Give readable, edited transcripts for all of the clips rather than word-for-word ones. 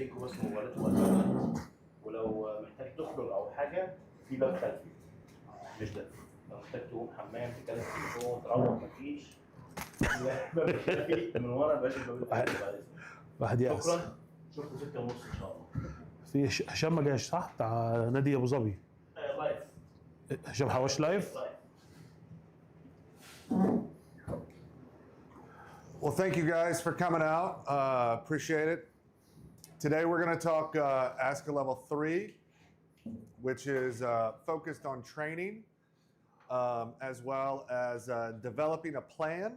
تفتكروا بس موبايلات وقتها، ولو محتاج تخرج او حاجه في باب خلفي مش ده، لو محتاج تقوم حمام تكلم تليفون تروح مفيش باب خلفي من ورا باش الباب الخلفي. واحد يأس. شكرا، شوفوا 6:30 ان شاء الله. في هشام ما جاش صح؟ بتاع نادي ابو ظبي. لايف. هشام حواش لايف. Well, thank you guys for coming out. Appreciate it. Today we're going to talk Asca Level 3, which is focused on training as well as developing a plan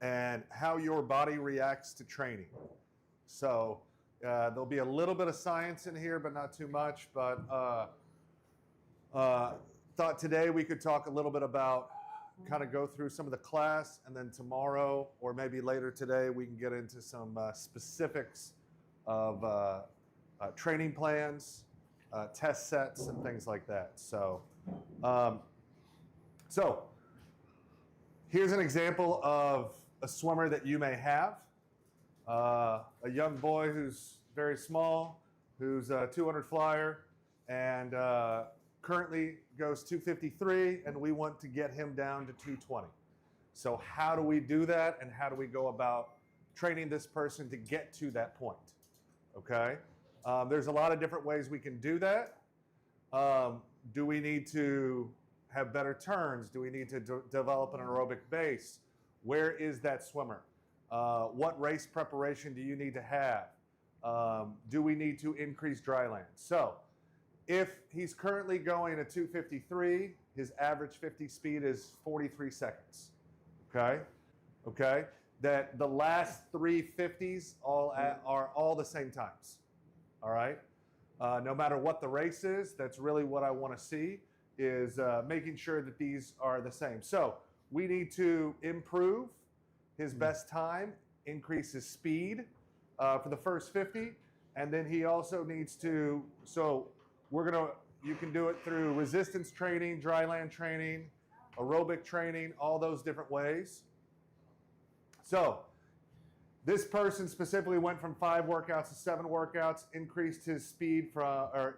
and how your body reacts to training. So there'll be a little bit of science in here, but not too much. But thought today we could talk a little bit about kind of go through some of the class, and then tomorrow or maybe later today we can get into some specifics of training plans, test sets, and things like that. So here's an example of a swimmer that you may have. A young boy who's very small, who's a 200 flyer, and currently goes 253, and we want to get him down to 220. So how do we do that, and how do we go about training this person to get to that point? Okay, there's a lot of different ways we can do that. Do we need to have better turns? Do we need to develop an aerobic base? Where is that swimmer? What race preparation do you need to have? Do we need to increase dry land? So if he's currently going at 253, his average 50 speed is 43 seconds. Okay? That the last 3 50s are all the same times. All right? No matter what the race is, that's really what I want to see, is making sure that these are the same. So we need to improve his best time, increase his speed for the first 50, and then he also needs to, you can do it through resistance training, dry land training, aerobic training, all those different ways. So this person specifically went from 5 workouts to 7 workouts, increased his speed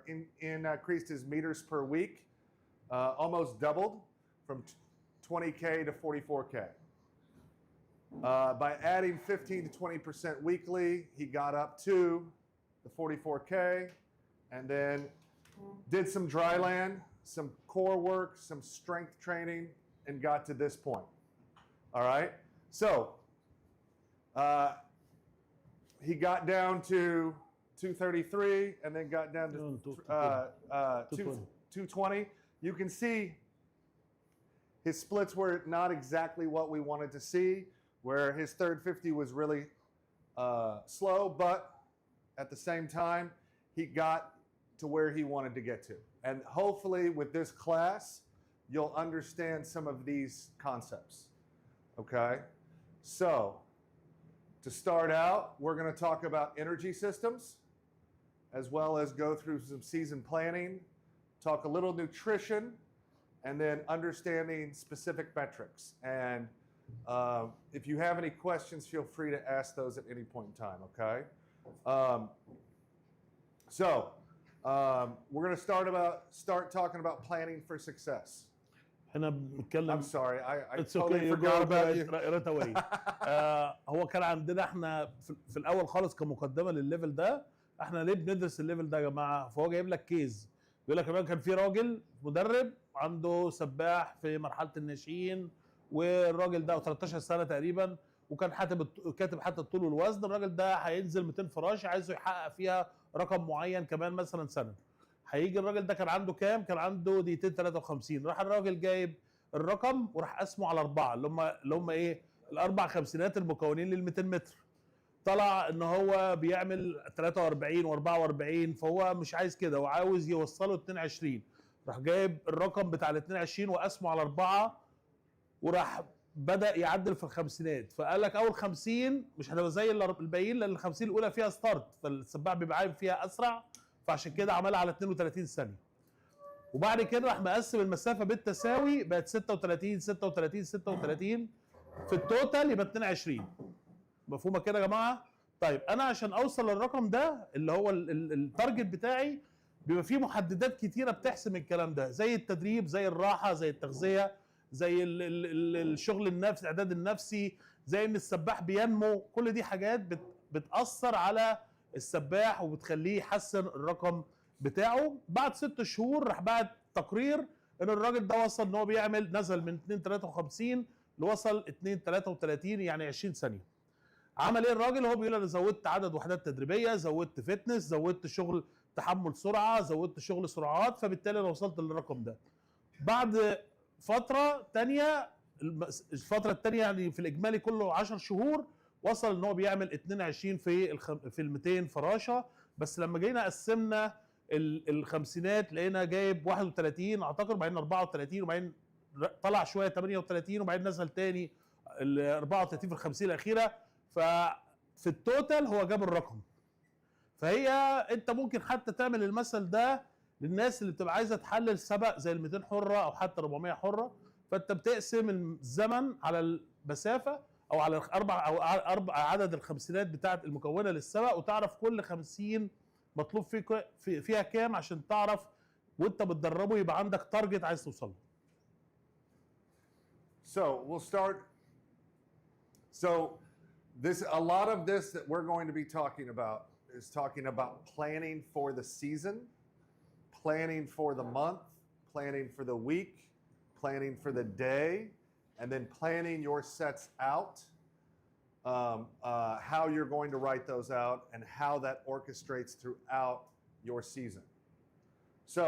increased his meters per week, almost doubled from 20K to 44K. By adding 15 to 20% weekly, he got up to the 44K, and then did some dry land, some core work, some strength training, and got to this point. All right? So he got down to 233 and then got down to 220. You can see his splits were not exactly what we wanted to see, where his third 50 was really slow, but at the same time, he got to where he wanted to get to. And hopefully with this class, you'll understand some of these concepts. Okay? So, to start out, we're going to talk about energy systems, as well as go through some season planning, talk a little nutrition, and then understanding specific metrics. And if you have any questions, feel free to ask those at any point in time, okay? We're going to start talking about planning for success. احنا بنتكلم. I'm sorry, I It's totally okay. forgot about you. right away. هو كان عندنا احنا في الاول خالص كمقدمه للليفل ده، احنا ليه بندرس الليفل ده يا جماعه؟ فهو جايب لك كيز بيقول لك كمان كان في راجل مدرب عنده سباح في مرحله الناشئين، والراجل ده 13 سنه تقريبا، وكان كاتب حتى الطول والوزن. الراجل ده هينزل 200 فراش عايزه يحقق فيها رقم معين كمان مثلا سنه. هيجي الراجل ده كان عنده كام؟ كان عنده دقيقتين 53. راح الراجل جايب الرقم وراح قسمه على 4 اللي هم ايه؟ الاربع خمسينات المكونين لل 200 متر. طلع ان هو بيعمل 43 و44، فهو مش عايز كده، وعاوز يوصله 22. راح جايب الرقم بتاع ال 22 وقسمه على 4، وراح بدأ يعدل في الخمسينات. فقال لك اول 50 مش هتبقى زي الباقيين، لان ال 50 الاولى فيها ستارت، فالسباح بيبقى عايم فيها اسرع، فعشان كده عملها على 32 ثانيه. وبعد كده راح مقسم المسافه بالتساوي، بقت 36 36 36 في التوتال، يبقى 22. مفهومه كده يا جماعه؟ طيب انا عشان اوصل للرقم ده اللي هو التارجت بتاعي، بيبقى فيه محددات كتيره بتحسم الكلام ده، زي التدريب، زي الراحه، زي التغذيه، زي الشغل النفسي، الاعداد النفسي، زي ان السباح بينمو. كل دي حاجات بتاثر على السباح وبتخليه يحسن الرقم بتاعه. بعد 6 شهور راح بعد تقرير ان الراجل ده وصل ان هو بيعمل، نزل من 253 لوصل 233، يعني 20 ثانيه. عمل ايه الراجل؟ هو بيقول انا زودت عدد وحدات تدريبيه، زودت فتنس، زودت شغل تحمل سرعه، زودت شغل سرعات، فبالتالي انا وصلت للرقم ده. بعد فتره ثانيه، الفتره الثانيه يعني في الاجمالي كله 10 شهور، وصل ان هو بيعمل 22 في ال 200 فراشه. بس لما جينا قسمنا الخمسينات لقينا جايب 31 اعتقد، وبعدين 34، وبعدين طلع شويه 38، وبعدين نزل تاني ال 34 في ال50 الاخيره. ففي التوتال هو جاب الرقم. فهي انت ممكن حتى تعمل المثل ده للناس اللي بتبقى عايزه تحلل سبق زي ال 200 حره او حتى 400 حره. فانت بتقسم الزمن على المسافه او على اربع عدد الخمسينات بتاعت المكونه للسبق، وتعرف كل 50 مطلوب فيها كام، عشان تعرف وانت بتدربه يبقى عندك تارجت عايز توصل له. So we'll start. So a lot of this that we're going to be talking about is talking about planning for the season, planning for the month, planning for the week, planning for the day, and then planning your sets out, how you're going to write those out, and how that orchestrates throughout your season. So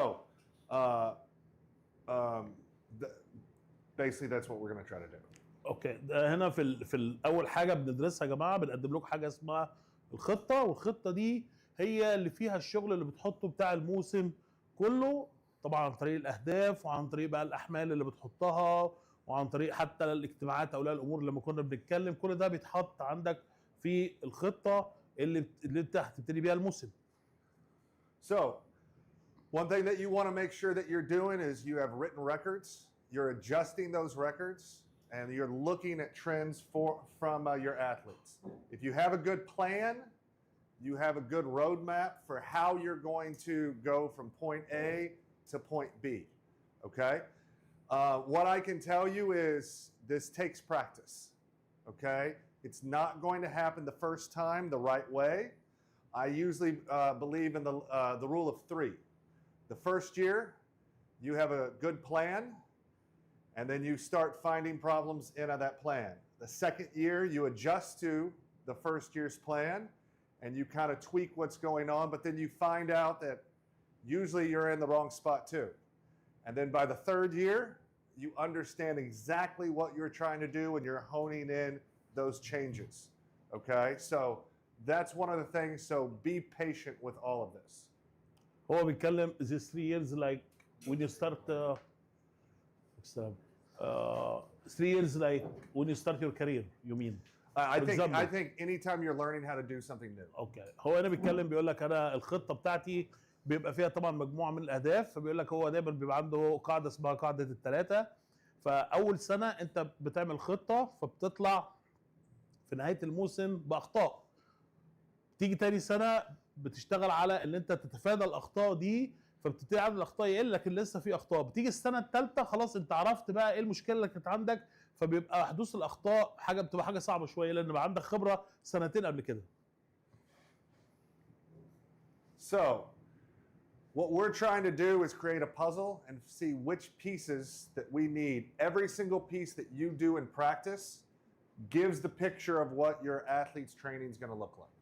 basically that's what we're going to try to do. اوكي، هنا في اول حاجه بندرسها يا جماعه، بنقدم لكم حاجه اسمها الخطه، والخطه دي هي اللي فيها الشغل اللي بتحطه بتاع الموسم كله، طبعا عن طريق الاهداف، وعن طريق بقى الاحمال اللي بتحطها، وعن طريق حتى الاجتماعات اولياء الامور لما كنا بنتكلم. كل ده بيتحط عندك في الخطه اللي انت هتبتدي بيها الموسم. So one thing that you want to make sure that you're doing is you have written records, you're adjusting those records, and you're looking at trends from your athletes. If you have a good plan, you have a good roadmap for how you're going to go from point A to point B, okay? What I can tell you is this takes practice, okay? It's not going to happen the first time the right way. I usually believe in the rule of 3. The first year, you have a good plan, and then you start finding problems in that plan. The second year, you adjust to the first year's plan, and you kind of tweak what's going on, but then you find out that usually you're in the wrong spot too. And then by the third year, you understand exactly what you're trying to do, and you're honing in those changes, okay? So that's one of the things, so be patient with all of this. هو بيتكلم these 3 years like when you start 3 years like when you start your career, you mean? I think anytime you're learning how to do something new. اوكي، هو هنا بيتكلم بيقول لك انا الخطه بتاعتي بيبقى فيها طبعا مجموعه من الاهداف، فبيقول لك هو دايما بيبقى عنده قاعده اسمها قاعده الثلاثه. فاول سنه انت بتعمل خطه، فبتطلع في نهايه الموسم باخطاء. تيجي تاني سنه بتشتغل على ان انت تتفادى الاخطاء دي، فبتبتدي عدد الاخطاء يقل، لكن لسه في اخطاء. بتيجي السنه الثالثه خلاص انت عرفت بقى ايه المشكله اللي كانت عندك، فبيبقى حدوث الاخطاء بتبقى حاجه صعبه شويه، لان بقى عندك خبره سنتين قبل كده. So what we're trying to do is create a puzzle and see which pieces that we need. Every single piece that you do in practice gives the picture of what your athlete's training is going to look like.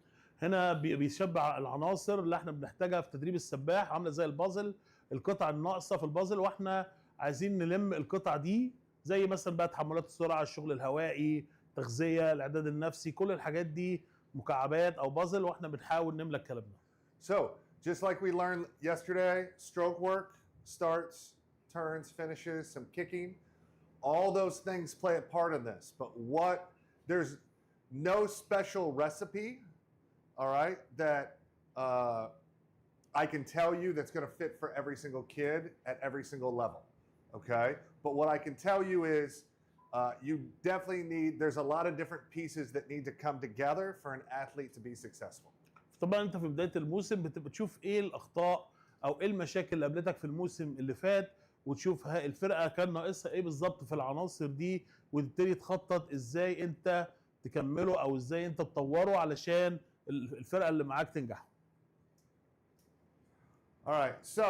هنا بيشبع العناصر اللي احنا بنحتاجها في تدريب السباح، عامله زي البازل، القطع الناقصه في البازل، واحنا عايزين نلم القطع دي، زي مثلا بقى تحملات السرعه، الشغل الهوائي، تغذيه، الاعداد النفسي، كل الحاجات دي مكعبات او بازل، واحنا بنحاول نملى الكلام ده. So just like we learned yesterday, stroke work, starts, turns, finishes, some kicking, all those things play a part in this. But there's no special recipe, all right, that I can tell you that's going to fit for every single kid at every single level, okay? But what I can tell you is you definitely need, there's a lot of different pieces that need to come together for an athlete to be successful. طبعا انت في بدايه الموسم بتبقى تشوف ايه الاخطاء او ايه المشاكل اللي قابلتك في الموسم اللي فات، وتشوف الفرقه كان ناقصها ايه بالظبط في العناصر دي، وتبتدي تخطط ازاي انت تكمله او ازاي انت تطوره علشان الفرقه اللي معاك تنجح. All right, so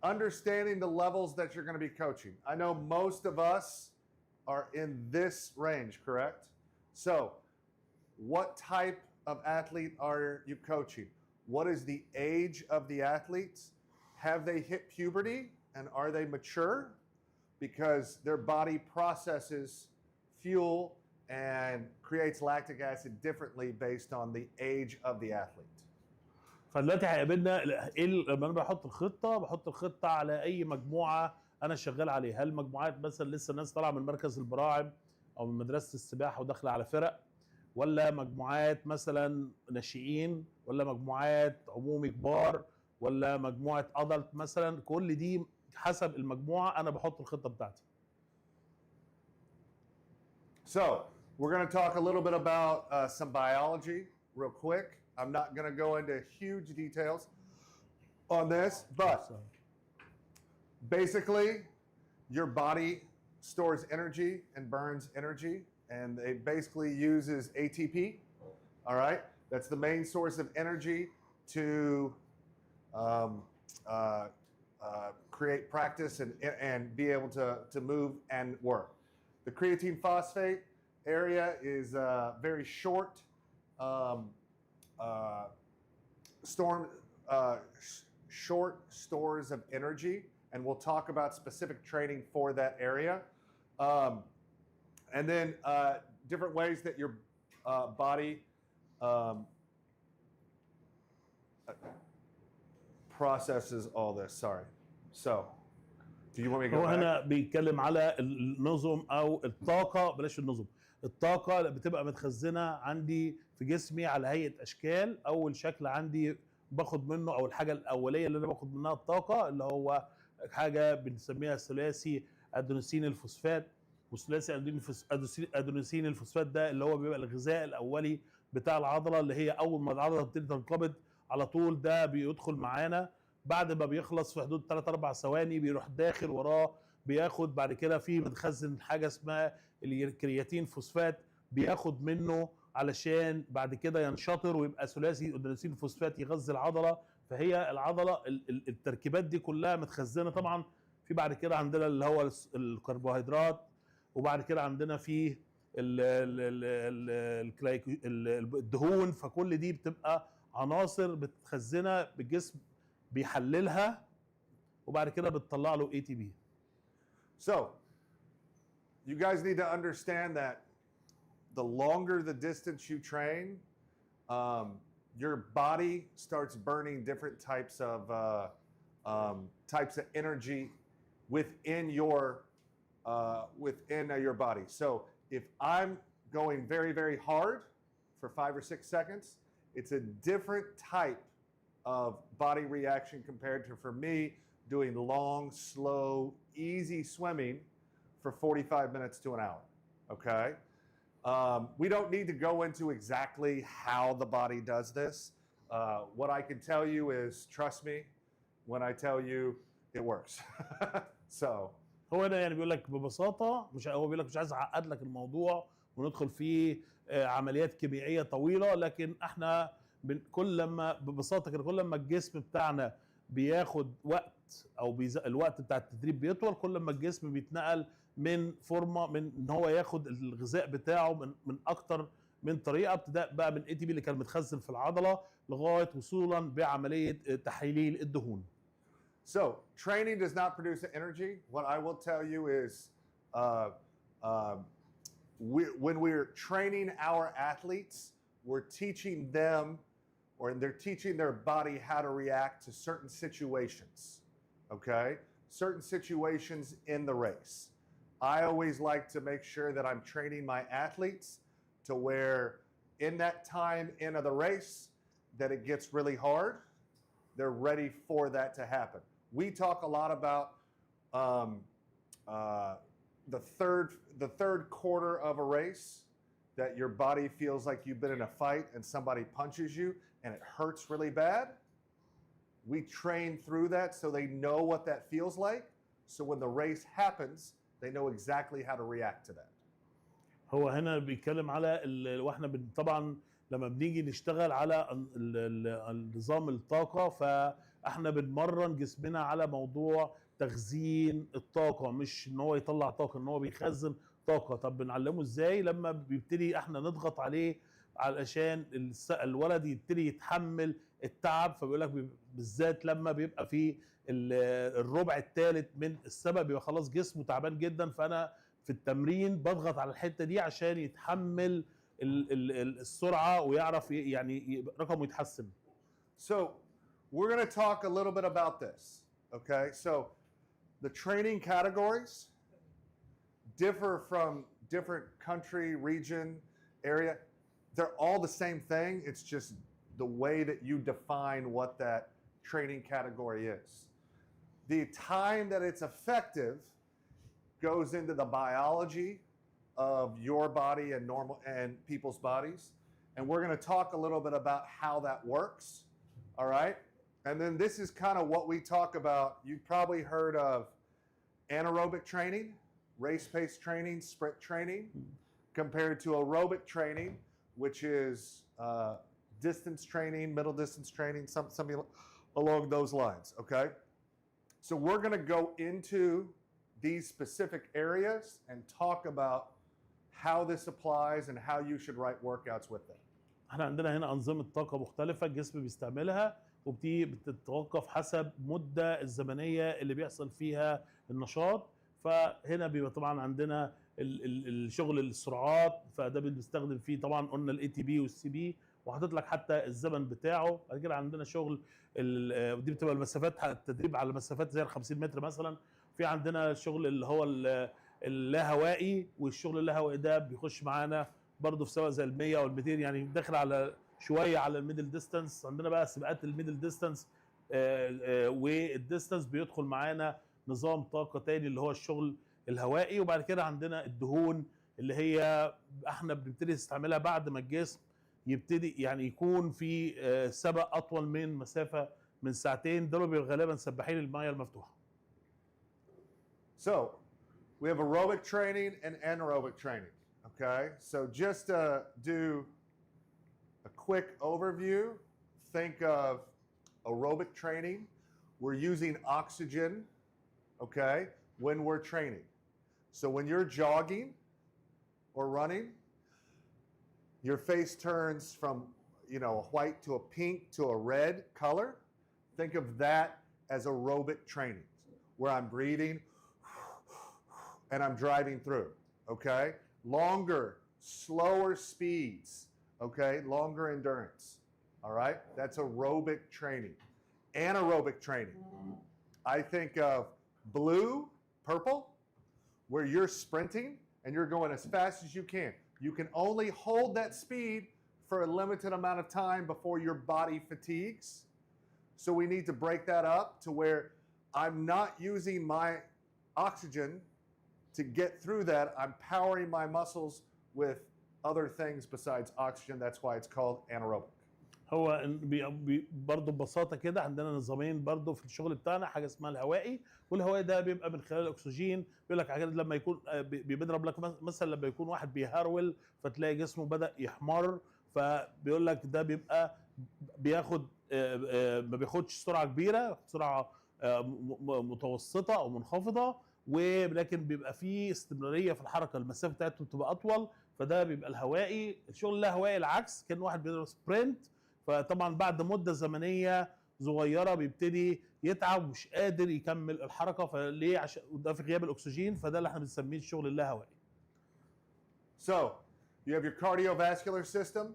understanding the levels that you're going to be coaching. I know most of us are in this range, correct? So, what type of athlete are you coaching? What is the age of the athletes? Have they hit puberty and are they mature? Because their body processes fuel and creates lactic acid differently based on the age of the athlete. فدلوقتي هيقابلنا ايه لما انا بحط الخطه على اي مجموعه انا شغال عليها. هل مجموعات مثلا لسه الناس طالعه من مركز البراعم او من مدرسه السباحه وداخله على فرق، ولا مجموعات مثلا ناشئين، ولا مجموعات عمومي كبار، ولا مجموعه ادلت مثلا؟ كل دي حسب المجموعه انا بحط الخطه بتاعتي. So we're going to talk a little bit about some biology real quick. I'm not going to go into huge details on this, but basically your body stores energy and burns energy, and it basically uses ATP. All right, that's the main source of energy to create practice and be able to move and work. The creatine phosphate area is very short short stores of energy, and we'll talk about specific training for that area. And then different ways that your body processes all this. Sorry. So, do you want me to go هو back? هنا بيتكلم على النظم او الطاقه، بلاش النظم، الطاقه اللي بتبقى متخزنه عندي في جسمي على هيئه اشكال. اول شكل عندي باخد منه او الحاجه الاوليه اللي انا باخد منها الطاقه اللي هو حاجه بنسميها ثلاثي ادينوسين الفوسفات. وثلاثي ادينوسين الفوسفات ده اللي هو بيبقى الغذاء الاولي بتاع العضله، اللي هي اول ما العضله تبتدي تنقبض على طول ده بيدخل معانا. بعد ما بيخلص في حدود 3 4 ثواني بيروح داخل وراه بياخد بعد كده في بنخزن حاجه اسمها الكرياتين فوسفات، بياخد منه علشان بعد كده ينشطر ويبقى ثلاثي ادينوسين فوسفات يغذي العضله. فهي العضله التركيبات دي كلها متخزنه. طبعا في بعد كده عندنا اللي هو الكربوهيدرات، وبعد كده عندنا فيه الدهون. فكل دي بتبقى عناصر بتخزنها بالجسم بيحللها وبعد كده بتطلع له ATP. So, you guys need to understand that the longer the distance you train, your body starts burning different types of energy within your body. So, if I'm going very, very hard for 5 or 6 seconds, it's a different type of body reaction compared to, for me, doing long, slow, easy swimming for 45 minutes to an hour, okay? We don't need to go into exactly how the body does this. What I can tell you is, trust me when I tell you it works. So. هو هنا يعني بيقول لك ببساطه، هو بيقول لك مش عايز اعقد لك الموضوع وندخل فيه عمليات كيميائيه طويله، لكن احنا كل لما ببساطه كده كل لما الجسم بتاعنا بياخد وقت او الوقت بتاع التدريب بيطول، كل لما الجسم بيتنقل من فورمه من ان هو ياخد الغذاء بتاعه من اكتر من طريقه، ابتداء بقى من ATP اللي كان متخزن في العضله لغايه وصولا بعمليه تحليل الدهون. So, training does not produce energy. What I will tell you is, when we're training our athletes, we're teaching them, or they're teaching their body how to react to certain situations, okay? Certain situations in the race. I always like to make sure that I'm training my athletes to where in that time in of the race that it gets really hard, they're ready for that to happen. We talk a lot about the third quarter of a race that your body feels like you've been in a fight and somebody punches you and it hurts really bad. We train through that so they know what that feels like. So when the race happens, they know exactly how to react to that. هو هنا بيتكلم على واحنا طبعا لما بنيجي نشتغل على نظام الطاقة، فاحنا بنمرن جسمنا على موضوع تخزين الطاقة، مش ان هو يطلع طاقة، ان هو بيخزن طاقة. طب بنعلمه ازاي؟ لما بيبتدي احنا نضغط عليه علشان الولد يبتدي يتحمل التعب. فبيقول لك بالذات لما بيبقى في الربع الثالث من السبق بيبقى خلاص جسمه تعبان جدا، فانا في التمرين بضغط على الحتة دي عشان يتحمل السرعة ويعرف يعني رقمه يتحسن. So we're going to talk a little bit about this. Okay, so the training categories differ from different country, region, area. They're all the same thing. It's just the way that you define what that training category is. The time that it's effective goes into the biology of your body and normal and people's bodies. And we're going to talk a little bit about how that works. All right. And then this is kind of what we talk about. You've probably heard of anaerobic training, race-paced training, sprint training, compared to aerobic training, which is distance training, middle distance training, something along those lines. Okay. So we're going to go into these specific areas and talk about how this applies and how you should write workouts with them. احنا عندنا هنا أنظمة طاقة مختلفة الجسم بيستعملها، وبتتوقف حسب مدة الزمنية اللي بيحصل فيها النشاط. فهنا بيبقى طبعا عندنا الشغل السرعات، فده بنستخدم فيه طبعا قلنا الاي تي بي والسي بي، وحاطط لك حتى الزمن بتاعه. بعد كده عندنا شغل دي بتبقى المسافات، التدريب على مسافات زي ال 50 متر مثلا. في عندنا الشغل اللي هو اللاهوائي، والشغل اللاهوائي ده بيخش معانا برضه في سواء زي ال 100 وال 200، يعني داخل على شويه على الميدل ديستانس. عندنا بقى سباقات الميدل ديستانس والديستانس بيدخل معانا نظام طاقه تاني اللي هو الشغل الهوائي. وبعد كده عندنا الدهون اللي هي احنا بنبتدي نستعملها بعد ما الجسم يبتدي يعني يكون في سبق اطول من مسافه من ساعتين. دول بيبقوا غالبا سباحين المايه المفتوحه. So we have aerobic training and anaerobic training. Okay, so just to do a quick overview, think of aerobic training. We're using oxygen, okay, when we're training. So when you're jogging or running, your face turns from, you know, a white to a pink to a red color. Think of that as aerobic training, where I'm breathing and I'm driving through, okay? Longer, slower speeds, okay? Longer endurance, all right? That's aerobic training. Anaerobic training, I think of blue, purple, where you're sprinting and you're going as fast as you can. You can only hold that speed for a limited amount of time before your body fatigues. So we need to break that up to where I'm not using my oxygen to get through that. I'm powering my muscles with other things besides oxygen. That's why it's called anaerobic. هو برضه ببساطه كده عندنا نظامين برضه في الشغل بتاعنا، حاجه اسمها الهوائي، والهوائي ده بيبقى من خلال الاكسجين. بيقول لك لما يكون بيضرب لك مثلا لما يكون واحد بيهرول فتلاقي جسمه بدأ يحمر، فبيقول لك ده بيبقى بياخد ما بياخدش سرعه كبيره، سرعه متوسطه او منخفضه، ولكن بيبقى فيه استمراريه في الحركه، المسافه بتاعته بتبقى اطول، فده بيبقى الهوائي. الشغل اللاهوائي العكس، كان واحد بيضرب سبرنت، فطبعا بعد مده زمنيه صغيره بيبتدي يتعب ومش قادر يكمل الحركه. فليه؟ عشان ده في غياب الاكسجين، فده اللي احنا بنسميه الشغل اللاهوائي. So you have your cardiovascular system,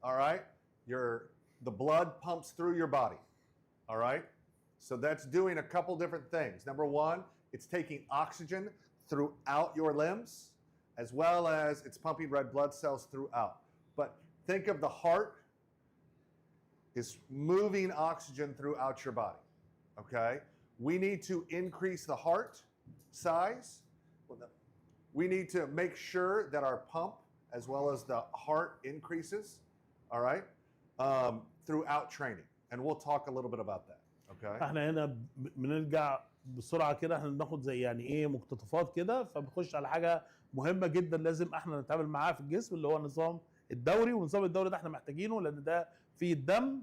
all right? The blood pumps through your body, all right? So that's doing a couple different things. Number one, it's taking oxygen throughout your limbs, as well as it's pumping red blood cells throughout. But think of the heart is moving oxygen throughout your body, okay? We need to increase the heart size. we need to make sure that our pump as well as the heart increases, all right, throughout training. And we'll talk a little bit about that, okay? احنا هنا بنرجع بسرعه كده، احنا بناخد زي يعني ايه مقتطفات كده، فبنخش على حاجه مهمه جدا لازم احنا نتعامل معاها في الجسم، اللي هو النظام الدوري. والنظام الدوري ده احنا محتاجينه لان ده فيه الدم،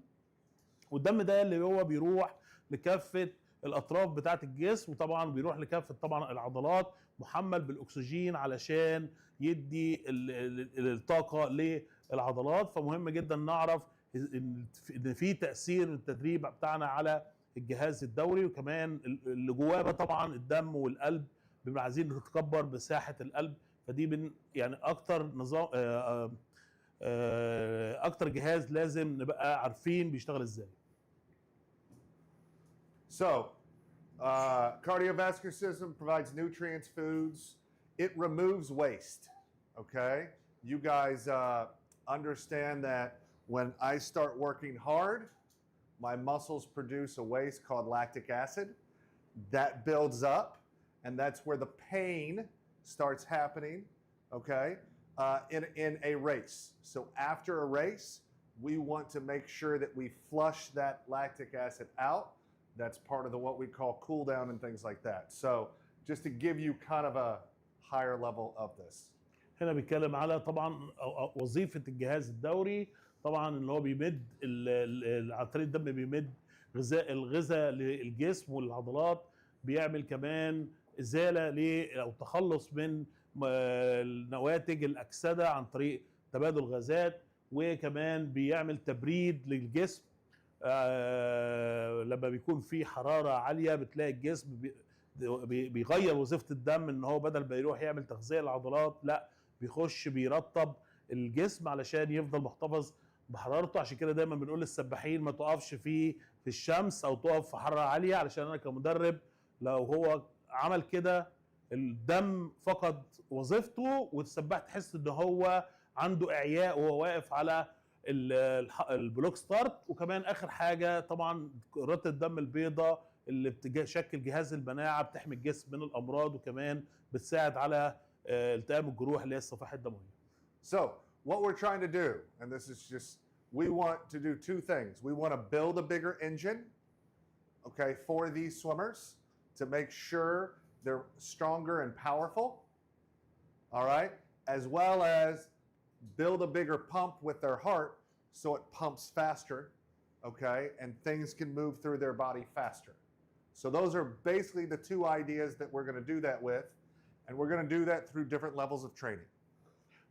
والدم ده اللي هو بيروح لكافه الاطراف بتاعه الجسم، وطبعا بيروح لكافه طبعا العضلات، محمل بالاكسجين علشان يدي الطاقه للعضلات. فمهم جدا نعرف ان في تاثير التدريب بتاعنا على الجهاز الدوري، وكمان اللي جواه طبعا الدم والقلب، بنبقى عايزين نتكبر مساحه القلب. فدي يعني اكتر نظام اكتر جهاز لازم نبقى عارفين بيشتغل ازاي. So, cardiovascular system provides nutrients, foods. It removes waste, okay? You guys understand that when I start working hard, my muscles produce a waste called lactic acid. That builds up, and that's where the pain starts happening, okay, in a race. So after a race, we want to make sure that we flush that lactic acid out. That's part of what we call cool down and things like that. So just to give you kind of a higher level of this. هنا بيتكلم على طبعا وظيفه الجهاز الدوري، طبعا ان هو بيمد عن طريق الدم، بيمد الغذاء للجسم والعضلات، بيعمل كمان ازاله او تخلص من نواتج الاكسده عن طريق تبادل غازات، وكمان بيعمل تبريد للجسم. لما بيكون في حراره عاليه بتلاقي الجسم بيغير وظيفه الدم، ان هو بدل ما يروح يعمل تغذيه للعضلات لا بيخش بيرطب الجسم علشان يفضل محتفظ بحرارته. عشان كده دايما بنقول للسباحين ما تقفش في الشمس او تقف في حراره عاليه، علشان انا كمدرب لو هو عمل كده الدم فقد وظيفته، والسباح تحس ان هو عنده اعياء وهو واقف على البلوك ستارت. وكمان اخر حاجه طبعا كرات الدم البيضاء اللي بتشكل جهاز المناعه، بتحمي الجسم من الامراض، وكمان بتساعد على التئام الجروح اللي هي الصفائح الدمويه. So what we're trying to do, and this is just, we want to do two things. We want to build a bigger engine, okay, for these swimmers to make sure they're stronger and powerful, all right, as well as build a bigger pump with their heart so it pumps faster, okay, and things can move through their body faster. So those are basically the two ideas that we're going to do that with, and we're going to do that through different levels of training.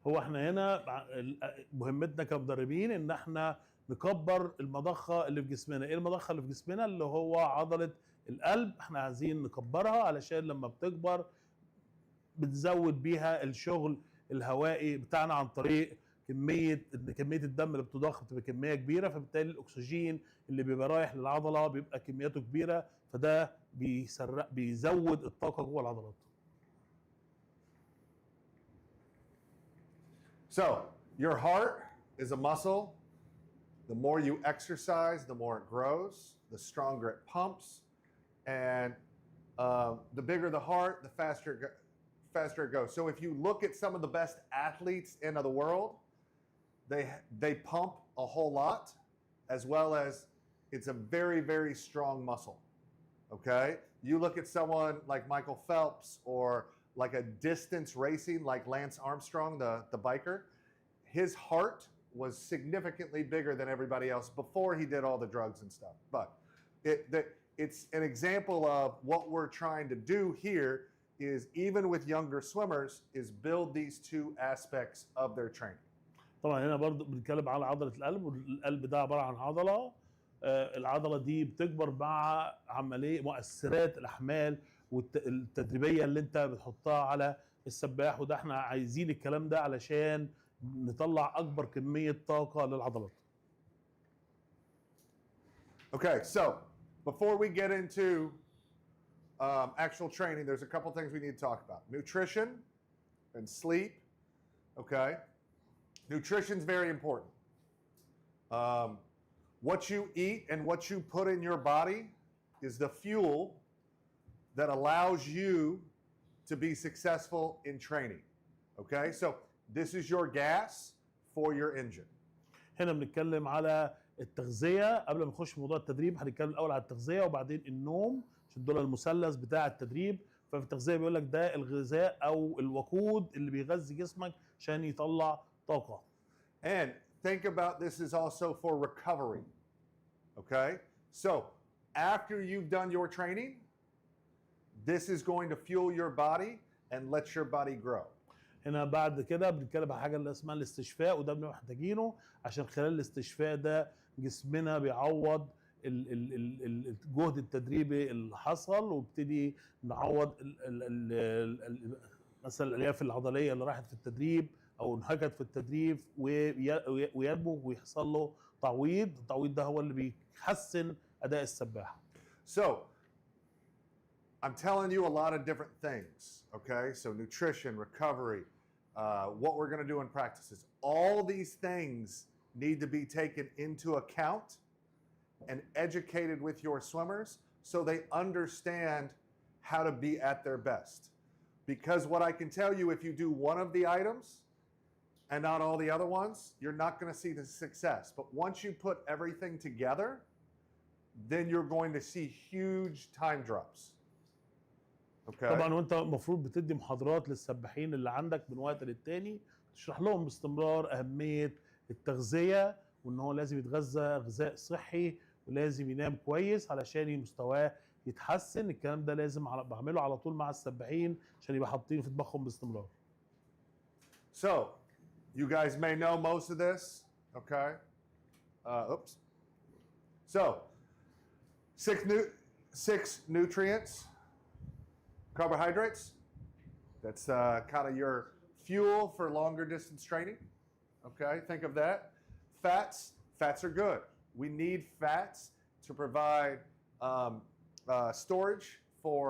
هو احنا هنا مهمتنا كمدربين ان احنا نكبر المضخه اللي في جسمنا. ايه المضخه اللي في جسمنا؟ اللي هو عضله القلب. احنا عايزين نكبرها علشان لما بتكبر بتزود بيها الشغل الهوائي بتاعنا عن طريق كميه الدم اللي بتضخ بتبقى كميه كبيره، فبالتالي الاكسجين اللي بيبقى رايح للعضله بيبقى كمياته كبيره، فده بيزود الطاقه جوه العضلات. So your heart is a muscle. The more you exercise, the more it grows, the stronger it pumps, and the bigger the heart, the faster it goes. So if you look at some of the best athletes in the world, they pump a whole lot, as well as it's a very, very strong muscle. Okay? You look at someone like Michael Phelps or like a distance racing like Lance Armstrong, the biker. His heart was significantly bigger than everybody else before he did all the drugs and stuff. But it's an example of what we're trying to do here is, even with younger swimmers, is build these two aspects of their training. طبعا هنا برضه بنتكلم على عضله القلب، والقلب ده عباره عن عضله. العضله دي بتكبر مع عمليه مؤثرات الاحمال والتدريبيه اللي انت بتحطها على السباح، وده احنا عايزين الكلام ده علشان نطلع اكبر كميه طاقه للعضلات. Okay, so before we get into actual training, there's a couple things we need to talk about. Nutrition and sleep, okay? Nutrition's very important. What you eat and what you put in your body is the fuel that allows you to be successful in training. Okay, so this is your gas for your engine. هنا بنتكلم على التغذيه. قبل ما نخش في موضوع التدريب هنتكلم الاول على التغذيه وبعدين النوم، عشان دول المثلث بتاع التدريب. ففي التغذيه بيقول لك ده الغذاء او الوقود اللي بيغذي جسمك عشان يطلع طاقه. And think about this is also for recovery. Okay, so after you've done your training, this is going to fuel your body and let your body grow. هنا بعد كده بنتكلم على حاجه اللي اسمها الاستشفاء، وده بنبقى محتاجينه عشان خلال الاستشفاء ده جسمنا بيعوض الجهد التدريبي اللي حصل، وابتدي نعوض مثلا الالياف العضليه اللي راحت في التدريب او انهكت في التدريب وينمو ويحصل له تعويض. التعويض ده هو اللي بيحسن اداء السباح. So I'm telling you a lot of different things, okay? So nutrition, recovery, what we're going to do in practices. All these things need to be taken into account and educated with your swimmers so they understand how to be at their best. Because what I can tell you, if you do one of the items and not all the other ones, you're not going to see the success. But once you put everything together, then you're going to see huge time drops. Okay. طبعا وانت المفروض بتدي محاضرات للسباحين اللي عندك من وقت للتاني، تشرح لهم باستمرار اهميه التغذيه، وان هو لازم يتغذى غذاء صحي ولازم ينام كويس علشان مستواه يتحسن. الكلام ده لازم بعمله على طول مع السباحين عشان يبقى حاطينه في دماغهم باستمرار. So you guys may know most of this, okay? Oops. So six nutrients. Carbohydrates, that's kind of your fuel for longer distance training. Okay, think of that. Fats are good. We need fats to provide storage for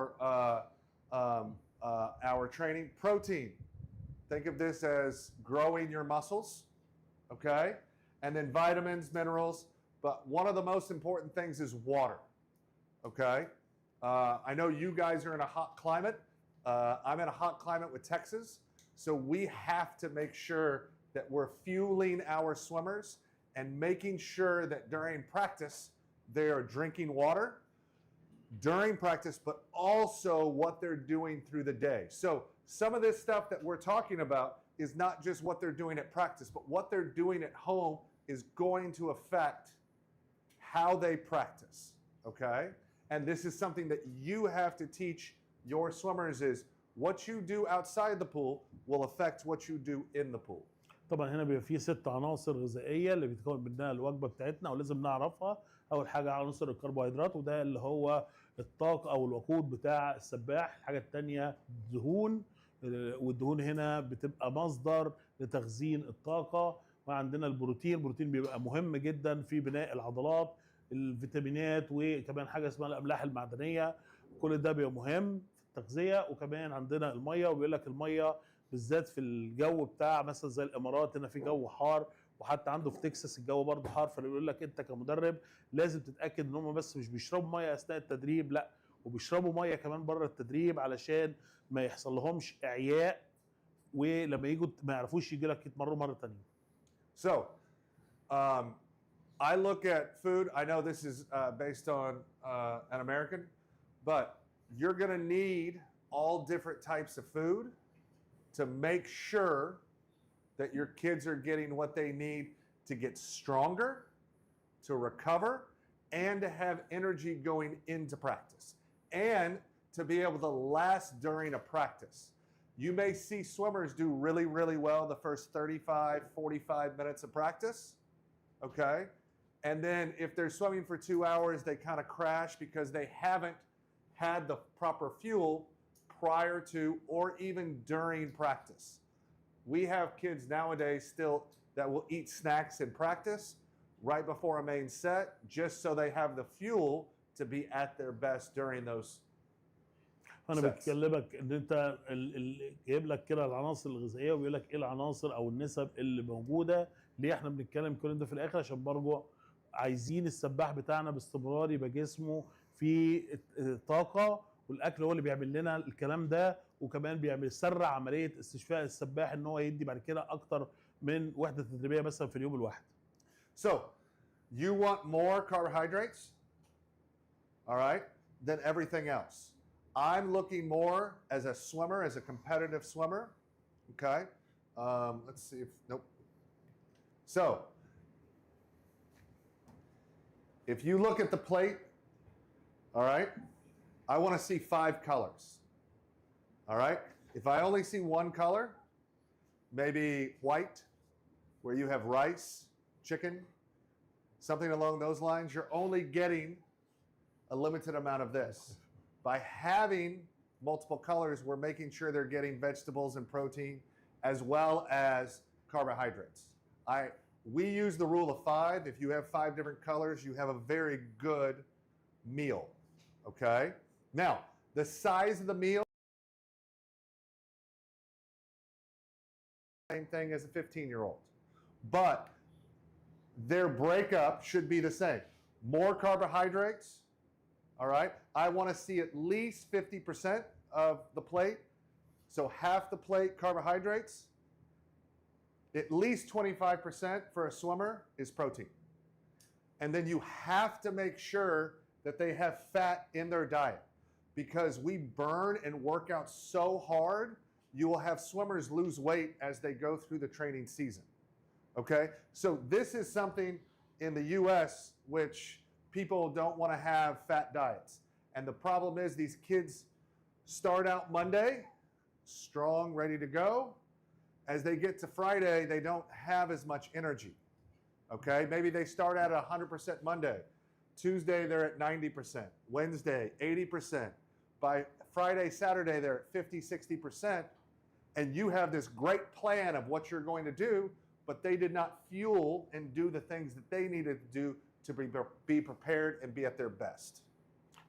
our training. Protein, think of this as growing your muscles. Okay, and then vitamins, minerals. But one of the most important things is water. Okay. I know you guys are in a hot climate. I'm in a hot climate with Texas. So we have to make sure that we're fueling our swimmers and making sure that during practice they are drinking water during practice, but also what they're doing through the day. So some of this stuff that we're talking about is not just what they're doing at practice, but what they're doing at home is going to affect how they practice, okay? And this is something that you have to teach your swimmers is what you do outside the pool will affect what you do in the pool. طبعا هنا بيبقى فيه 6 عناصر غذائيه اللي بتكون منها الوجبه بتاعتنا ولازم نعرفها. اول حاجه عنصر الكربوهيدرات، وده اللي هو الطاقه او الوقود بتاع السباح. الحاجه الثانيه الدهون، والدهون هنا بتبقى مصدر لتخزين الطاقه. وعندنا البروتين. البروتين بيبقى مهم جدا في بناء العضلات. الفيتامينات، وكمان حاجه اسمها الاملاح المعدنيه. كل ده بيبقى مهم في التغذيه. وكمان عندنا الميه، وبيقول لك الميه بالذات في الجو بتاع مثلا زي الامارات، هنا في جو حار، وحتى عنده في تكساس الجو برضه حار. فبيقول لك انت كمدرب لازم تتاكد ان هم بس مش بيشربوا ميه اثناء التدريب، لا، وبيشربوا ميه كمان بره التدريب علشان ما يحصل لهمش اعياء، ولما يجوا ما يعرفوش يجي لك يتمرنوا مره ثانيه. So I look at food. I know this is based on an American, but you're going to need all different types of food to make sure that your kids are getting what they need to get stronger, to recover, and to have energy going into practice, and to be able to last during a practice. You may see swimmers do really, really well the first 35, 45 minutes of practice, okay? And then if they're swimming for 2 hours, they kind of crash because they haven't had the proper fuel prior to or even during practice. We have kids nowadays still that will eat snacks in practice right before a main set just so they have the fuel to be at their best during those انا بتكلمك ان انت جايب لك كده العناصر الغذائيه، وبيقول لك ايه العناصر او النسب اللي موجوده. ليه احنا بنتكلم كل ده في الاخر؟ عشان برضه عايزين السباح بتاعنا باستمرار يبقى جسمه فيه طاقه والاكل هو اللي بيعمل لنا الكلام ده، وكمان بيسرع عمليه استشفاء السباح ان هو يدي بعد كده اكتر من وحده تدريبيه مثلا في اليوم الواحد. So, you want more carbohydrates, all right, than everything else. I'm looking more as a swimmer, as a competitive swimmer, okay? Let's see if, nope. So, if you look at the plate, all right, I want to see 5 colors, all right? If I only see one color, maybe white, where you have rice, chicken, something along those lines, you're only getting a limited amount of this. By having multiple colors, we're making sure they're getting vegetables and protein as well as carbohydrates. We use the rule of 5. If you have 5 different colors, you have a very good meal, okay? Now, the size of the meal, same thing as a 15-year-old, but their breakup should be the same. More carbohydrates, all right? I want to see at least 50% of the plate. So half the plate carbohydrates, at least 25% for a swimmer is protein. And then you have to make sure that they have fat in their diet, because we burn and work out so hard, you will have swimmers lose weight as they go through the training season. Okay, so this is something in the US which people don't want to have fat diets. And the problem is these kids start out Monday, strong, ready to go. As they get to Friday, they don't have as much energy. Okay, maybe they start out at 100% Monday. Tuesday, they're at 90%. Wednesday, 80%. By Friday, Saturday, they're at 50, 60%. And you have this great plan of what you're going to do, but they did not fuel and do the things that they needed to do to be prepared and be at their best.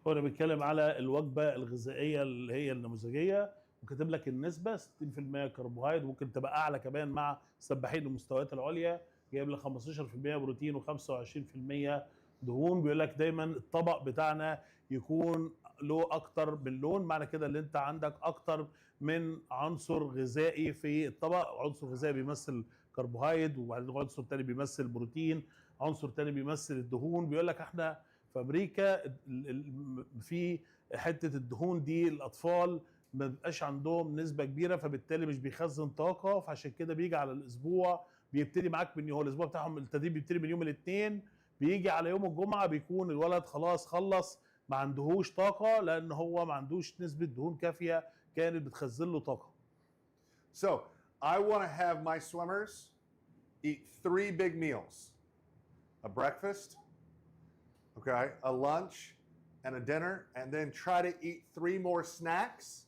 هو انا بيتكلم على الوجبه الغذائيه اللي هي النموذجيه، وكاتب لك النسبه 60% كربوهيدرات، ممكن تبقى اعلى كمان مع سباحين المستويات العليا، جايب لك 15% بروتين و25% دهون. بيقول لك دايما الطبق بتاعنا يكون له اكتر من لون، معنى كده ان انت عندك اكتر من عنصر غذائي في الطبق. عنصر غذائي بيمثل كربوهيدرات، وبعدين عنصر تاني بيمثل بروتين، عنصر تاني بيمثل الدهون. بيقول لك احنا في امريكا في حته الدهون دي الاطفال ما بيبقاش عندهم نسبه كبيره، فبالتالي مش بيخزن طاقه، فعشان كده بيجي على الاسبوع بيبتدي معاك من هو الاسبوع بتاعهم التدريب بيبتدي من يوم الاثنين، بيجي على يوم الجمعه بيكون الولد خلاص خلص ما عندهوش طاقه، لان هو ما عندوش نسبه دهون كافيه كانت بتخزن له طاقه. So I want to have my swimmers eat 3 big meals: a breakfast, okay, a lunch, and a dinner, and then try to eat 3 more snacks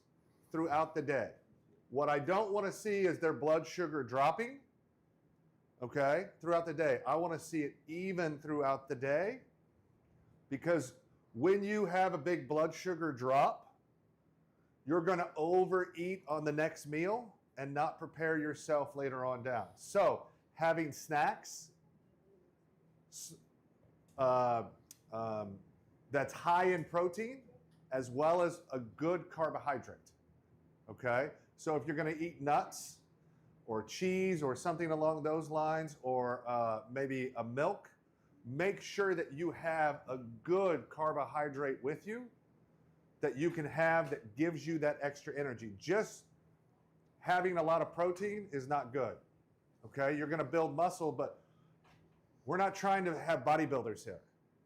throughout the day. What I don't want to see is their blood sugar dropping, okay, throughout the day. I want to see it even throughout the day, because when you have a big blood sugar drop, you're going to overeat on the next meal and not prepare yourself later on down. So having snacks that's high in protein as well as a good carbohydrate, okay? So if you're going to eat nuts or cheese or something along those lines, or maybe a milk, make sure that you have a good carbohydrate with you that you can have that gives you that extra energy. Just having a lot of protein is not good, okay? You're going to build muscle, but we're not trying to have bodybuilders here.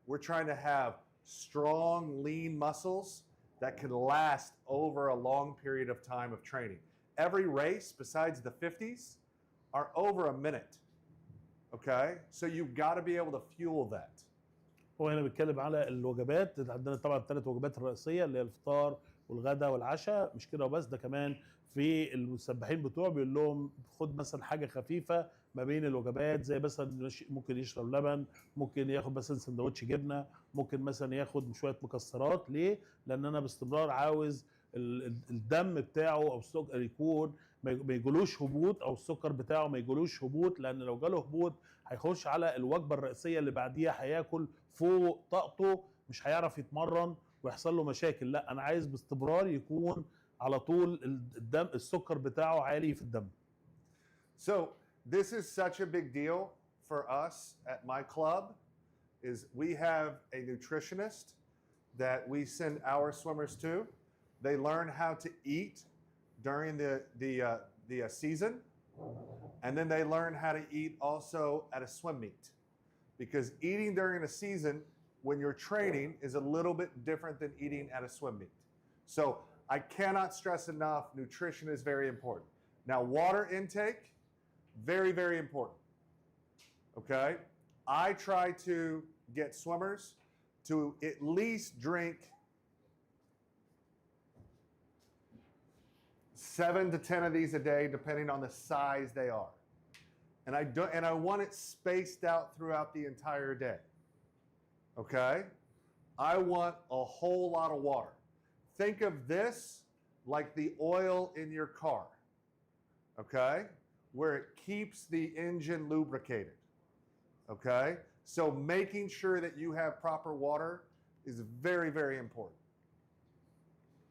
We're trying to have strong, lean muscles that can last over a long period of time of training. Every race besides the 50s are over a minute, okay? So you've got to be able to fuel that. هو هنا بيتكلم على الوجبات. عندنا طبعا ال3 وجبات الرئيسيه اللي هي الفطار والغداء والعشاء، مش كده وبس، ده كمان في المسبحين بتوعه بيقول لهم خد مثلا حاجه خفيفه ما بين الوجبات، زي مثلا ممكن يشرب لبن، ممكن ياخد مثلا سندوتش جبنه، ممكن مثلا ياخد شويه مكسرات. ليه؟ لان انا باستمرار عاوز الدم بتاعه او السكر يكون ما يجيلوش هبوط، او السكر بتاعه ما يجيلوش هبوط، لان لو جاله هبوط هيخش على الوجبه الرئيسيه اللي بعديها هياكل فوق طاقته، مش هيعرف يتمرن ويحصل له مشاكل. لا انا عايز باستمرار يكون على طول الدم السكر بتاعه عالي في الدم. So this is such a big deal for us at my club. Is we have a nutritionist that we send our swimmers to. They learn how to eat during the season, and then they learn how to eat also at a swim meet. Because eating during a season when you're training is a little bit different than eating at a swim meet. So I cannot stress enough, nutrition is very important. Now water intake, very, very important. Okay? I try to get swimmers to at least drink 7 to 10 of these a day, depending on the size they are. And I want it spaced out throughout the entire day. Okay? I want a whole lot of water. Think of this like the oil in your car. Okay? Where it keeps the engine lubricated. Okay? So making sure that you have proper water is very, very important.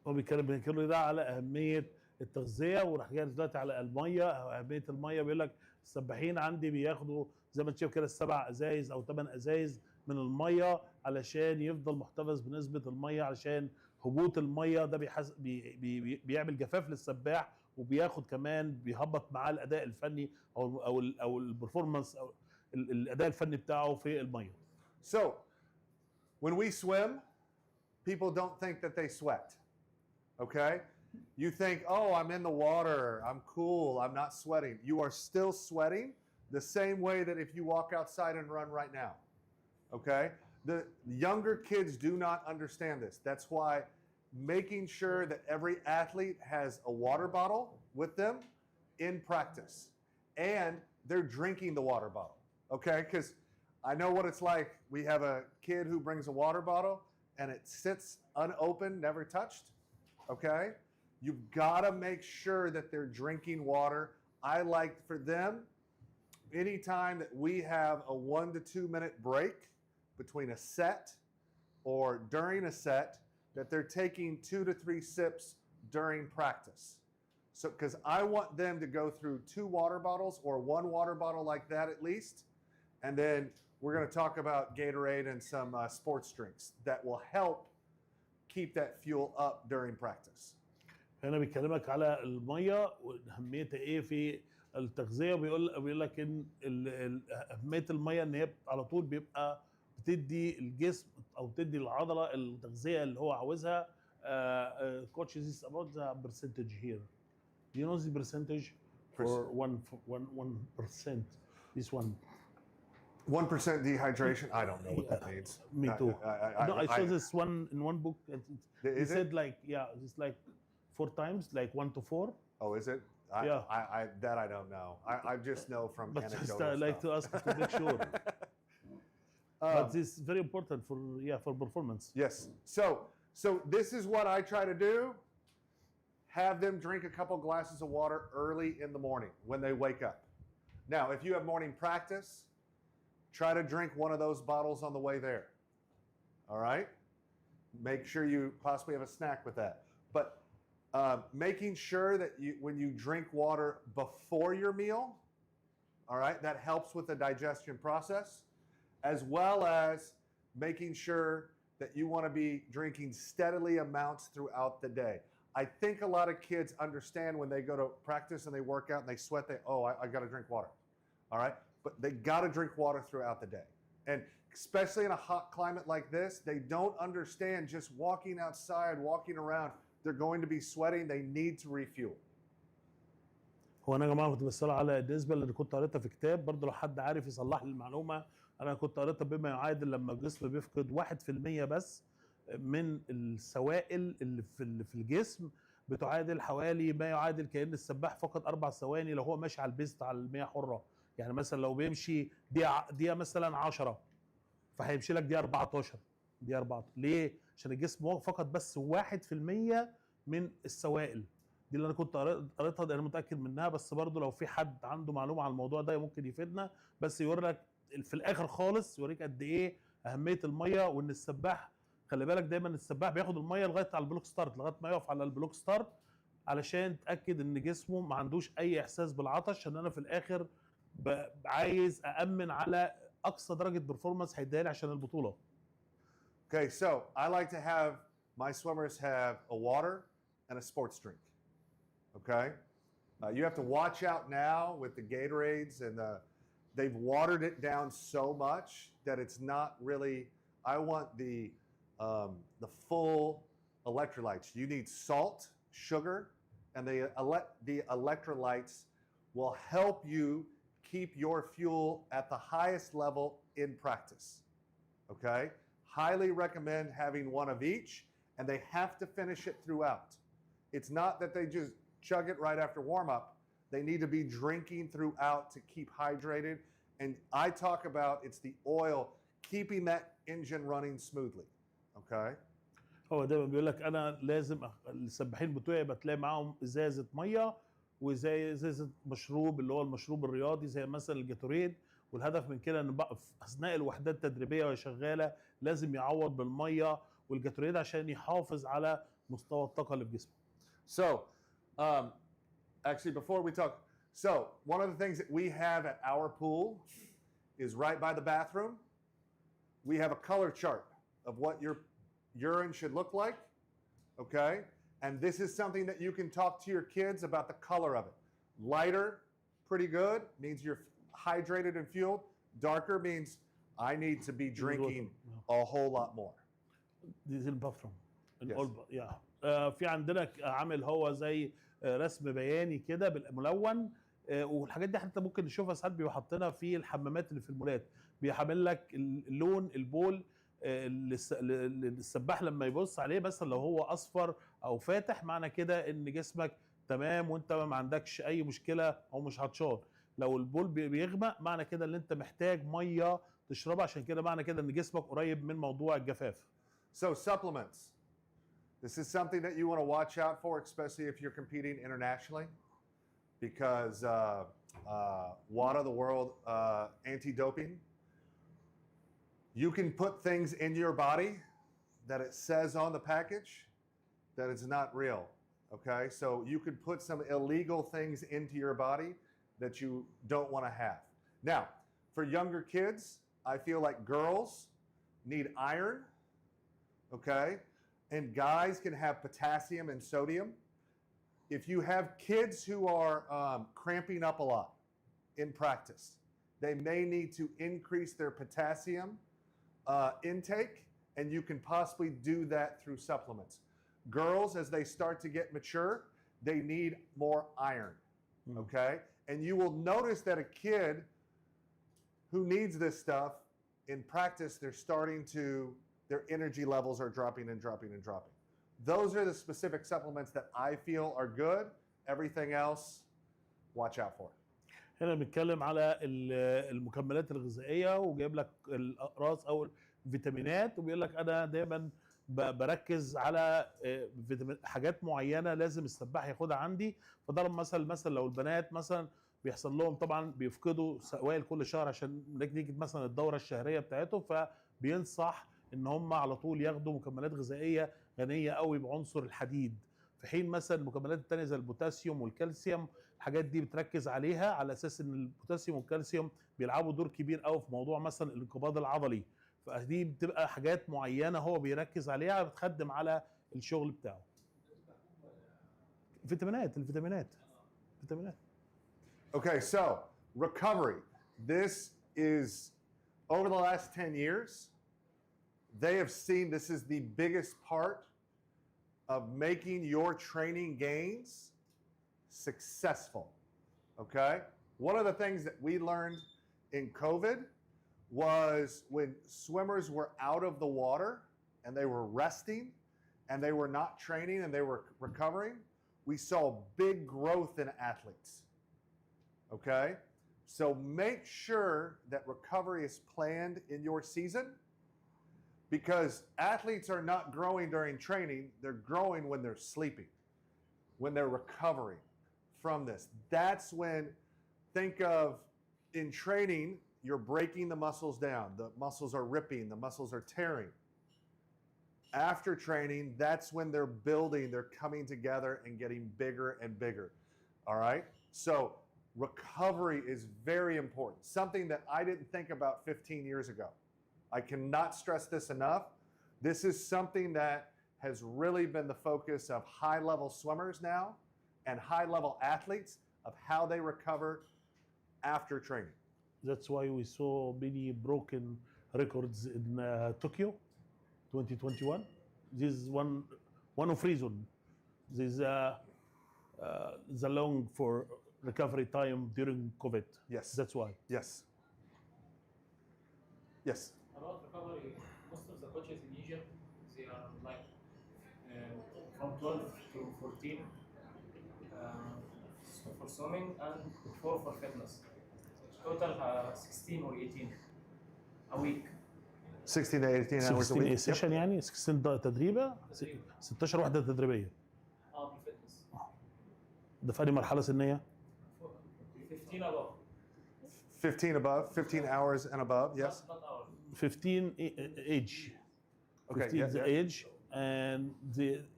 هو بيتكلم ده على اهميه التغذيه، وراح جاي دلوقتي على الميه او اهميه الميه. بيقول لك السباحين عندي بياخدوا زي ما انت شايف كده 7 ازايز او 8 ازايز من الميه علشان يفضل محتفظ بنسبه الميه، علشان هبوط الميه ده بيعمل جفاف للسباح، وبياخد كمان بيهبط معاه الاداء الفني او البرفورمانس او الاداء الفني بتاعه في الميه. So when we swim, people don't think that they sweat. Okay? You think, oh, I'm in the water, I'm cool, I'm not sweating. You are still sweating the same way that if you walk outside and run right now. Okay? The younger kids do not understand this. That's why making sure that every athlete has a water bottle with them in practice. And they're drinking the water bottle. Okay? Because I know what it's like. We have a kid who brings a water bottle and it sits unopened, never touched. Okay? You've got to make sure that they're drinking water. I like for them, anytime that we have a 1 to 2 minute break between a set or during a set, that they're taking 2 to 3 sips during practice. So, because I want them to go through 2 water bottles or 1 water bottle like that at least. And then we're going to talk about Gatorade and some sports drinks that will help keep that fuel up during practice. هنا بيكلمك على الميه واهميتها ايه في التغذيه، وبيقول لك ان اهميه الميه ان هي على طول بيبقى بتدي الجسم او بتدي العضله التغذيه اللي هو عاوزها. coach is about the percentage here. Do you know the percentage for 1%? This one. 1% dehydration? I don't know what that means. Me too. I saw this one in one book. It said like, it's like 4 times, like 1 to 4. Oh, is it? That I don't know. I just know from anecdotal But I like to ask to make sure. But this is very important for performance. Yes. So this is what I try to do. Have them drink a couple glasses of water early in the morning when they wake up. Now, if you have morning practice, try to drink one of those bottles on the way there. All right? Make sure you possibly have a snack with that. But making sure that when you drink water before your meal, all right, that helps with the digestion process, as well as making sure that you want to be drinking steadily amounts throughout the day. I think a lot of kids understand when they go to practice and they work out and they sweat, I got to drink water. All right? But they got to drink water throughout the day. And especially in a hot climate like this, they don't understand just walking outside, walking around, they're going to be sweating, they need to refuel. هو انا يا جماعه كنت بسال على النسبه اللي كنت قريتها في كتاب، برضه لو حد عارف يصلح لي المعلومه. انا كنت قريتها بما يعادل لما الجسم بيفقد 1% بس من السوائل اللي في الجسم، بتعادل حوالي ما يعادل كأن السباح فقط 4 ثواني لو هو ماشي على البيست على المياه حره. يعني مثلا لو بيمشي دقيقه مثلا 10، فهيمشي لك دقيقه 14. ليه؟ عشان الجسم فقط بس 1% من السوائل. دي اللي انا كنت قريتها، ده انا متاكد منها، بس برضه لو في حد عنده معلومه عن الموضوع ده ممكن يفيدنا. بس يوري لك في الاخر خالص، يوريك قد ايه اهميه الميه، وان السباح خلي بالك دايما السباح بياخد الميه لغايه على البلوك ستارت، لغايه ما يقف على البلوك ستارت علشان تاكد ان جسمه ما عندوش اي احساس بالعطش، عشان انا في الاخر عايز أأمن على أقصى درجة برفورمانس هيديها لي عشان البطولة. Okay, so I like to have my swimmers have a water and a sports drink. Okay, you have to watch out now with the Gatorades and they've watered it down so much that it's not really. I want the full electrolytes. You need salt, sugar, and the electrolytes will help you keep your fuel at the highest level in practice. Okay? Highly recommend having one of each, and they have to finish it throughout. It's not that they just chug it right after warm-up. They need to be drinking throughout to keep hydrated. And I talk about it's the oil keeping that engine running smoothly. Okay? هو دايما بيقول لك انا لازم السباحين بتوعي بتلاقي معاهم ازازه ميه وزي ازازه مشروب اللي هو المشروب الرياضي زي مثلا الجاتوريد، والهدف من كده ان بقى في اثناء الوحدات التدريبيه وهي شغاله لازم يعوض بالميه والجاتوريد عشان يحافظ على مستوى الطاقه اللي في جسمه. So, actually, before we talk, so one of the things that we have at our pool is right by the bathroom. We have a color chart of what your urine should look like, okay? And this is something that you can talk to your kids about the color of it. Lighter, pretty good, means you're hydrated and fueled. Darker means I need to be drinking a whole lot more. This is the bathroom. Yes. في عندنا عامل هو زي رسم بياني كده بالملون، والحاجات دي حتى ممكن نشوفها ساعات بيبقوا حاطينها في الحمامات اللي في المولات، بيحمل لك اللون البول السباح لما يبص عليه مثلا لو هو اصفر او فاتح معنى كده ان جسمك تمام وانت ما عندكش اي مشكله او مش عطشان. لو البول بيغمق معنى كده ان انت محتاج ميه تشربها، عشان كده معنى كده ان جسمك قريب من موضوع الجفاف. So supplements. This is something that you want to watch out for, especially if you're competing internationally, because WADA, the World Anti-Doping, you can put things in your body that it says on the package that it's not real, okay? So you could put some illegal things into your body that you don't want to have. Now, for younger kids, I feel like girls need iron, okay? And guys can have potassium and sodium. If you have kids who are cramping up a lot in practice, they may need to increase their potassium intake, and you can possibly do that through supplements. Girls, as they start to get mature, they need more iron, okay? And you will notice that a kid who needs this stuff, in practice, they're starting to, their energy levels are dropping and dropping and dropping. Those are the specific supplements that I feel are good. Everything else, watch out for. هنا بنتكلم على المكملات الغذائيه وجايب لك الاقراص او الفيتامينات، وبيقول لك انا دايما بركز على حاجات معينه لازم السباح ياخدها عندي. فضرب مثلا لو البنات مثلا بيحصل لهم طبعا بيفقدوا سوائل كل شهر عشان نتيجه مثلا الدوره الشهريه بتاعتهم، فبينصح ان هم على طول ياخدوا مكملات غذائيه غنيه قوي بعنصر الحديد، في حين مثلا المكملات الثانيه زي البوتاسيوم والكالسيوم الحاجات دي بتركز عليها على اساس ان البوتاسيوم والكالسيوم بيلعبوا دور كبير قوي في موضوع مثلا الانقباض العضلي، فدي بتبقى حاجات معينه هو بيركز عليها بتخدم على الشغل بتاعه. الفيتامينات. Okay, so recovery. This is over the last 10 years, they have seen this is the biggest part of making your training gains successful. Okay? One of the things that we learned in COVID was when swimmers were out of the water and they were resting and they were not training and they were recovering, we saw big growth in athletes. Okay? So make sure that recovery is planned in your season, because athletes are not growing during training, they're growing when they're sleeping, when they're recovering from this. That's when, think of in training, you're breaking the muscles down. The muscles are ripping, the muscles are tearing. after training, that's when they're building, they're coming together and getting bigger and bigger. All right? So recovery is very important. Something that I didn't think about 15 years ago. I cannot stress this enough. This is something that has really been the focus of high-level swimmers now and high-level athletes of how they recover after training. That's why we saw many broken records in Tokyo 2021. This is one of reason. This is a long for recovery time during COVID. Yes. That's why. Yes. Yes. About recovery, most of the coaches in Egypt, they are like from 12 to 14 for swimming and 4 for fitness. Total 16 or 18 a week. 16 to 18 hours a 16 week. سيشن يعني 16 تدريبه 16 وحده تدريبيه. بالفتنس. ده في أي مرحله سنيه؟ 15 above. 15 above, 15 hours and above, yes. Not hours. 15 age. Okay, 15 yeah, the yeah. age and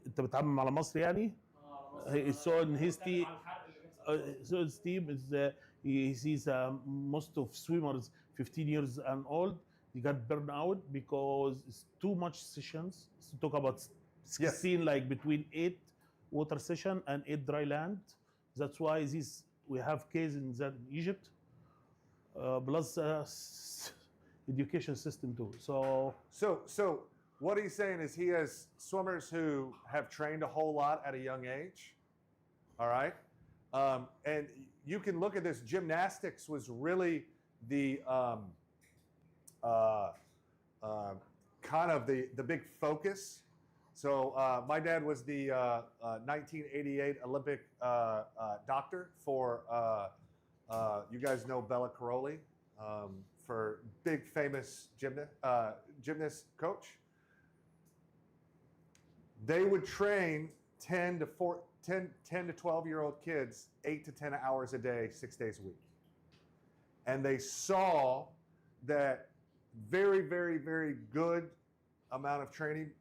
انت بتعمم على مصر يعني؟ So in his team, so his team is he sees most of swimmers 15 years and old. They got burned out because it's too much sessions. So talk about 16 like between 8 water session and 8 dry land. That's why we have cases in Egypt plus education system too. So what he's saying is he has swimmers who have trained a whole lot at a young age. All right. And you can look at this. Gymnastics was really the kind of the big focus. So my dad was the 1988 Olympic doctor for, you guys know Bella Caroli, for big famous gymnast coach. They would train 10 to 12-year-old kids 8 to 10 hours a day, 6 days a week. And they saw that very, very, very good amount of training,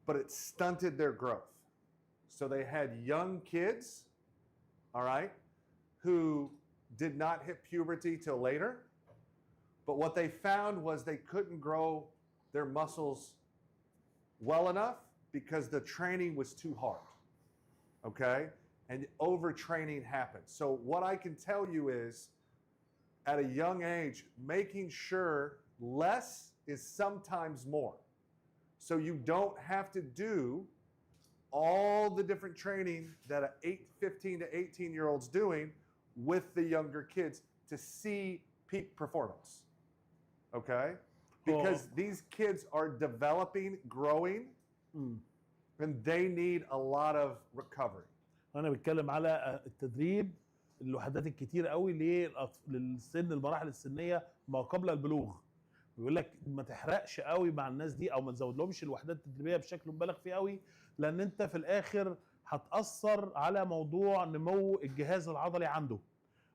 but it stunted their growth. So they had young kids, all right, who did not hit puberty till later. But what they found was they couldn't grow their muscles well enough because the training was too hard, okay? And overtraining happened. So what I can tell you is, at a young age, making sure less is sometimes more. So you don't have to do all the different training that a 15 to 18-year-old's doing with the younger kids to see peak performance, okay? Because these kids are developing, growing, and they need a lot of recovery. أنا بتكلم على التدريب الوحدات الكتير قوي للسن المراحل السنيه ما قبل البلوغ. بيقول لك ما تحرقش قوي مع الناس دي او ما تزودلهمش الوحدات التدريبيه بشكل مبالغ فيه قوي، لان انت في الاخر هتاثر على موضوع نمو الجهاز العضلي عنده.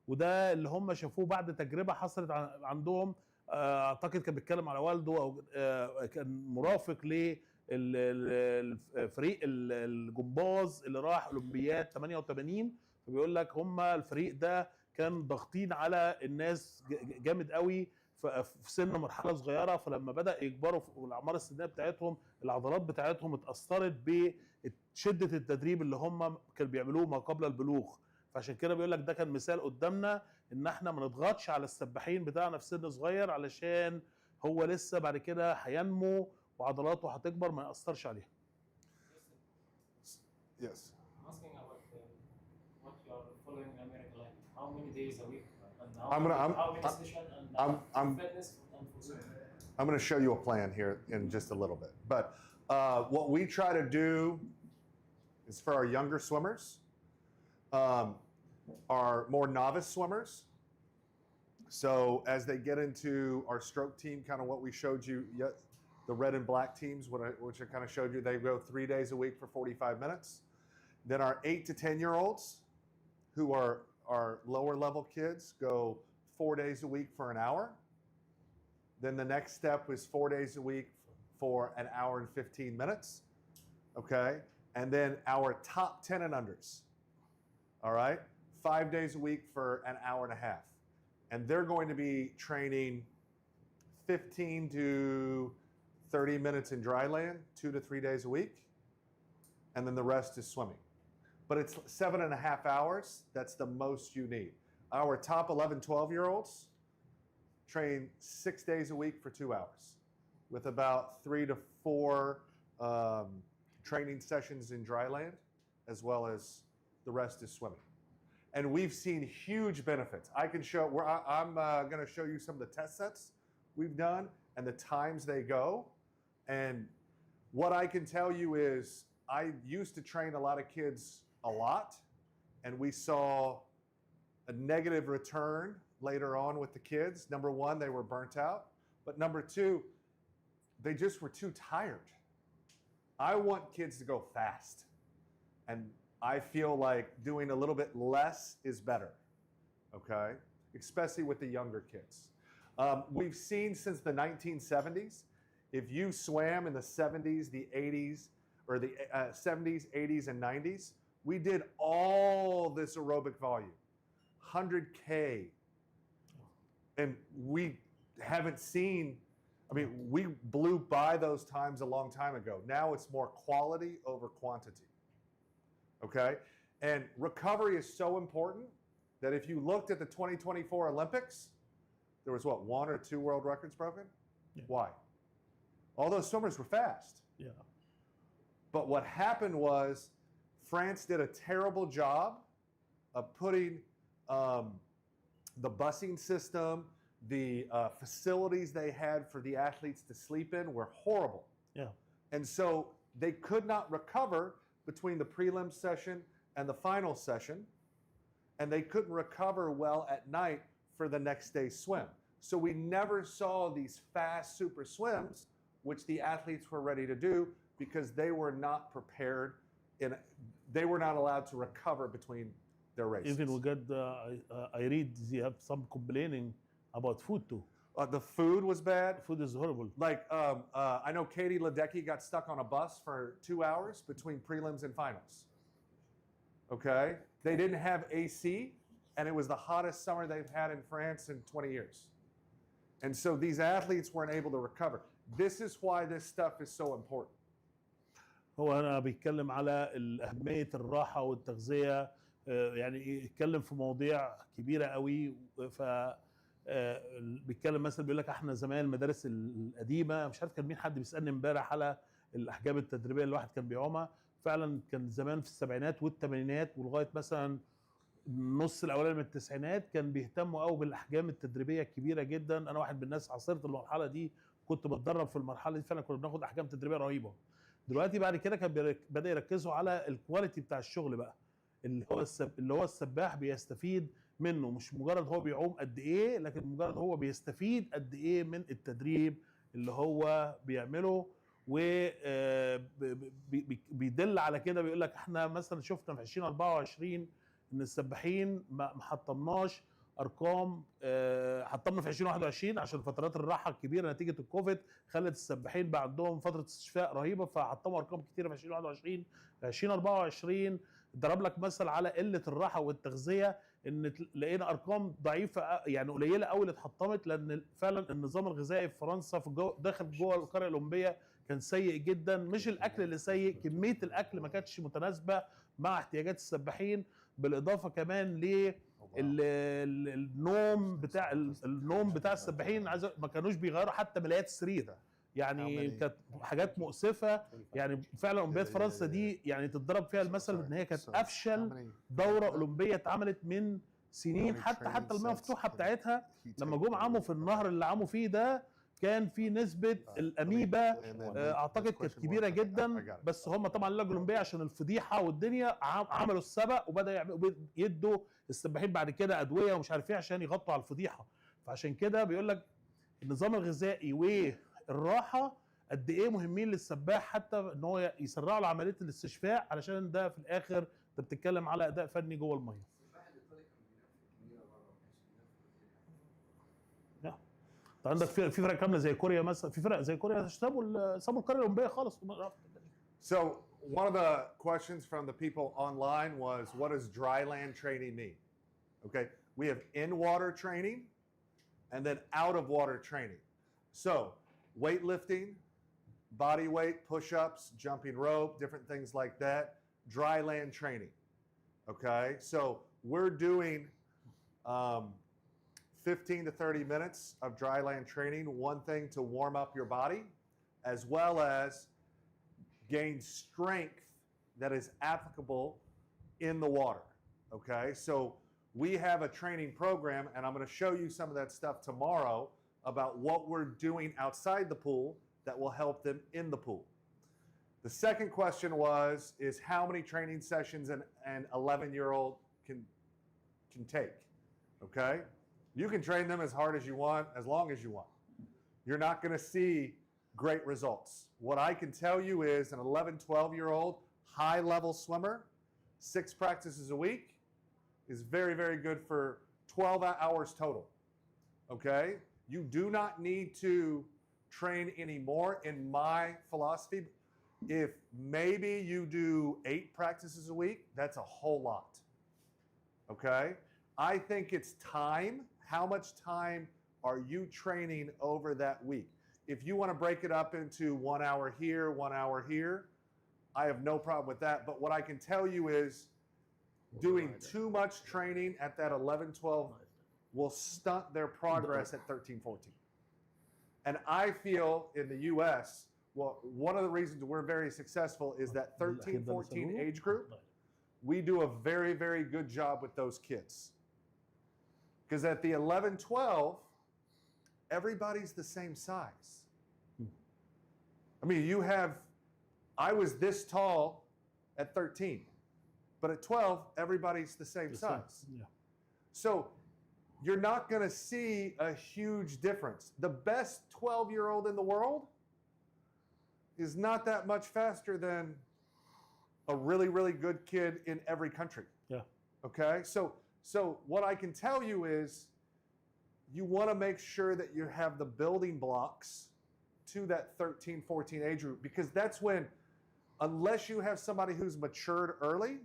وده اللي هم شافوه بعد تجربه حصلت عندهم. اعتقد كان بيتكلم على والده او كان مرافق للفريق الجمباز اللي راح اولمبياد 88. فبيقول لك هم الفريق ده كان ضاغطين على الناس جامد قوي في سن مرحله صغيره، فلما بدا يكبروا في الاعمار السنيه بتاعتهم العضلات بتاعتهم اتاثرت بشده التدريب اللي هم كانوا بيعملوه ما قبل البلوغ. فعشان كده بيقول لك ده كان مثال قدامنا ان احنا ما نضغطش على السباحين بتاعنا في سن صغير، علشان هو لسه بعد كده هينمو وعضلاته هتكبر ما ياثرش عليها. Yes. I'm asking about what you are following in America, like how many days a week and how many sessions and fitness and for swimming. I'm going to show you a plan here in just a little bit. But what we try to do is for our younger swimmers, our more novice swimmers. So as they get into our stroke team, kind of what we showed you, the red and black teams, which I kind of showed you, they go 3 days a week for 45 minutes. Then our 8 to 10-year-olds, who are our lower level kids, go 4 days a week for an hour. Then the next step is 4 days a week for an hour and 15 minutes, okay? And then our top 10 and unders, all right? 5 days a week for an hour and a half. And they're going to be training 15 to 30 minutes in dry land, 2 to 3 days a week. And then the rest is swimming. But it's 7.5 hours. That's the most you need. Our top 11, 12-year-olds train 6 days a week for 2 hours with about 3 to 4 training sessions in dry land, as well as the rest is swimming. And we've seen huge benefits. I can show, I'm gonna show you some of the test sets we've done and the times they go. And what I can tell you is I used to train a lot of kids a lot, and we saw a negative return later on with the kids. Number one, they were burnt out. But number two, they just were too tired. I want kids to go fast. And I feel like doing a little bit less is better, okay? Especially with the younger kids. We've seen since the 1970s, if you swam in the 70s, the 80s, or the 70s, 80s, and 90s, we did all this aerobic volume, 100K. And we haven't seen, I mean, we blew by those times a long time ago. Now it's more quality over quantity, okay? And recovery is so important that if you looked at the 2024 Olympics, there was what, 1 or 2 world records broken? Yeah. Why? All those swimmers were fast. Yeah. But what happened was France did a terrible job of putting the busing system, the facilities they had for the athletes to sleep in were horrible. Yeah. And so they could not recover between the prelim session and the final session, and they couldn't recover well at night for the next day's swim. So we never saw these fast super swims, which the athletes were ready to do because they were not prepared and they were not allowed to recover between their races. Even we got, I read they have some complaining about food too. The food was bad. Food is horrible. Like, I know Katie Ledecky got stuck on a bus for 2 hours between prelims and finals. Okay? They didn't have AC, and it was the hottest summer they've had in France in 20 years. And so these athletes weren't able to recover. This is why this stuff is so important. هو أنا بيتكلم على أهمية الراحة والتغذية، يعني يتكلم في مواضيع كبيرة قوي. ف بيتكلم مثلا بيقول لك احنا زمان المدارس القديمه، مش عارف كان مين حد بيسالني امبارح على الاحجام التدريبيه اللي الواحد كان بيعومها. فعلا كان زمان في السبعينات والثمانينات ولغايه مثلا النص الاولاني من التسعينات كان بيهتموا قوي بالاحجام التدريبيه الكبيره جدا. انا واحد من الناس عاصرت المرحله دي، كنت بتدرب في المرحله دي، فعلا كنا بناخد احجام تدريبيه رهيبه. دلوقتي بعد كده كان بدا يركزوا على الكواليتي بتاع الشغل بقى، اللي هو السباح بيستفيد منه، مش مجرد هو بيعوم قد ايه، لكن مجرد هو بيستفيد قد ايه من التدريب اللي هو بيعمله. و بيدل على كده. بيقول لك احنا مثلا شفنا في 2024 ان السباحين ما حطمناش ارقام، حطمنا في 2021 عشان فترات الراحه الكبيره نتيجه الكوفيد خلت السباحين بقى عندهم فتره استشفاء رهيبه، فحطموا ارقام كتيره في 2021. في 2024 ضرب لك مثل على قله الراحه والتغذيه، ان لقينا ارقام ضعيفه يعني قليله قوي اللي اتحطمت، لان فعلا النظام الغذائي في فرنسا في داخل جوه القريه الاولمبيه كان سيء جدا. مش الاكل اللي سيء، كميه الاكل ما كانتش متناسبه مع احتياجات السباحين، بالاضافه كمان ل النوم بتاع السباحين. ما كانوش بيغيروا حتى ملايات السرير، يعني كانت حاجات مؤسفه. يعني فعلا اولمبياد فرنسا دي يعني تتضرب فيها المثل ان هي كانت افشل دوره اولمبيه اتعملت من سنين. حتى المياه مفتوحه بتاعتها لما جم عاموا في النهر اللي عاموا فيه ده كان في نسبه الاميبا اعتقد كانت كبيره جدا، بس هم طبعا اللجنه الاولمبيه عشان الفضيحه والدنيا عملوا السبق وبدا يدوا السباحين بعد كده ادويه ومش عارف ايه عشان يغطوا على الفضيحه. فعشان كده بيقول لك النظام الغذائي والراحه قد ايه مهمين للسباح، حتى ان هو يسرعوا له عمليه الاستشفاء، علشان ده في الاخر انت بتتكلم على اداء فني جوه الميه. انت عندك في فرق كامله زي كوريا مثلا، في فرق زي كوريا سابوا القاره الاولمبيه خالص. So one of the questions from the people online was, what does dry land training mean? Okay, we have in-water training and then out-of-water training. So weightlifting, body weight, push-ups, jumping rope, different things like that, dry land training. Okay, so we're doing 15 to 30 minutes of dry land training, one thing to warm up your body, as well as gain strength that is applicable in the water. Okay, so we have a training program, and I'm going to show you some of that stuff tomorrow about what we're doing outside the pool that will help them in the pool. The second question is how many training sessions an 11-year-old can take, okay? You can train them as hard as you want, as long as you want. You're not going to see great results. What I can tell you is an 11, 12-year-old high-level swimmer, 6 practices a week is very, very good for 12 hours total, okay? You do not need to train anymore in my philosophy. If maybe you do 8 practices a week, that's a whole lot, okay? I think it's time. How much time are you training over that week? If you want to break it up into 1 hour here, 1 hour here, I have no problem with that. But what I can tell you is doing too much training at that 11, 12 will stunt their progress at 13, 14. And I feel in the US, well, one of the reasons we're very successful is that 13, 14 age group, we do a very, very good job with those kids. Because at the 11, 12, everybody's the same size. I mean, I was this tall at 13, but at 12, everybody's the same size. Yeah. So you're not going to see a huge difference. The best 12-year-old in the world is not that much faster than a really, really good kid in every country. Yeah. Okay? So what I can tell you is you want to make sure that you have the building blocks to that 13, 14 age group, because that's when, unless you have somebody who's matured early,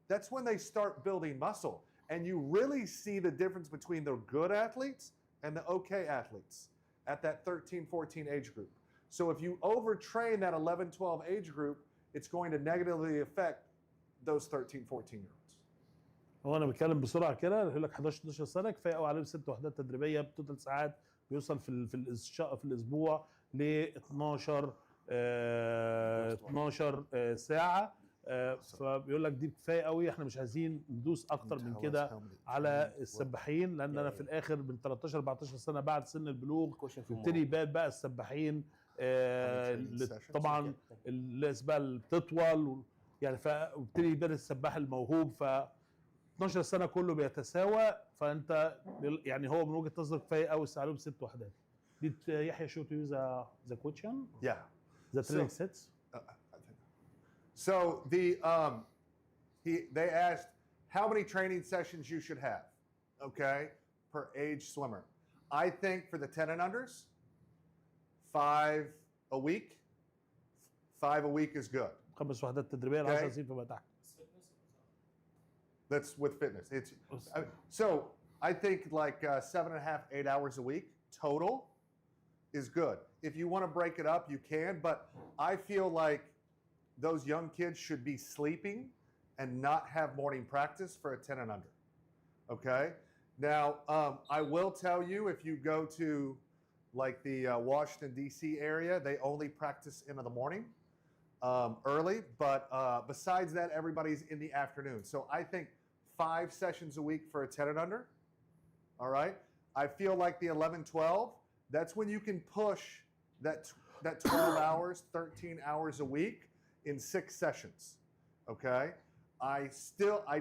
that's when they start building muscle. And you really see the difference between the good athletes and the okay athletes at that 13, 14 age group. So if you overtrain that 11, 12 age group, it's going to negatively affect those 13, 14-year-olds. هو انا بتكلم بسرعه كده، يقول لك 11 12 سنه كفايه قوي عليهم 6 وحدات تدريبيه بتوتال ساعات، بيوصل في الاسبوع ل 12 ساعه. فبيقول لك دي كفايه قوي، احنا مش عايزين ندوس اكتر من كده على السباحين، لان انا في الاخر من 13 14 سنه بعد سن البلوغ يبتدي يبان بقى السباحين طبعا السباحه اللي بتطول يعني، فبتدي يبان السباح الموهوب. ف 12 سنه كله بيتساوى، فانت يعني هو من وجهه نظرك كفايه قوي عليهم 6 وحدات. Did Yahya show to you the question? Yeah. The training sets? So they asked how many training sessions you should have, okay, per age swimmer. I think for the 10 and unders, 5 a week. 5 a week is good. 5 وحدات تدريبيه ل 10 سنين فما تحت. That's with fitness. So I think like 7.5, 8 hours a week total is good. If you want to break it up, you can, but I feel like those young kids should be sleeping and not have morning practice for a 10 and under. Okay? Now, I will tell you, if you go to like the Washington, D.C. area, they only practice in the morning, early, but besides that, everybody's in the afternoon. So I think 5 sessions a week for a 10 and under, all right? I feel like the 11, 12, that's when you can push that 12 hours, 13 hours a week in 6 sessions, okay? I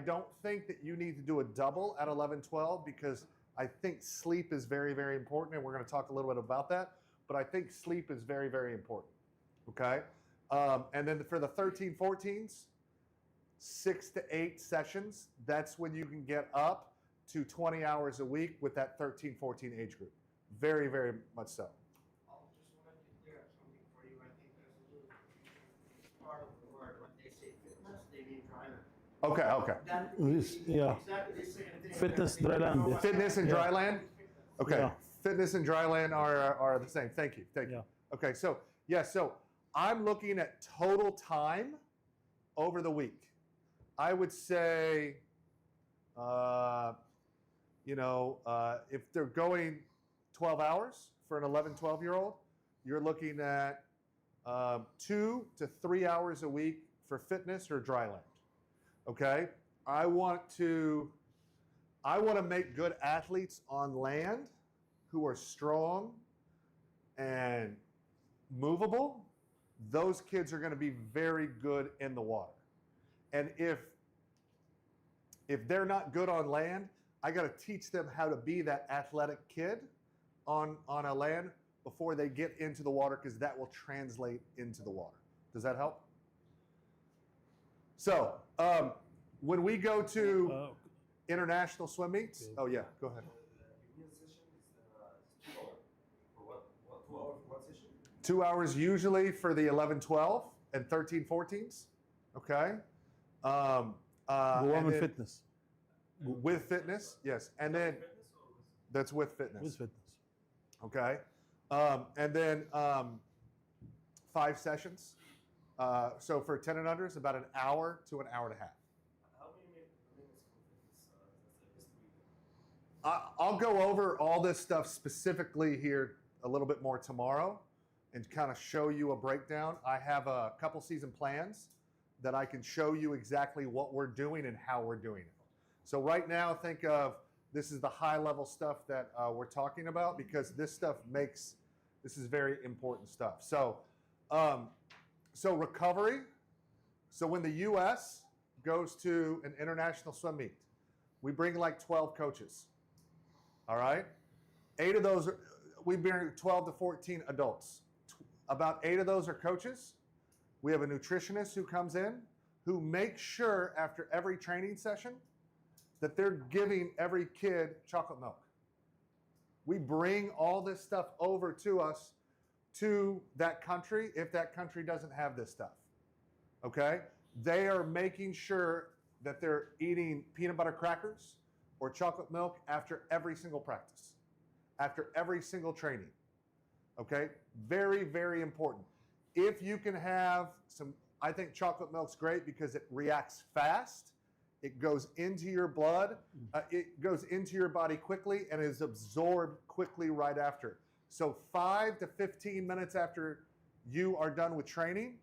don't think that you need to do a double at 11, 12 because I think sleep is very, very important, and we're going to talk a little bit about that, but I think sleep is very, very important, okay? And then for the 13, 14s, 6 to 8 sessions, that's when you can get up to 20 hours a week with that 13, 14 age group. Very, very much so. I just wanted to clear up something for you. I think there's a little part of the word. When they say fitness, they mean dryland. Okay, okay. That Yeah. exactly the same thing. Fitness, dryland, yes. Fitness and Yeah. dryland? Okay. Yeah. Fitness and dryland are the same. Thank you. Thank you. Yeah. Okay, so so I'm looking at total time over the week. I would say, if they're going 12 hours for an 11, 12-year-old, you're looking at 2 to 3 hours a week for fitness or dryland. Okay, I want to make good athletes on land who are strong and movable. Those kids are going to be very good in the water. And if they're not good on land, I got to teach them how to be that athletic kid on a land before they get into the water, because that will translate into the water. Does that help? So when we go to international swim meets, oh yeah, go ahead. Your session is 2 hours. For what? 2 hours for what session? 2 hours usually for the 11, 12, and 13, 14s. Okay. Women fitness. With fitness, yes, and then that's with fitness. With fitness. Okay, and then 5 sessions. So for 10 and unders, about an hour to an hour and a half. How many minutes for fitness? I'll go over all this stuff specifically here a little bit more tomorrow and kind of show you a breakdown. I have a couple season plans that I can show you exactly what we're doing and how we're doing it. So right now, think of this is the high level stuff that we're talking about, because this is very important stuff. So, so recovery. So when the U.S. goes to an international swim meet, we bring like 12 coaches. All right, 8 of those we bring 12 to 14 adults. About 8 of those are coaches. We have a nutritionist who comes in, who makes sure after every training session that they're giving every kid chocolate milk. We bring all this stuff over to us, to that country, if that country doesn't have this stuff. Okay? They are making sure that they're eating peanut butter crackers or chocolate milk after every single practice, after every single training. Okay? Very, very important. If you can have some, I think chocolate milk's great because it reacts fast. It goes into your blood, it goes into your body quickly and is absorbed quickly right after. So 5 to 15 minutes after you are done with training,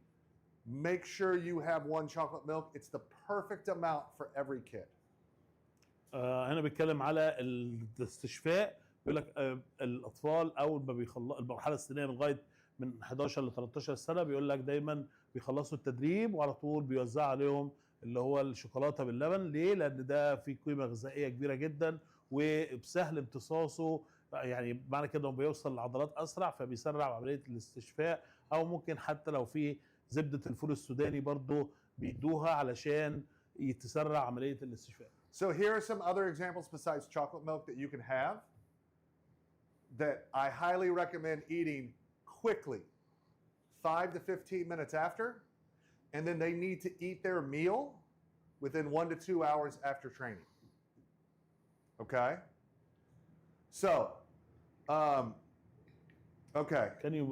make sure you have 1 chocolate milk. It's the perfect amount for every kid. هنا بيتكلم على الاستشفاء. بيقول لك الاطفال اول ما بيخلصوا المرحله السنيه لغايه من 11 ل 13 سنه، بيقول لك دايما بيخلصوا التدريب وعلى طول بيوزع عليهم اللي هو الشوكولاته باللبن. ليه؟ لان ده فيه قيمه غذائيه كبيره جدا وبسهل امتصاصه، يعني معنى كده انه بيوصل للعضلات اسرع فبيسرع عمليه الاستشفاء. او ممكن حتى لو في زبده الفول السوداني برضو بيدوها علشان يتسرع عمليه الاستشفاء. So here are some other examples besides chocolate milk that you can have that I highly recommend eating quickly, 5 to 15 minutes after, and then they need to eat their meal within 1 to 2 hours after training. Okay? So, okay. Can you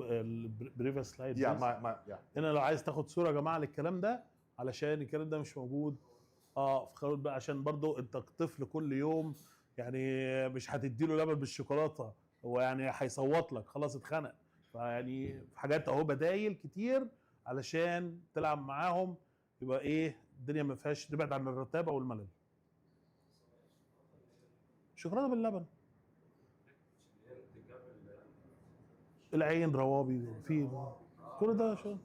previous slide? Yeah, please? yeah. هنا لو عايز تاخد صوره يا جماعه للكلام ده، علشان الكلام ده مش موجود في خروج بقى، عشان برضو انت طفل كل يوم يعني مش هتديله لبن بالشوكولاته، هو يعني هيصوت لك خلاص اتخنق. فيعني حاجات اهو بدايل كتير علشان تلعب معاهم، يبقى ايه الدنيا ما فيهاش، تبعد عن الرتابه والملل. شوكولاته باللبن، العين، روابي، في كل ده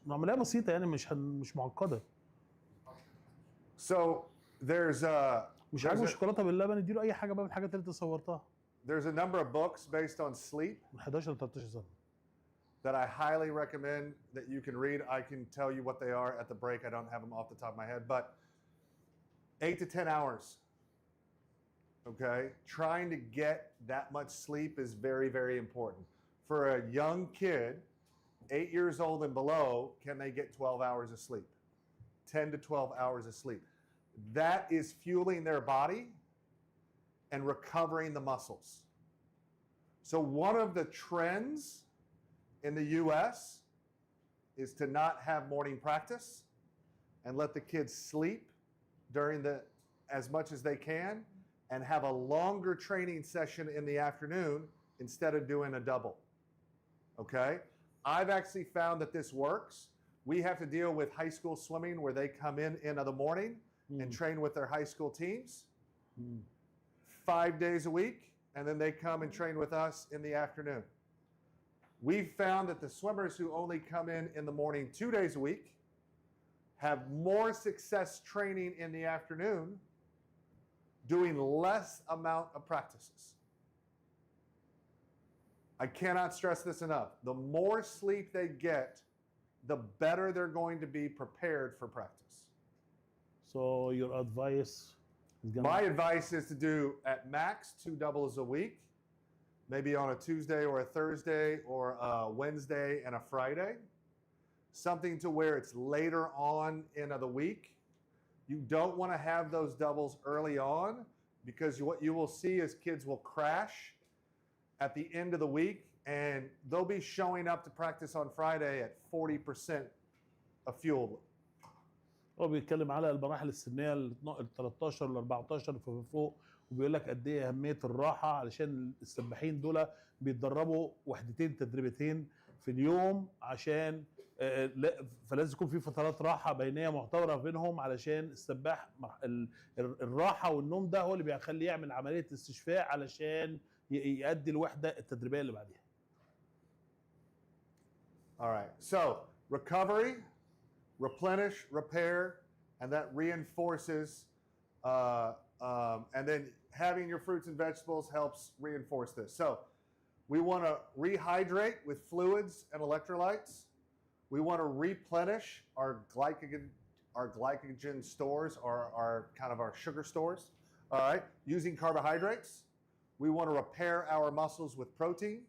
عمليه بسيطه يعني مش معقده. So there's مش عاجبه الشوكولاته باللبن، اديله اي حاجه بقى من الحاجات اللي انت صورتها. There's a number of books based on sleep من 11 ل 13 سنه that I highly recommend that you can read. I can tell you what they are at the break. I don't have them off the top of my head, but 8 to 10 hours. okay? Trying to get that much sleep is very, very important. For a young kid, 8 years old and below, can they get 12 hours of sleep? 10 to 12 hours of sleep. That is fueling their body and recovering the muscles. So one of the trends in the US is to not have morning practice and let the kids sleep during as much as they can and have a longer training session in the afternoon instead of doing a double. Okay? I've actually found that this works. We have to deal with high school swimming where they come in the morning and train with their high school teams 5 days a week, and then they come and train with us in the afternoon. We've found that the swimmers who only come in the morning 2 days a week have more success training in the afternoon, doing less amount of practices. I cannot stress this enough. The more sleep they get, the better they're going to be prepared for practice. So your advice is gonna... My advice is to do at max 2 doubles a week, maybe on a Tuesday or a Thursday or a Wednesday and a Friday. Something to where it's later on in the week. You don't want to have those doubles early on because what you will see is kids will crash at the end of the week and they'll be showing up to practice on Friday at 40% of fuel. هو بيتكلم على المراحل السنيه ال 13 ل 14 فما فوق، وبيقول لك قد ايه اهميه الراحه علشان السباحين دول بيتدربوا وحدتين تدريبتين في اليوم عشان فلازم يكون في فترات راحه بينيه معتبره بينهم علشان السباح الراحه والنوم ده هو اللي بيخليه يعمل عمليه استشفاء علشان يؤدي الوحده التدريبيه اللي بعديها. All right. So, recovery, replenish, repair, and that reinforces, and then having your fruits and vegetables helps reinforce this. So we want to rehydrate with fluids and electrolytes. We want to replenish our glycogen stores, our kind of our sugar stores, all right, using carbohydrates. We want to repair our muscles with protein.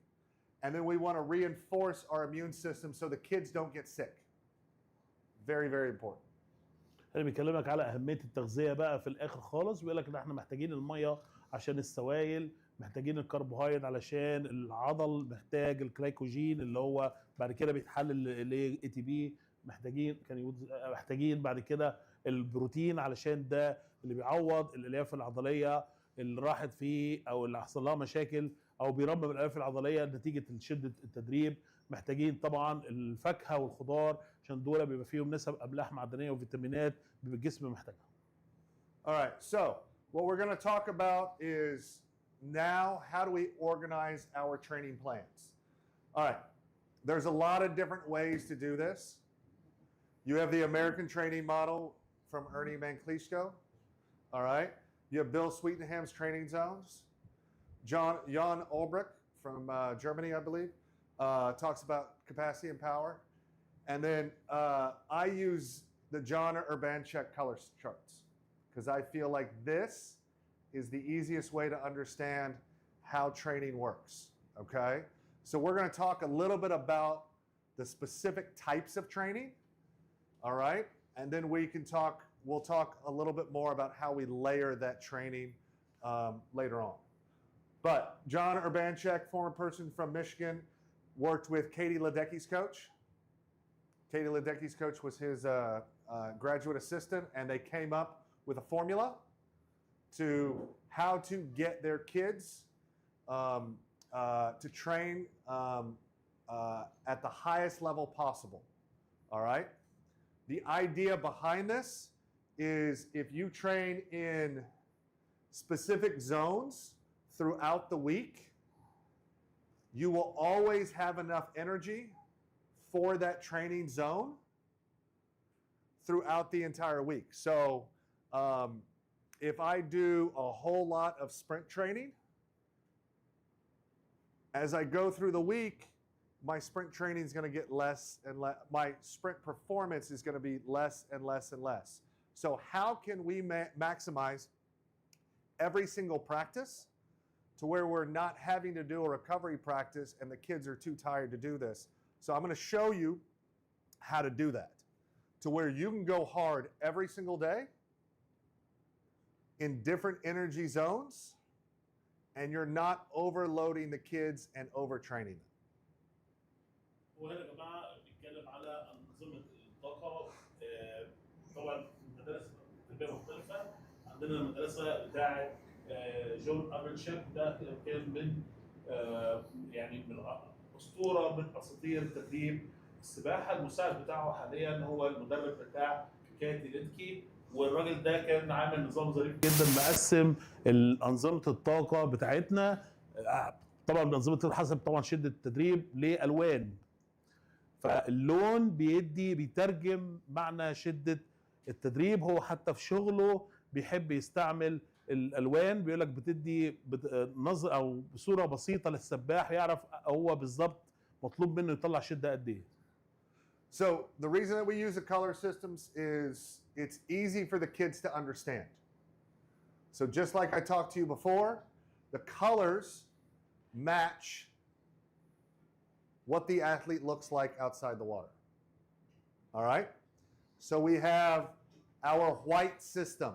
And then we want to reinforce our immune system so the kids don't get sick. Very, very important. انا بيكلمك على اهميه التغذيه بقى في الاخر خالص، بيقول لك ان احنا محتاجين الميه عشان السوائل، محتاجين الكربوهيدرات علشان العضل، محتاج الجلايكوجين اللي هو بعد كده بيتحلل ل ATP، محتاجين بعد كده البروتين علشان ده اللي بيعوض الالياف العضليه اللي راحت فيه او اللي حصل لها مشاكل او بيرمم الالياف العضليه نتيجه شده التدريب. محتاجين طبعا الفاكهه والخضار عشان دول بيبقى فيهم نسب املاح معدنيه وفيتامينات بيبقى الجسم محتاجها. All right, so what we're going to talk about is now how do we organize our training plans. All right, there's a lot of different ways to do this. You have the American training model from Ernie Manclisco. All right, you have Bill Sweetenham's training zones. Jan Ulbrich from Germany, I believe, talks about capacity and power. And then I use the John Urbanchek color charts because I feel like this is the easiest way to understand how training works, okay? So we're going to talk a little bit about the specific types of training, all right? And then we'll talk a little bit more about how we layer that training later on. But John Urbanchek, former person from Michigan, worked with Katie Ledecky's coach. Katie Ledecky's coach was his graduate assistant, and they came up with a formula to how to get their kids to train at the highest level possible. All right? The idea behind this is if you train in specific zones throughout the week, you will always have enough energy for that training zone throughout the entire week. So if I do a whole lot of sprint training, as I go through the week, my sprint training is going to get less and less. My sprint performance is going to be less and less and less. So how can we maximize every single practice to where we're not having to do a recovery practice and the kids are too tired to do this. So I'm going to show you how to do that to where you can go hard every single day in different energy zones and you're not overloading the kids and overtraining them. وهنا يا جماعه بنتكلم على انظمه الطاقه. طبعا مدارس تربيه مختلفه. عندنا المدرسه بتاعه جون ابرتشيب، ده كان من يعني من اسطوره من اساطير تدريب السباحه. المساعد بتاعه حاليا هو المدرب بتاع كاتي لينكي، والراجل ده كان عامل نظام ظريف جدا مقسم انظمه الطاقه بتاعتنا. طبعا انظمه حسب طبعا شده التدريب لالوان، فاللون بيترجم معنى شده التدريب. هو حتى في شغله بيحب يستعمل الالوان، بيقول لك بتدي نظر او صوره بسيطه للسباح يعرف هو بالظبط مطلوب منه يطلع شده قد ايه. So the reason that we use the color systems is it's easy for the kids to understand. So just like I talked to you before, the colors match what the athlete looks like outside the water. All right? So we have our white system,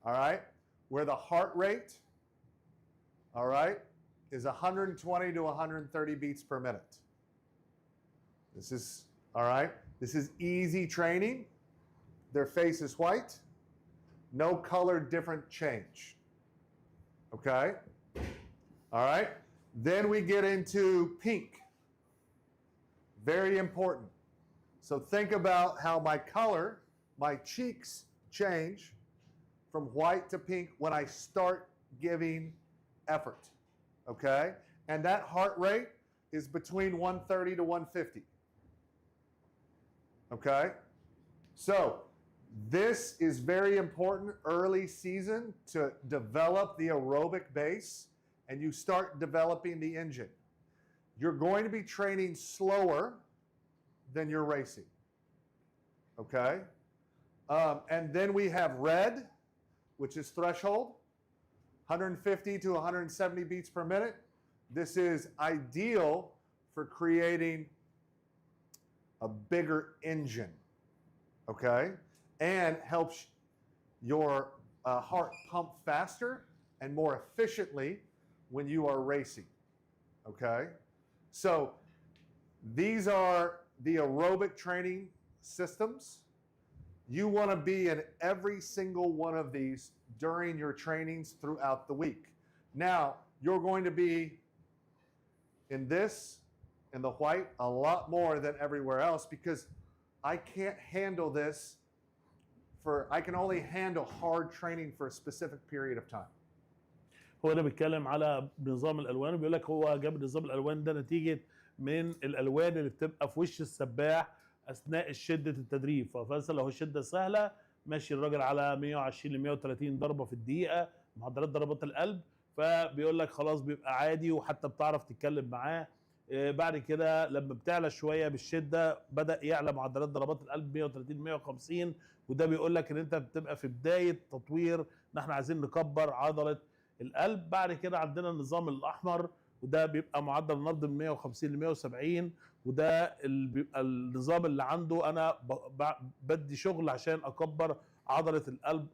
all right, where the heart rate, all right, is 120 to 130 beats per minute. This is, all right, this is easy training. Their face is white, no color different change, okay? All right, then we get into pink, very important. So think about how my color, my cheeks change from white to pink when I start giving effort, okay? And that heart rate is between 130 to 150, okay? So this is very important early season to develop the aerobic base and you start developing the engine. You're going to be training slower than you're racing, okay? And then we have red, which is threshold, 150 to 170 beats per minute. This is ideal for creating a bigger engine, okay? And helps your heart pump faster and more efficiently when you are racing, okay? So these are the aerobic training systems. You want to be in every single one of these during your trainings throughout the week. Now, you're going to be in this, in the white, a lot more than everywhere else because I can't handle this I can only handle hard training for a specific period of time. هو ده بيتكلم على نظام الالوان، وبيقول لك هو جاب نظام الالوان ده نتيجه من الالوان اللي بتبقى في وش السباح اثناء شده التدريب. فمثلا لو الشده سهله ماشي الراجل على 120 ل 130 ضربه في الدقيقه معدلات ضربات القلب، فبيقول لك خلاص بيبقى عادي وحتى بتعرف تتكلم معاه. بعد كده لما بتعلى شويه بالشده بدا يعلى معدلات ضربات القلب 130 150، وده بيقول لك ان انت بتبقى في بدايه تطوير ان احنا عايزين نكبر عضله القلب. بعد كده عندنا النظام الاحمر وده بيبقى معدل النبض من 150 ل 170، وده بيبقى النظام اللي عنده انا بدي شغل عشان اكبر عضله القلب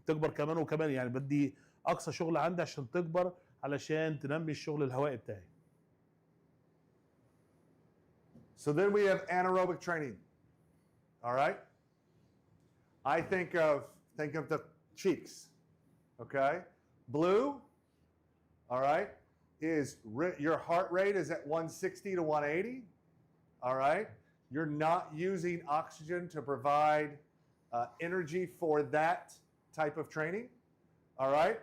تكبر كمان وكمان، يعني بدي اقصى شغل عندي عشان تكبر علشان تنمي الشغل الهوائي بتاعي. So then we have anaerobic training. All right? I think of the cheeks. Okay? Blue, all right, is your heart rate is at 160 to 180. All right? You're not using oxygen to provide energy for that type of training. All right?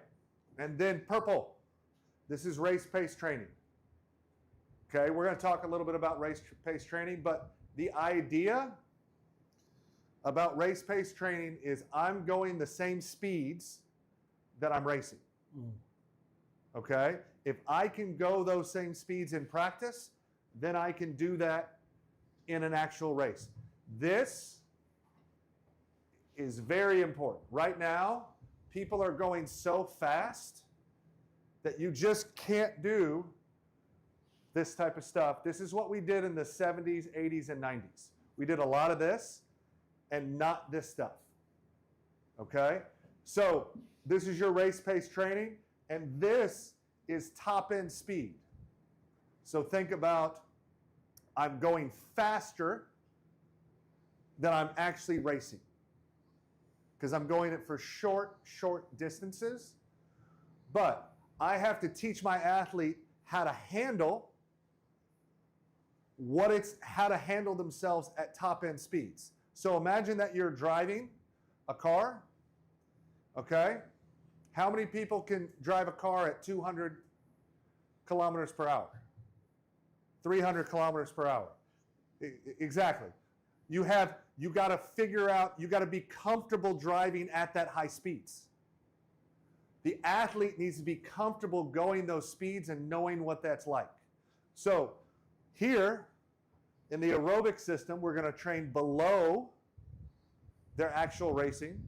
And then purple. This is race pace training. Okay, we're going to talk a little bit about race pace training, but the idea about race pace training is I'm going the same speeds that I'm racing. Okay? If I can go those same speeds in practice, then I can do that in an actual race. This is very important. Right now, people are going so fast that you just can't do this type of stuff. This is what we did in the 70s, 80s, and 90s. We did a lot of this and not this stuff. Okay? So this is your race pace training, and this is top end speed. So think about, I'm going faster than I'm actually racing, because I'm going it for short distances. But I have to teach my athlete how to handle how to handle themselves at top end speeds. So imagine that you're driving a car, okay? How many people can drive a car at 200 kilometers per hour? 300 kilometers per hour. Exactly. You got to figure out, you got to be comfortable driving at that high speeds. The athlete needs to be comfortable going those speeds and knowing what that's like. So here in the aerobic system, we're going to train below their actual racing.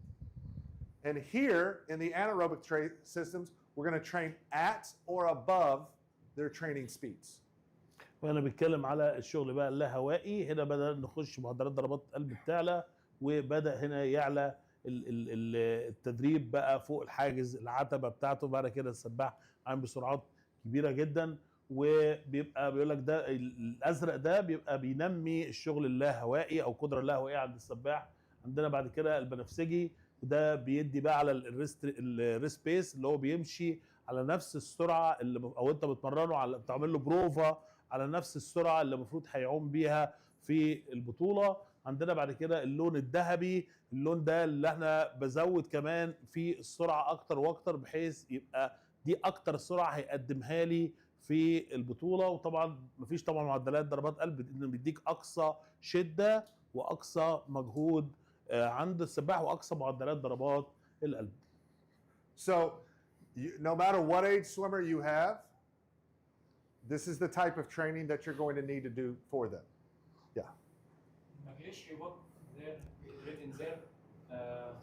And here in the anaerobic systems, we're going to train at or above their training speeds. وانا بتكلم على الشغل بقى اللاهوائي. هنا بدأ نخش معدلات ضربات القلب بتعلى، وبدأ هنا يعلى التدريب بقى فوق الحاجز العتبة بتاعته. بعد كده السباح عامل بسرعات كبيرة جدا، وبيبقى بيقول لك ده الازرق ده بيبقى بينمي الشغل اللاهوائي او القدرة اللاهوائية عند السباح. عندنا بعد كده البنفسجي، وده بيدي بقى على الريست بيس اللي هو بيمشي على نفس السرعة اللي او انت بتمرنه على بتعمل له بروفا على نفس السرعة اللي المفروض هيعوم بيها في البطولة. عندنا بعد كده اللون الذهبي، اللون ده اللي احنا بزود كمان في السرعة اكتر واكتر، بحيث يبقى دي اكتر سرعة هيقدمها لي في البطولة. وطبعا مفيش طبعا معدلات ضربات قلب، انه بيديك اقصى شدة واقصى مجهود عند السباح واقصى معدلات ضربات القلب. So no matter what age swimmer you have, this is the type of training that you're going to need to do for them. Yeah. معلش you put there written there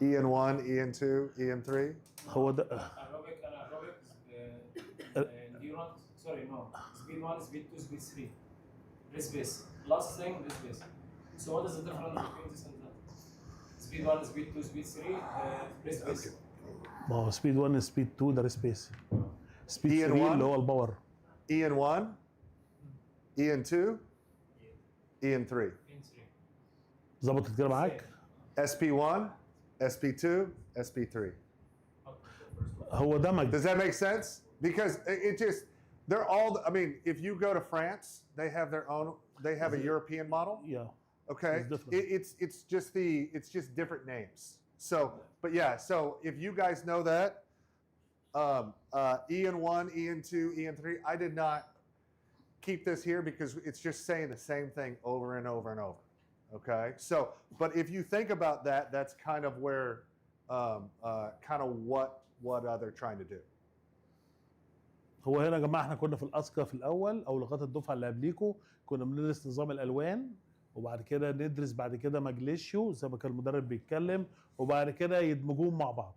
EN1, EN2, EN3. هو ده aerobic endurance. Sorry, no. Speed 1, speed 2, speed 3. Race pace. Last thing, race pace. So what is the difference between this and that? Speed 1, speed 2, speed 3, race pace. ما هو سبيد 1 سبيد 2 ده ريسبيس. سبيد 3 اللي هو الباور. EN1, EN2, EN3. ظبطت كده معاك؟ SP1, SP2, SP3. هو دمج. Does that make sense? Because it just, they're all, I mean, if you go to France, they have their own, they have a European model. Yeah. Okay. It's just different names. So, but yeah, so if you guys know that, EN1, EN2, EN3, I did not keep this here because it's just saying the same thing over and over and over. Okay. So, but if you think about that, that's kind of where, kind of what they're trying to do. هو هنا يا جماعه احنا كنا في الاسكا في الاول او لغايه الدفعه اللي قبليكوا كنا بندرس نظام الالوان، وبعد كده ندرس بعد كده ماجليشيو زي ما كان المدرب بيتكلم، وبعد كده يدمجوهم مع بعض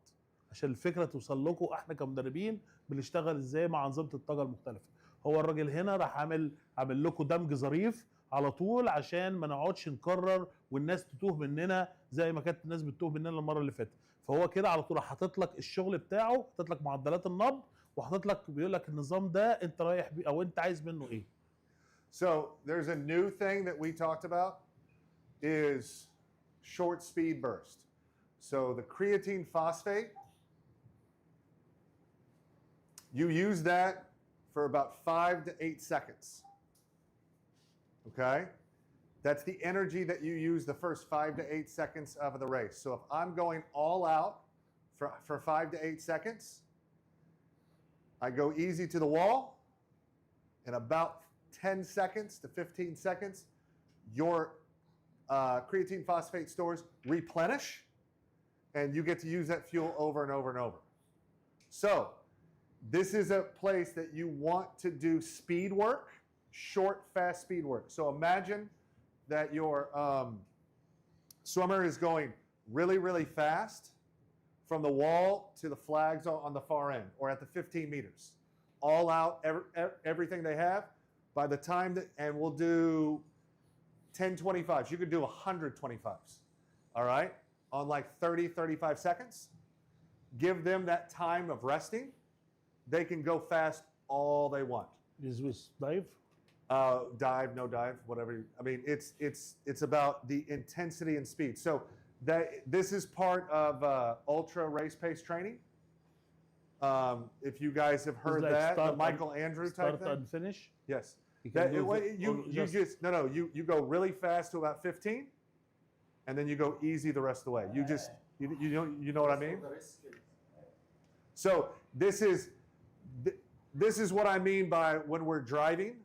عشان الفكره توصل لكم احنا كمدربين بنشتغل ازاي مع انظمه الطاقه المختلفه. هو الراجل هنا راح عامل لكم دمج ظريف على طول عشان ما نقعدش نكرر والناس تتوه مننا زي ما كانت الناس بتتوه مننا المره اللي فاتت. فهو كده على طول حاطط لك الشغل بتاعه، حاطط لك معدلات النبض، وحاطط لك بيقول لك النظام ده انت رايح بيه او انت عايز منه ايه. So there's a new thing that we talked about is short speed burst. So the creatine phosphate, you use that for about 5 to 8 seconds. Okay? That's the energy that you use the first 5 to 8 seconds of the race. So if I'm going all out for 5 to 8 seconds, I go easy to the wall, in about 10 seconds to 15 seconds, your creatine phosphate stores replenish, and you get to use that fuel over and over and over. So this is a place that you want to do speed work, short, fast speed work. So imagine that your swimmer is going really, really fast from the wall to the flags on the far end, or at the 15 meters. All out, everything they have. By the time that, and we'll do 10 25s. You could do 100 25s, all right? On like 30, 35 seconds. Give them that time of resting. They can go fast all they want. Is with dive? Dive, no dive, whatever. I mean, it's about the intensity and speed. So this is part of ultra race pace training. If you guys have heard like that, the start Michael Andrew type Start thing. and finish? Yes. You can That, do it- it you or just you go really fast to about 15, and then you go easy the rest of the way. You just you know what I mean? So this is what I mean by when we're driving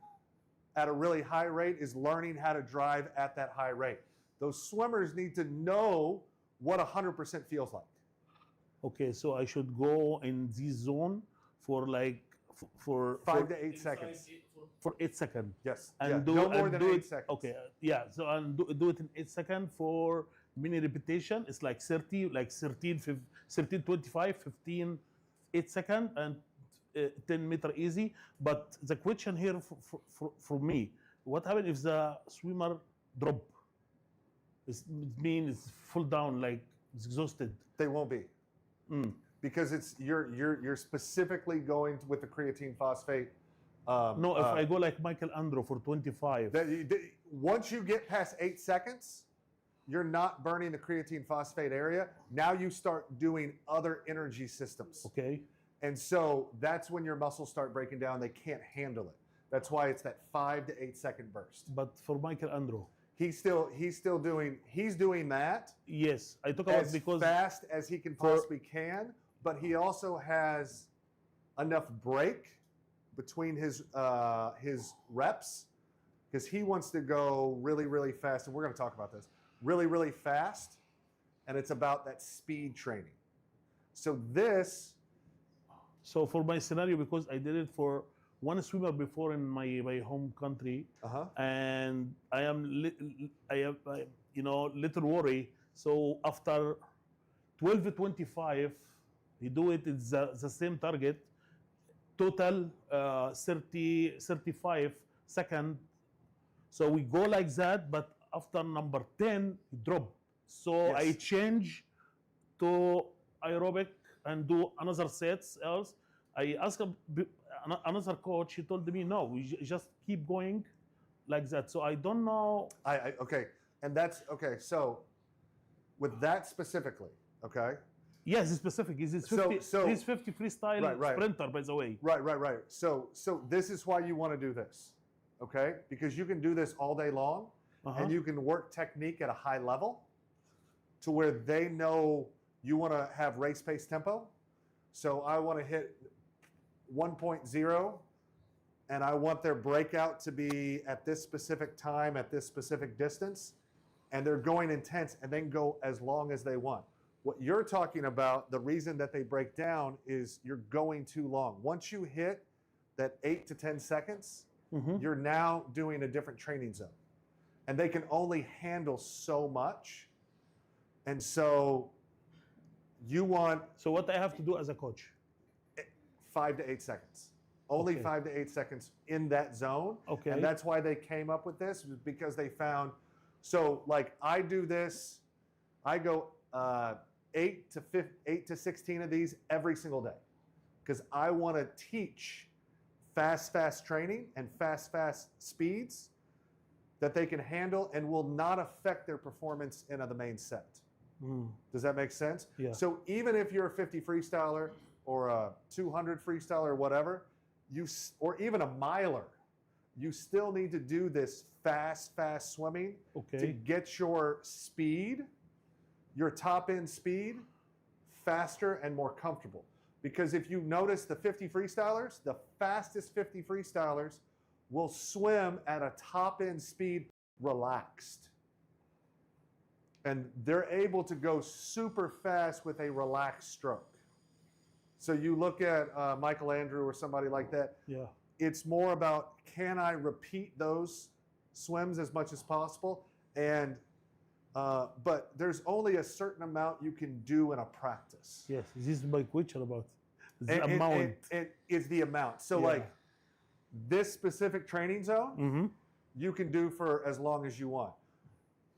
at a really high rate, is learning how to drive at that high rate. Those swimmers need to know what 100% feels like. Okay, so I should go in this zone for like for 5 to 8 seconds. for 8 seconds. Yes. And yeah. do no more and than do 8 it, seconds. Okay, yeah. So and do it in 8 seconds for mini repetition. It's like 30, like 13, 25, 15, 8 seconds, and 10 meter easy. But the question here for me, what happens if the swimmer drop? It means it's full down, like it's exhausted. They won't be. Because you're specifically going with the creatine phosphate. No, if I go like Michael Andrew for 25. Once you get past 8 seconds, you're not burning the creatine phosphate area. Now you start doing other energy systems. Okay. And so that's when your muscles start breaking down. They can't handle it. That's why it's that 5 to 8 second burst. But for Michael Andrew, He's doing that. yes, I talk about As because fast as he can possibly can, but he also has enough break between his reps, because he wants to go really, really fast. And we're going to talk about this really, really fast. And it's about that speed training. So for my scenario, because I did it for one swimmer before in my home country, and I am little worry. So after 12 to 25, he do it. It's the same target. Total 35 seconds. So we go like that, but after number 10, he drop. So Yes. I change to aerobic and do another sets else. I asked another coach. He told me, no, we just keep going like that. So I don't know. Okay. And that's okay. So with that specifically, okay. Yes, it's specific. He's 50, he's 50 freestyle Right. sprinter, by the way. Right. So this is why you want to do this, okay? Because you can do this all day long, and you can work technique at a high level to where they know you want to have race pace tempo. So I want to hit 1.0, and I want their breakout to be at this specific time, at this specific distance, and they're going intense, and then go as long as they want. What you're talking about, the reason that they break down is you're going too long. Once you hit that 8 to 10 seconds, you're now doing a different training zone. And they can only handle so much. And so you want... So what I have to do as a coach? 5 to 8 seconds. Only Okay. 5 to 8 seconds in that zone. Okay. And that's why they came up with this, because they found... So like I do this, I go... 8 to 16 of these every single day, because I want to teach fast training and fast speeds that they can handle and will not affect their performance in the main set. Does that make sense? Yeah. So even if you're a 50 freestyler or a 200 freestyler or whatever, or even a miler, you still need to do this fast swimming to get your speed, your top end speed, faster and more comfortable. Because if you notice the 50 freestylers, the fastest 50 freestylers will swim at a top end speed relaxed. And they're able to go super fast with a relaxed stroke. So you look at Michael Andrew or somebody like that, Yeah. it's more about, can I repeat those swims as much as possible? And but there's only a certain amount you can do in a practice. Yes, this is my question about the And- and- amount. and it's the amount. So Yeah. like this specific training zone, Mm-hmm. you can do for as long as you want.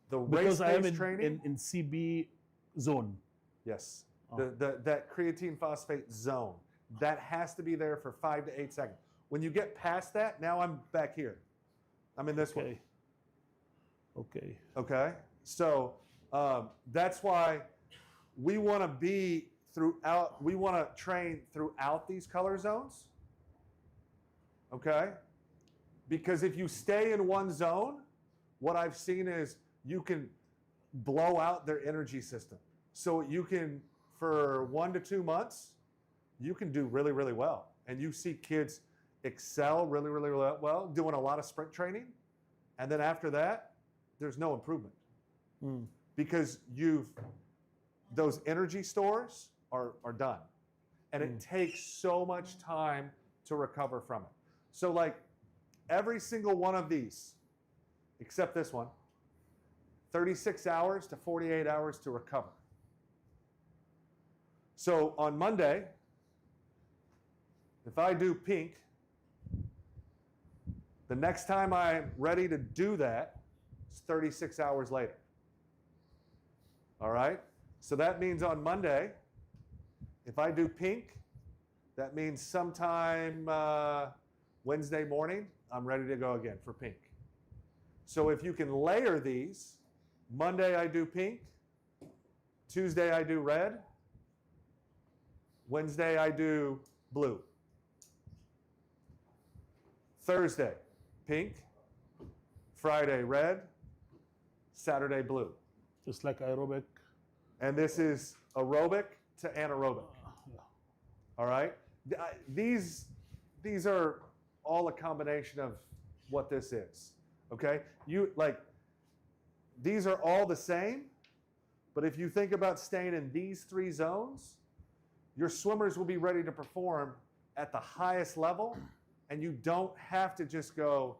The Because I am race-based training, in CB zone. yes, Oh. that creatine phosphate zone, that has to be there for 5 to 8 seconds. When you get past that, now I'm back here. I'm in this one. Okay. Okay. Okay, so that's why we want to be throughout. We want to train throughout these color zones. Okay, because if you stay in one zone, what I've seen is you can blow out their energy system. So you can, for 1 to 2 months, you can do really, really well, and you see kids excel really, really well, doing a lot of sprint training, and then after that, there's no improvement. Because those energy stores are done. And it takes so much time to recover from it. So like every single one of these, except this one, 36 hours to 48 hours to recover. So on Monday, if I do pink, the next time I'm ready to do that is 36 hours later. All right? So that means on Monday, if I do pink, that means sometime Wednesday morning, I'm ready to go again for pink. So if you can layer these, Monday I do pink, Tuesday I do red, Wednesday I do blue. Thursday, pink, Friday, red, Saturday, blue. Just like aerobic. And this is aerobic to anaerobic. Yeah. All right? These are all a combination of what this is. Okay? These are all the same, but if you think about staying in these 3 zones, your swimmers will be ready to perform at the highest level, and you don't have to just go,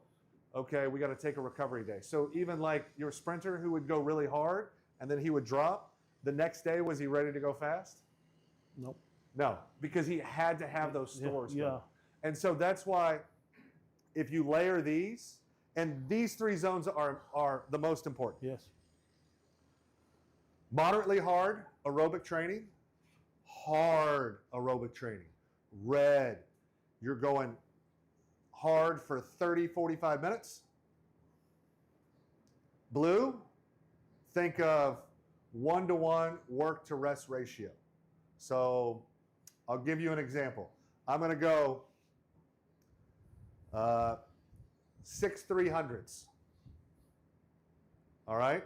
okay, we got to take a recovery day. So even like your sprinter who would go really hard and then he would drop, the next day, was he ready to go fast? Nope. No, because he had to have those stores. Yeah. going. And so that's why if you layer these, and these 3 zones are the most important. Yes. Moderately hard aerobic training, hard aerobic training. Red, you're going hard for 30, 45 minutes. Blue, think of 1-to-1 work to rest ratio. So I'll give you an example. I'm going to go 6 300s. All right?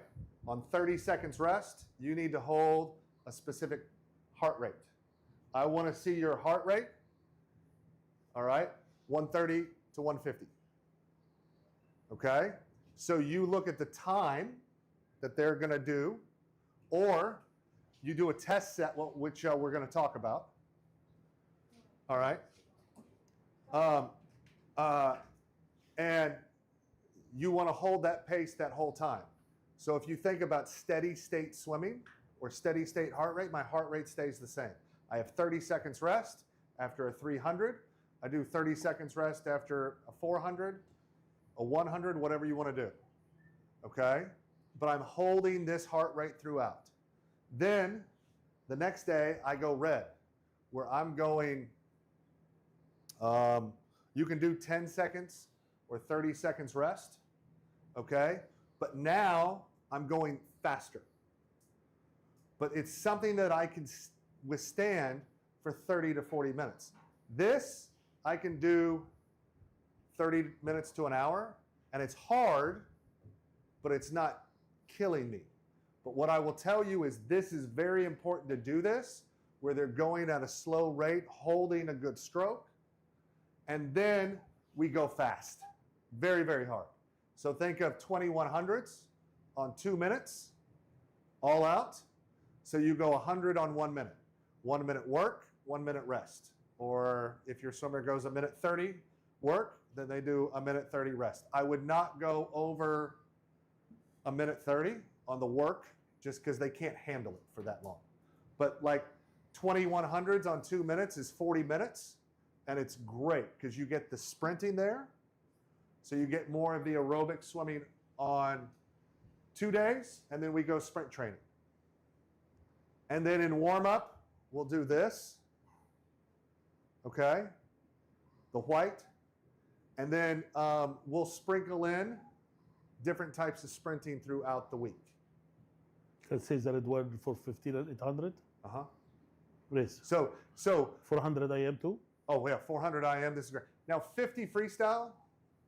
On 30 seconds rest, you need to hold a specific heart rate. I want to see your heart rate. All right? 130 to 150. Okay? So you look at the time that they're going to do, or you do a test set, which we're going to talk about. All right? And you want to hold that pace that whole time. So if you think about steady state swimming or steady state heart rate, my heart rate stays the same. I have 30 seconds rest after a 300. I do 30 seconds rest after a 400, a 100, whatever you want to do. Okay? But I'm holding this heart rate throughout. Then the next day I go red, where I'm going, you can do 10 seconds or 30 seconds rest. Okay? But now I'm going faster. But it's something that I can withstand for 30 to 40 minutes. This I can do 30 minutes to an hour, and it's hard, but it's not killing me. But what I will tell you is this is very important to do this, where they're going at a slow rate, holding a good stroke, and then we go fast. Very, very hard. So think of 2100s on 2 minutes, all out. So you go 100 on 1 minute. 1 minute work, 1 minute rest. Or if your swimmer goes a minute 30 work, then they do a minute 30 rest. I would not go over a minute 30 on the work just because they can't handle it for that long. But like 2100s on 2 minutes is 40 minutes, and it's great because you get the sprinting there. So you get more of the aerobic swimming on 2 days, and then we go sprint training. And then in warm-up, we'll do this, okay? The white. And then we'll sprinkle in different types of sprinting throughout the week. Let's say that it was for 15 and 800 Uh-huh. race. So 400 IM too? oh yeah, 400 IM, this is great. Now 50 freestyle,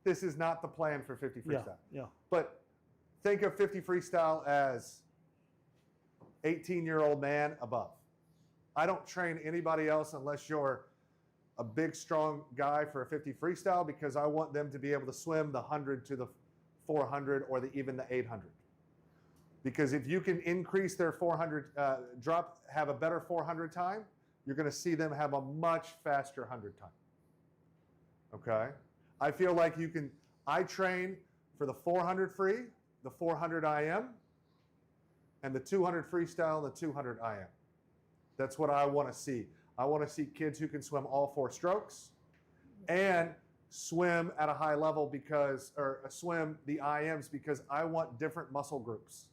this is not the plan for 50 freestyle. Yeah. But think of 50 freestyle as 18-year-old man above. I don't train anybody else unless you're a big, strong guy for a 50 freestyle, because I want them to be able to swim the 100 to the 400 or even the 800. Because if you can increase their 400, have a better 400 time, you're going to see them have a much faster 100 time. Okay? I feel like I train for the 400 free, the 400 IM, and the 200 freestyle and the 200 IM. That's what I want to see. I want to see kids who can swim all 4 strokes and swim at a high level or swim the IMs, because I want different muscle groups.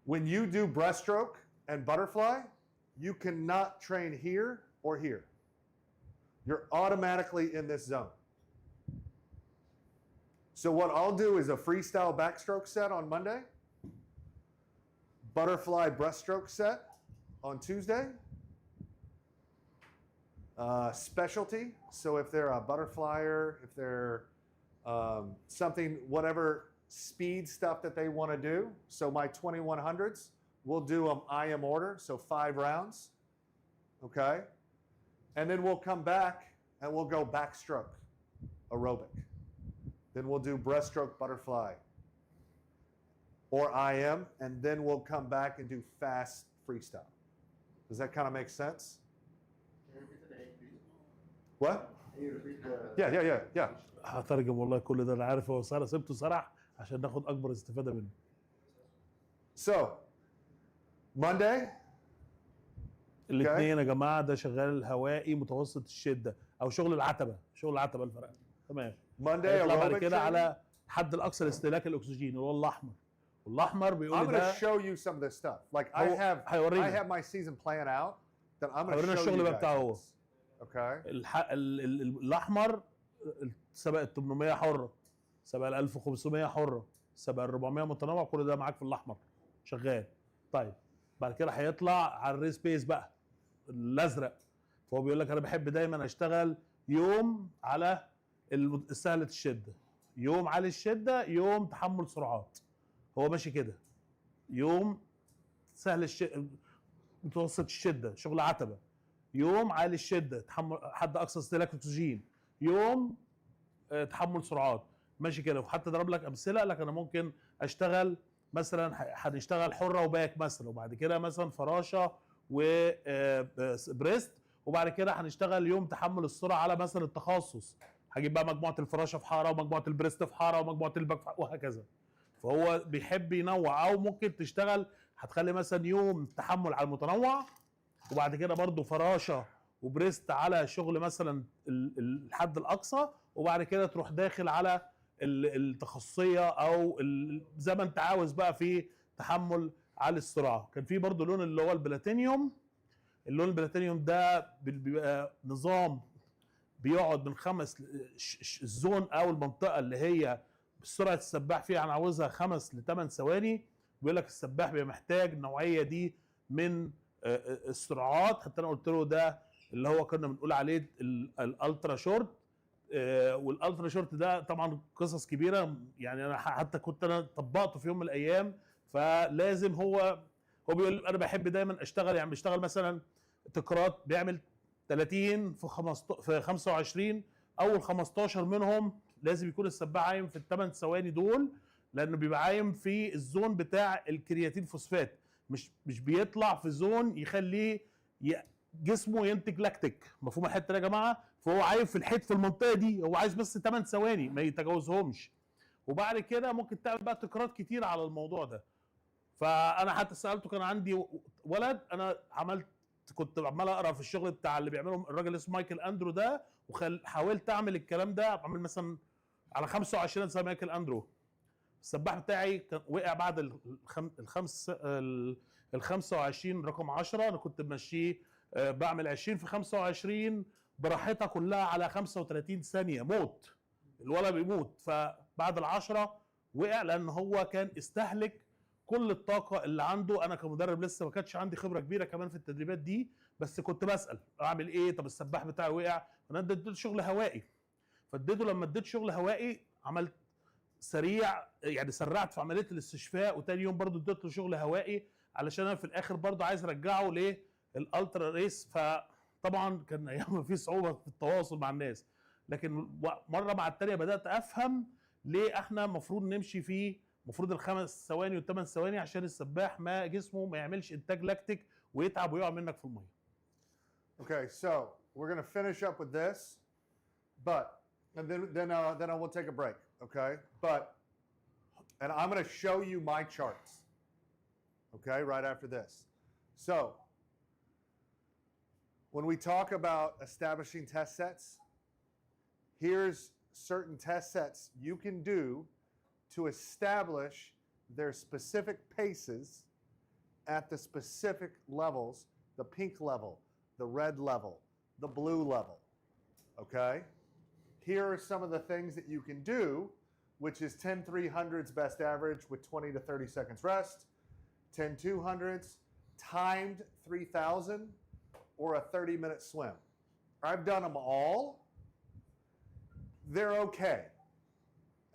When you do breaststroke and butterfly, you cannot train here or here. You're automatically in this zone. So what I'll do is a freestyle backstroke set on Monday, butterfly breaststroke set on Tuesday, specialty. So if they're a butterflyer, if they're something, whatever speed stuff that they want to do. So my 2100s, we'll do them IM order, so 5 rounds, okay? And then we'll come back and we'll go backstroke, aerobic. Then we'll do breaststroke butterfly or IM, and then we'll come back and do fast freestyle. Does that kind of make sense? Can you repeat the 8, please? What? Can you repeat the... Yeah. هترجم والله كل ده انا عارف، هو سبته سرح عشان ناخد اكبر استفاده منه. So, Monday. الاثنين يا جماعه ده شغال هوائي متوسط الشده او شغل العتبه، الفرق. تمام. Monday يطلع بعد aerobic كده training. على حد الاقصى لاستهلاك الاكسجين اللي هو الاحمر. والاحمر بيقول I'm لي going ده to show you some of this stuff. Like I هيورينا. have my season plan out that I'm going to هيورينا show الشغل you بقى بتاعه هو. guys. Okay. الاحمر سبق ال 800 حره، سبق ال 1500 حره، سبق ال 400 متنوع، كل ده معاك في الاحمر شغال. طيب بعد كده هيطلع على الريس بيس بقى الازرق، فهو بيقول لك انا بحب دايما اشتغل يوم على سهله الشده، يوم عالي الشده، يوم تحمل سرعات. هو ماشي كده، يوم سهل متوسط الشده شغل عتبه، يوم عالي الشده تحمل حد اقصى استهلاك اكسجين، يوم تحمل سرعات، ماشي كده. وحتى ضرب لك امثله، قال لك انا ممكن اشتغل مثلا، هنشتغل حره وباك مثلا، وبعد كده مثلا فراشه وبريست، وبعد كده هنشتغل يوم تحمل السرعه على مثلا التخصص، هجيب بقى مجموعه الفراشه في حاره ومجموعه البريست في حاره ومجموعه الباك في حارة وهكذا. فهو بيحب ينوع، او ممكن تشتغل هتخلي مثلا يوم تحمل على المتنوع، وبعد كده برضو فراشه وبريست على شغل مثلا الحد الاقصى، وبعد كده تروح داخل على التخصصيه او زي ما انت عاوز بقى في تحمل عالي السرعه. كان في برضو لون اللي هو البلاتينيوم. اللون البلاتينيوم ده بيبقى نظام بيقعد من 5 الزون او المنطقه اللي هي سرعه السباح فيها انا عاوزها 5 ل 8 ثواني. بيقول لك السباح بيبقى محتاج النوعيه دي من السرعات. حتى انا قلت له ده اللي هو كنا بنقول عليه الالترا شورت. والالترا شورت ده طبعا قصص كبيره، يعني انا حتى كنت انا طبقته في يوم من الايام. فلازم هو بيقول انا بحب دايما اشتغل، يعني بيشتغل مثلا تكرات بيعمل 30 في 25، اول 15 منهم لازم يكون السباح عايم في ال8 ثواني دول، لانه بيبقى عايم في الزون بتاع الكرياتين فوسفات، مش بيطلع في زون يخليه جسمه ينتج لاكتيك. مفهوم الحته دي يا جماعه؟ فهو عايم في المنطقه دي، هو عايز بس 8 ثواني ما يتجاوزهمش. وبعد كده ممكن تعمل بقى تكرارات كتير على الموضوع ده. فانا حتى سالته، كان عندي ولد انا كنت عمال اقرا في الشغل بتاع اللي بيعمله الراجل اسمه مايكل اندرو ده، وحاولت اعمل الكلام ده، اعمل مثلا على 25 زي مايكل اندرو. السباح بتاعي كان وقع بعد ال 25 رقم 10. انا كنت بمشيه بعمل 20 في 25 براحتها كلها على 35 ثانيه موت، الولد بيموت. فبعد العشرة وقع لان هو كان استهلك كل الطاقه اللي عنده. انا كمدرب لسه ما كانش عندي خبره كبيره كمان في التدريبات دي، بس كنت بسال اعمل ايه. طب السباح بتاعي وقع، انا اديته شغل هوائي. فاديته، لما اديت شغل هوائي عملت سريع، يعني سرعت في عمليه الاستشفاء، وتاني يوم برضو اديت له شغل هوائي علشان انا في الاخر برضو عايز ارجعه للالترا ريس. فطبعا كان ايام في صعوبه في التواصل مع الناس، لكن مره مع التانيه بدات افهم ليه احنا المفروض نمشي فيه المفروض ال5 ثواني وال8 ثواني، عشان السباح ما جسمه ما يعملش انتاج لاكتيك ويتعب ويقع منك في الميه. Okay, so we're going to finish up with this, and then I will take a break. Okay, and I'm going to show you my charts. Okay, right after this. So when we talk about establishing test sets, here's certain test sets you can do to establish their specific paces at the specific levels, the pink level, the red level, the blue level, okay? Here are some of the things that you can do, which is 10 300s best average with 20 to 30 seconds rest, 10 200s, timed 3000, or a 30-minute swim. I've done them all. They're okay.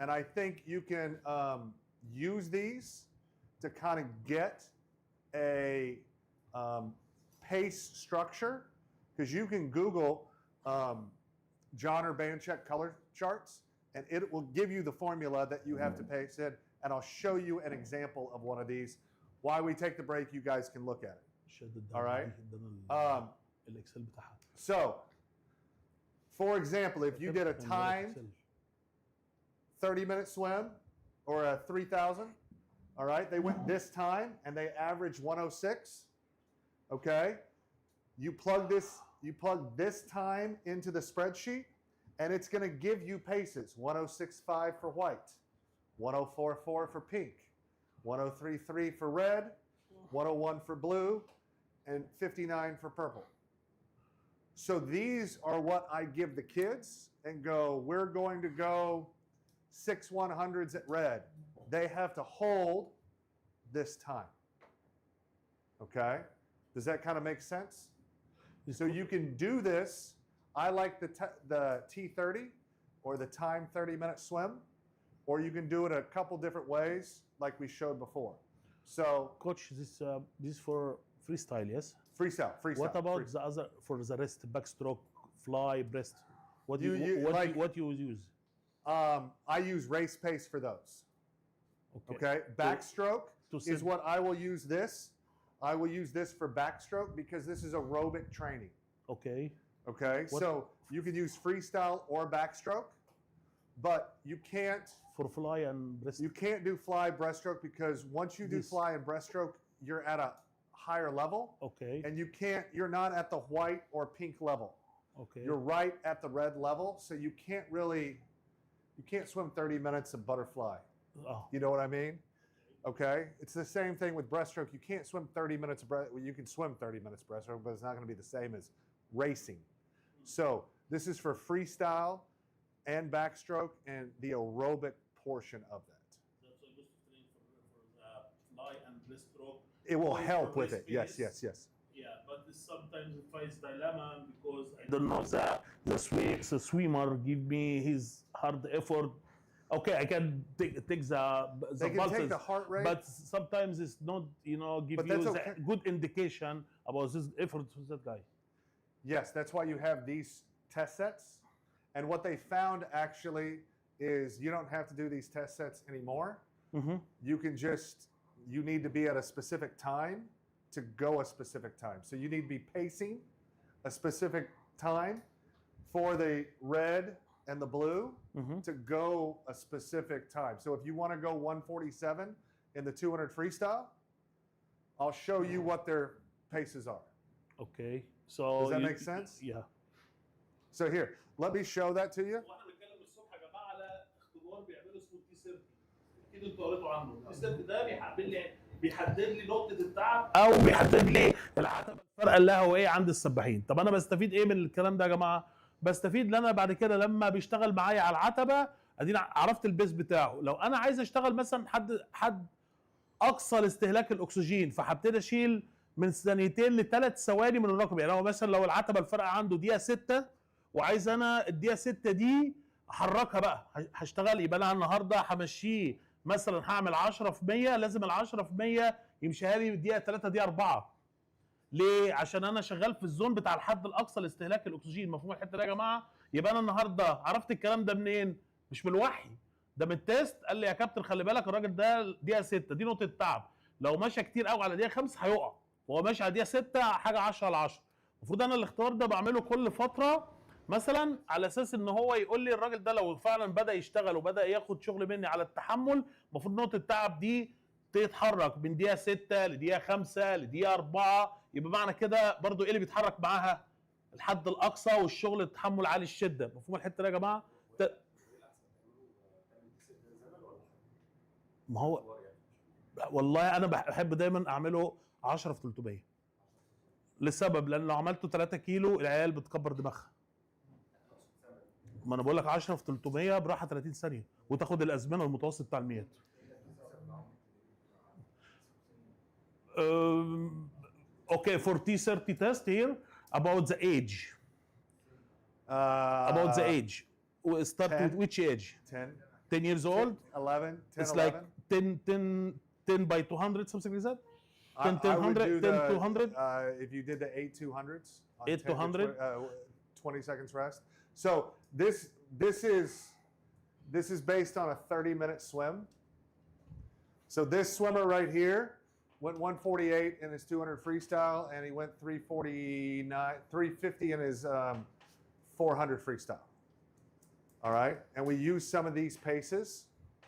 And I think you can use these to kind of get a pace structure, because you can Google John Urbanchek color charts, and it will give you the formula that you have to pace in. And I'll show you an example of one of these. While we take the break, you guys can look at it. All right. So, for example, if you did a timed 30-minute swim or a 3,000, all right, they went this time and they averaged 106. Okay, you plug this time into the spreadsheet, and it's going to give you paces: 106.5 for white, 104.4 for pink, 103.3 for red, 101 for blue, and 59 for purple. So these are what I give the kids and go, we're going to go 6 100s at red. They have to hold this time. Okay? Does that kind of make sense? So you can do this. I like the T30 or the time 30-minute swim, or you can do it a couple different ways like we showed before. So, Coach, this for freestyle, yes? Freestyle. What about the other, for the rest, backstroke, fly, breast? What you use? I use race pace for those. Okay. Backstroke is what I will use this. I will use this for backstroke because this is aerobic training. Okay. Okay. So you can use freestyle or backstroke, but you can't. For fly and breast. You can't do fly breaststroke because once you do fly and breaststroke, you're at a higher level. Okay. And you're not at the white or pink level. Okay. You're right at the red level, so you can't swim 30 minutes of butterfly. Oh. You know what I mean? Okay. It's the same thing with breaststroke. You can't swim 30 minutes of breaststroke. Well, you can swim 30 minutes breaststroke, but it's not going to be the same as racing. So this is for freestyle and backstroke and the aerobic portion of that. That's a good training for the fly and breaststroke. It will help with it. Yes. Yeah, but sometimes it finds dilemma because I don't know the swimmer give me his hard effort. Okay, I can take the They can pulses, take the heart rate, but sometimes it's not, give But you that's the okay. good indication about this effort with that guy. Yes, that's why you have these test sets. And what they found actually is you don't have to do these test sets anymore. Mm-hmm. You need to be at a specific time to go a specific time. So you need to be pacing a specific time for the red and the blue مهم. to go a specific time. So if you want to go 147 in the 200 freestyle, I'll show you what their paces are. اوكي so Does that make sense? yeah. So here, let me show that to you. واحنا بنتكلم الصبح يا جماعه على اختبار بيعملوا اسمه تي سيرت، اكيد انتوا قريتوا عنه. التي سيرت ده بيحدد لي نقطه التعب او بيحدد لي العتبه الفرقه اللاهوائيه عند السباحين. طب انا بستفيد ايه من الكلام ده يا جماعه؟ بستفيد ان انا بعد كده لما بيشتغل معايا على العتبه ادينا عرفت البيس بتاعه. لو انا عايز اشتغل مثلا حد اقصى لاستهلاك الاكسجين، فهبتدي اشيل من ثانيتين لثلاث ثواني من الرقم. يعني هو مثلا لو العتبه الفرقه عنده دقيقه 6 وعايز انا الدقيقه 6 دي احركها بقى، هشتغل يبقى انا النهارده همشيه مثلا هعمل 10 في 100، لازم ال 10 في 100 يمشيها لي دقيقه 3 دقيقه 4. ليه؟ عشان انا شغال في الزون بتاع الحد الاقصى لاستهلاك الاكسجين. مفهوم الحته دي يا جماعه؟ يبقى انا النهارده عرفت الكلام ده منين؟ مش من الوحي، ده من التيست. قال لي يا كابتن خلي بالك الراجل ده دقيقه 6 دي نقطه تعب، لو مشى كتير قوي على دقيقه 5 هيقع، وهو ماشي على دقيقه 6 حاجه 10 على 10. المفروض انا الاختبار ده بعمله كل فتره مثلا على اساس ان هو يقول لي الراجل ده لو فعلا بدا يشتغل وبدا ياخد شغل مني على التحمل، المفروض نقطه التعب دي تتحرك من دقيقه 6 لدقيقه 5 لدقيقه 4. يبقى معنى كده برضو ايه اللي بيتحرك معاها؟ الحد الاقصى والشغل التحمل عالي الشده. مفهوم الحته دي يا جماعه؟ ما هو والله انا بحب دايما اعمله 10 في 300 لسبب، لان لو عملته 3 كيلو العيال بتكبر دماغها. ما انا بقول لك 10 في 300 براحه 30 ثانيه وتاخد الازمنه المتوسط بتاع الميات. Okay, for T30 test here about the age. About the age. We start 10. with which age? 10. 10 years old? 11. 10, It's 11. like 10 by 200, something like that? 10, I would 100, do 10, 200? If you did the 8 200s. On 8 10 to 200? 20 seconds rest. So this is based on a 30-minute swim. So this swimmer right here went 148 in his 200 freestyle, and he went 350 in his 400 freestyle. All right, and we use some of these paces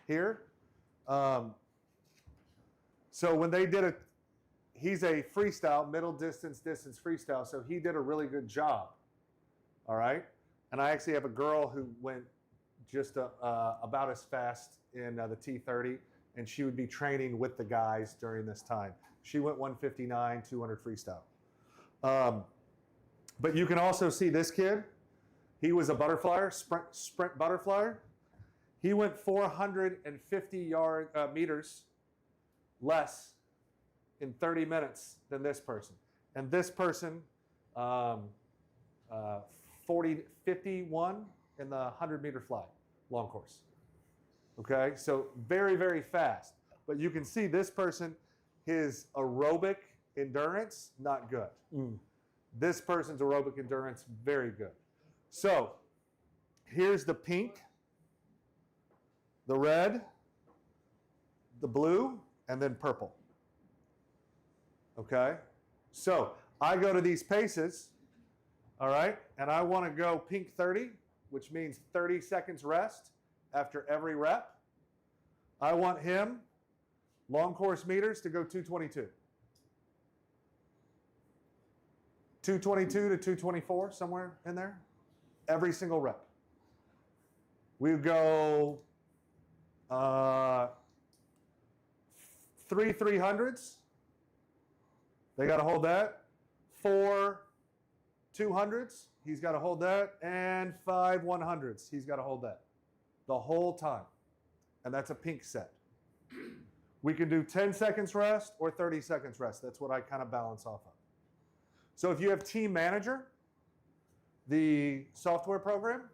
here. So when they did he's a freestyle, middle distance freestyle, so he did a really good job. All right, and I actually have a girl who went just about as fast in the T30, and she would be training with the guys during this time. She went 159, 200 freestyle. But you can also see this kid. He was a butterflyer, sprint butterflyer. He went 450 meters less in 30 minutes than this person. And this person, 51 in the 100-meter fly, long course. Okay, so very, very fast. But you can see this person, his aerobic endurance, not good. This person's aerobic endurance, very good. So here's the pink, the red, the blue, and then purple. Okay, so I go to these paces, all right, and I want to go pink 30, which means 30 seconds rest after every rep. I want him, long course meters, to go 222. 222 to 224, somewhere in there, every single rep. We go 3 300s. They got to hold that. 4 200s. He's got to hold that. And 5 100s. He's got to hold that the whole time. And that's a pink set. We can do 10 seconds rest or 30 seconds rest. That's what I kind of balance off of. So if you have Team Manager, the software program,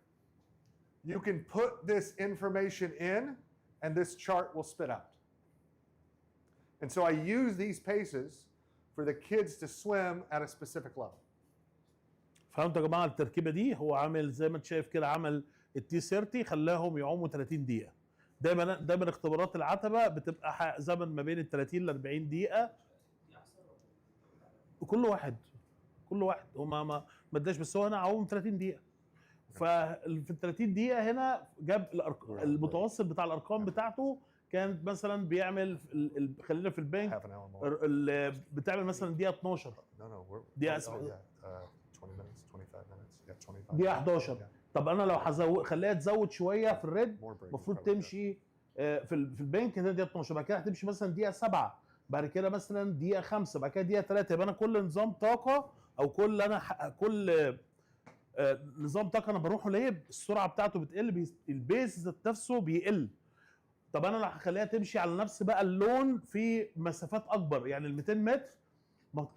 you can put this information in and this chart will spit out. And so I use these paces for the kids to swim at a specific level. فهمتوا يا جماعه التركيبه دي؟ هو عامل زي ما انت شايف كده، عمل التي 30 خلاهم يعوموا 30 دقيقه. دايما اختبارات العتبه بتبقى زمن ما بين ال 30 ل 40 دقيقه. كل واحد هو ما اداش، بس هو انا اعوم 30 دقيقه. ففي ال 30 دقيقه هنا جاب المتوسط بتاع الارقام بتاعته كانت مثلا بيعمل خلينا في البنك half an hour more. بتعمل مثلا دقيقه 12 No, no, we're دقيقه 20 minutes, 25 minutes. Yeah, 25. دقيقه 11. طب انا لو خليها تزود شويه في الريد More break. المفروض تمشي في البنك هنا دقيقه 12، بعد كده هتمشي مثلا دقيقه 7، بعد كده مثلا دقيقه 5، بعد كده دقيقه 3. يبقى انا كل نظام طاقه او كل نظام طاقه انا بروحه ليه السرعه بتاعته بتقل، البيز ذات نفسه بيقل. طب انا لو هخليها تمشي على نفس بقى اللون في مسافات اكبر، يعني ال 200 متر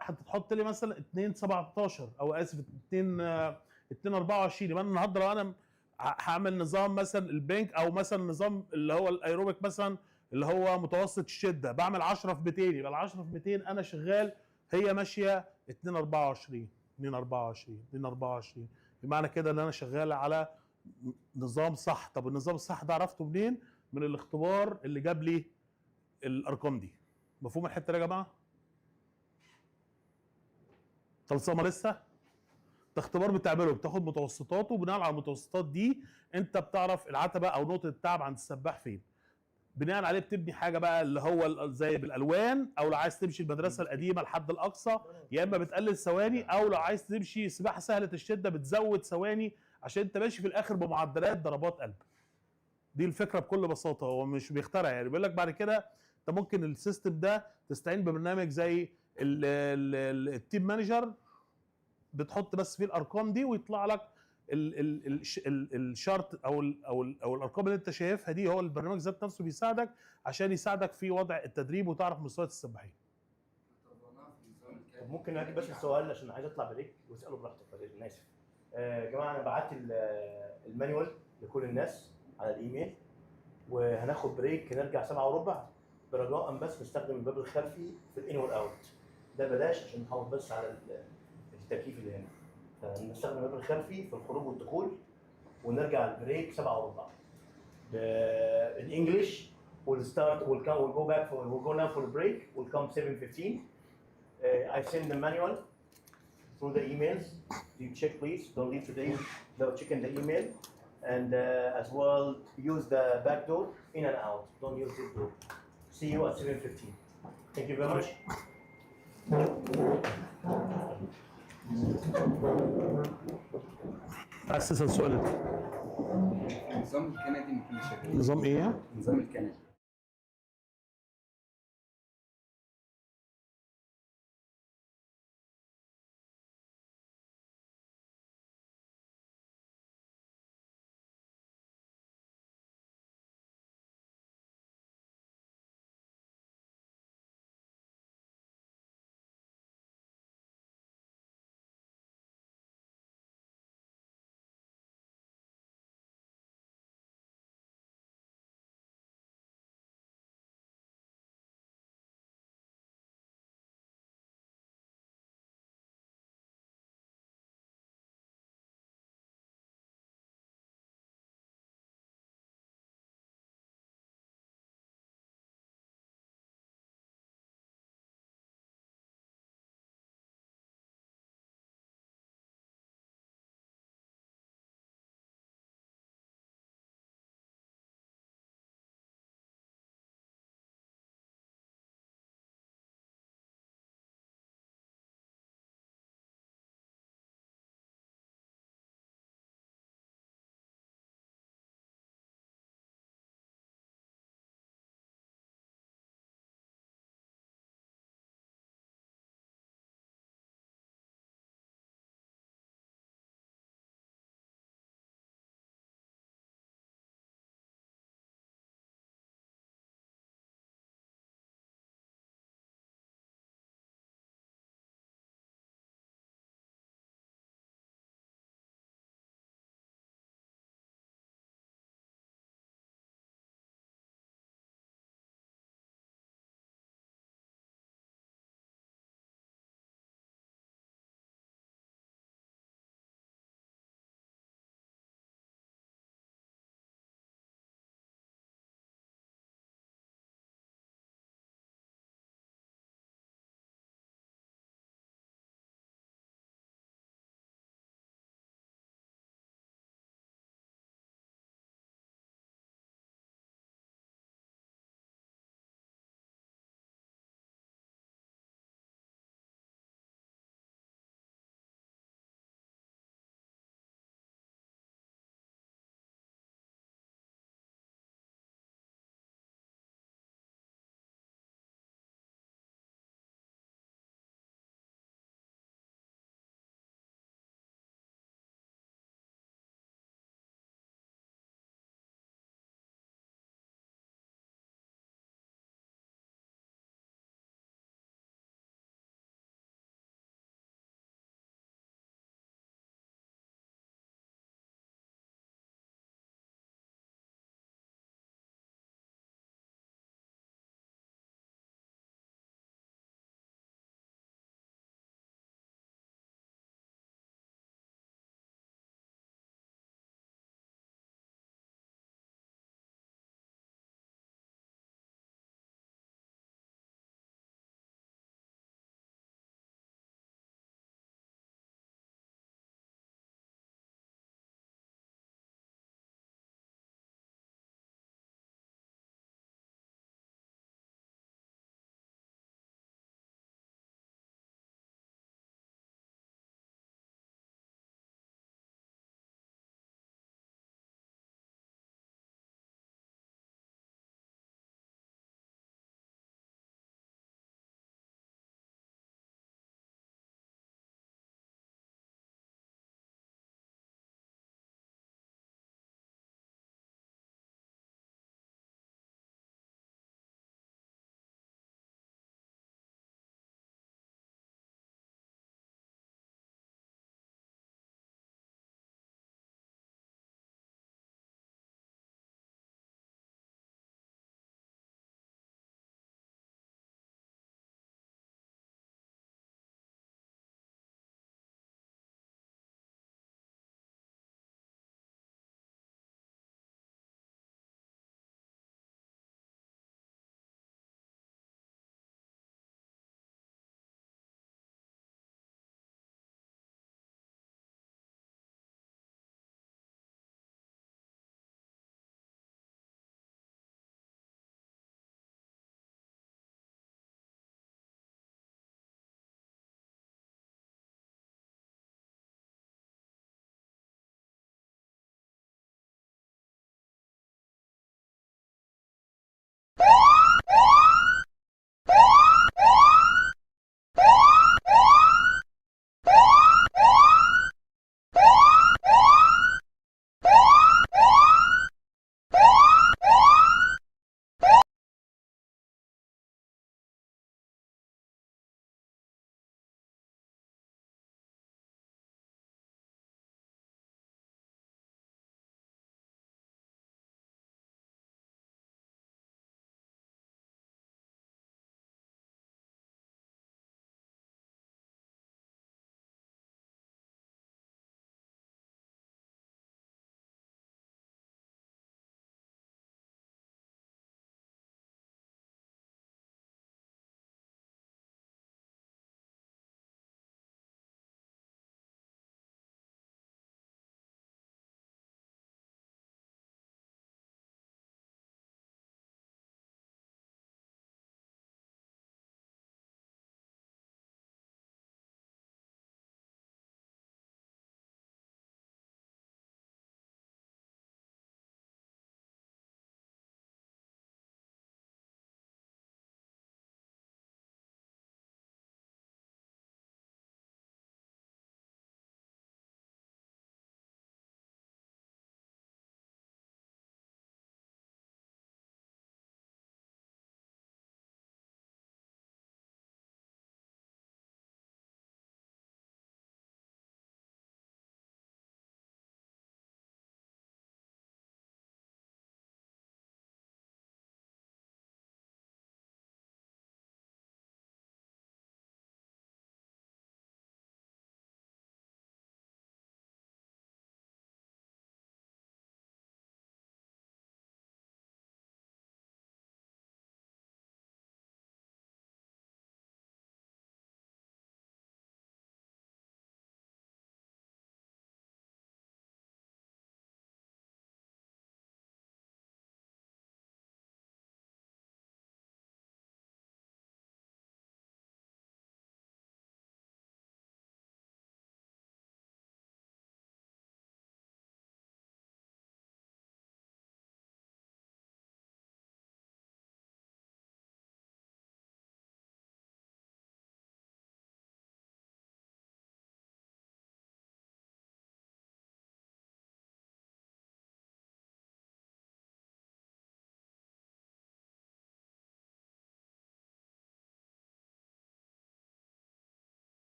هتحط لي مثلا 2:17 او اسف 2:24. يبقى انا النهارده لو انا هعمل نظام مثلا البنك او مثلا نظام اللي هو الايروبيك مثلا اللي هو متوسط الشده بعمل 10 في 200، يبقى ال 10 في 200 انا شغال هي ماشيه 2:24 2:24 2:24. بمعنى كده ان انا شغال على نظام صح. طب النظام الصح ده عرفته منين؟ من الاختبار اللي جاب لي الارقام دي. مفهوم الحته دي يا جماعه؟ خلصانه لسه؟ ده اختبار بتعمله، بتاخد متوسطاته وبناء على المتوسطات دي انت بتعرف العتبه او نقطه التعب عند السباح فين. بناء عليه بتبني حاجه بقى اللي هو زي بالالوان، او لو عايز تمشي المدرسه القديمه لحد الاقصى يا اما بتقلل ثواني، او لو عايز تمشي سباحه سهله الشده بتزود ثواني عشان انت ماشي في الاخر بمعدلات ضربات قلب. دي الفكره بكل بساطه، هو مش بيخترع يعني. بيقول لك بعد كده انت ممكن السيستم ده تستعين ببرنامج زي التيم مانجر، بتحط بس فيه الارقام دي ويطلع لك الشارت او الارقام اللي انت شايفها دي. هو البرنامج ذات نفسه بيساعدك عشان يساعدك في وضع التدريب وتعرف مستويات السباحين. طب ممكن اجيب بس السؤال عشان عايز اطلع بريك واساله براحتك. انا اسف. يا جماعه انا بعت المانيوال لكل الناس على الايميل، وهناخد بريك نرجع 7:15 برجاء بس نستخدم الباب الخلفي في الان والاوت. ده بلاش عشان نحافظ بس على التكييف اللي هنا. فنستخدم الباب الخلفي في الخروج والدخول ونرجع البريك 7:15. الانجليش will start will go back for we'll go now for a break. We'll come 7:15. I send the manual through the emails. You check please. Don't leave today without checking the email. And as well use the back door in and out. Don't use this door. See you at 7:15. Thank you very much. عايز تسال سؤال؟ النظام الكندي ما كانش شغال. نظام ايه؟ النظام الكندي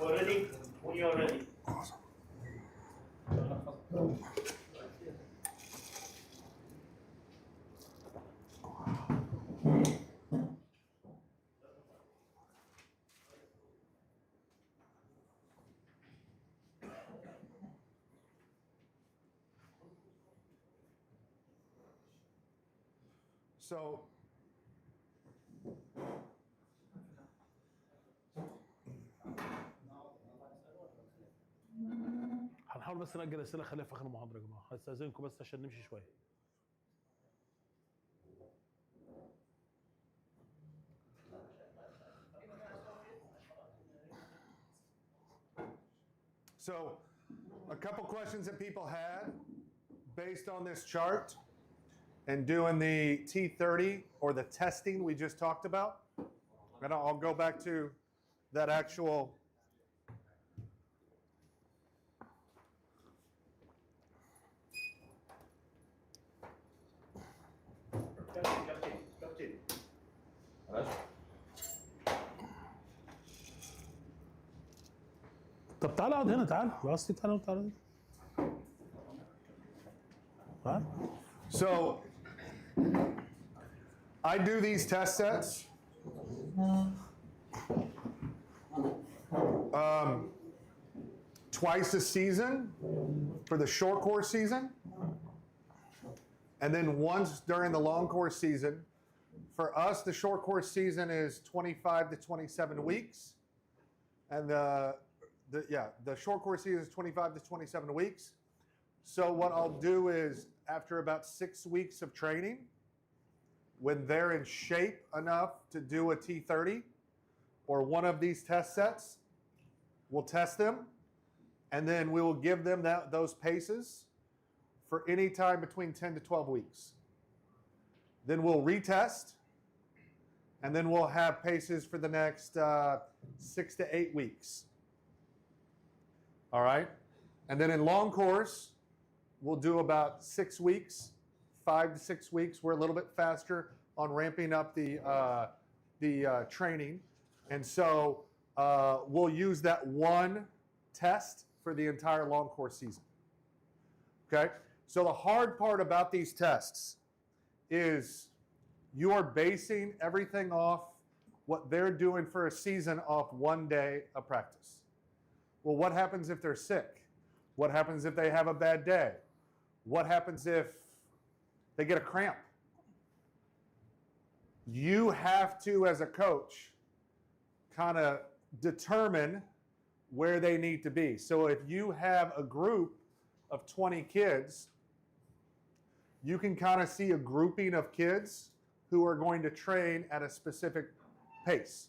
We're ready. When you're ready. So هنحاول بس نأجل الأسئلة خليها في آخر المحاضرة يا جماعة، هستأذنكم بس عشان نمشي شوية. So, a couple questions that people had based on this chart and doing the T30 or the testing we just talked about. And I'll go back to that actual. Captain. طب تعالى اقعد هنا، تعالى بس تعالى تعالى. تعالى. So, I do these test sets twice a season for the short course season, and then once during the long course season. For us, the short course season is 25 to 27 weeks, and the short course season is 25 to 27 weeks. So what I'll do is, after about 6 weeks of training, when they're in shape enough to do a T30 or one of these test sets, we'll test them, and then we will give them those paces for any time between 10 to 12 weeks. Then we'll retest, and then we'll have paces for the next 6 to 8 weeks. All right? And then in long course, we'll do about 6 weeks, 5 to 6 weeks. We're a little bit faster on ramping up the training. And so we'll use that one test for the entire long course season. Okay? So the hard part about these tests is you are basing everything off what they're doing for a season off 1 day of practice. Well, what happens if they're sick? What happens if they have a bad day? What happens if they get a cramp? You have to, as a coach, kind of determine where they need to be. So if you have a group of 20 kids, you can kind of see a grouping of kids who are going to train at a specific pace.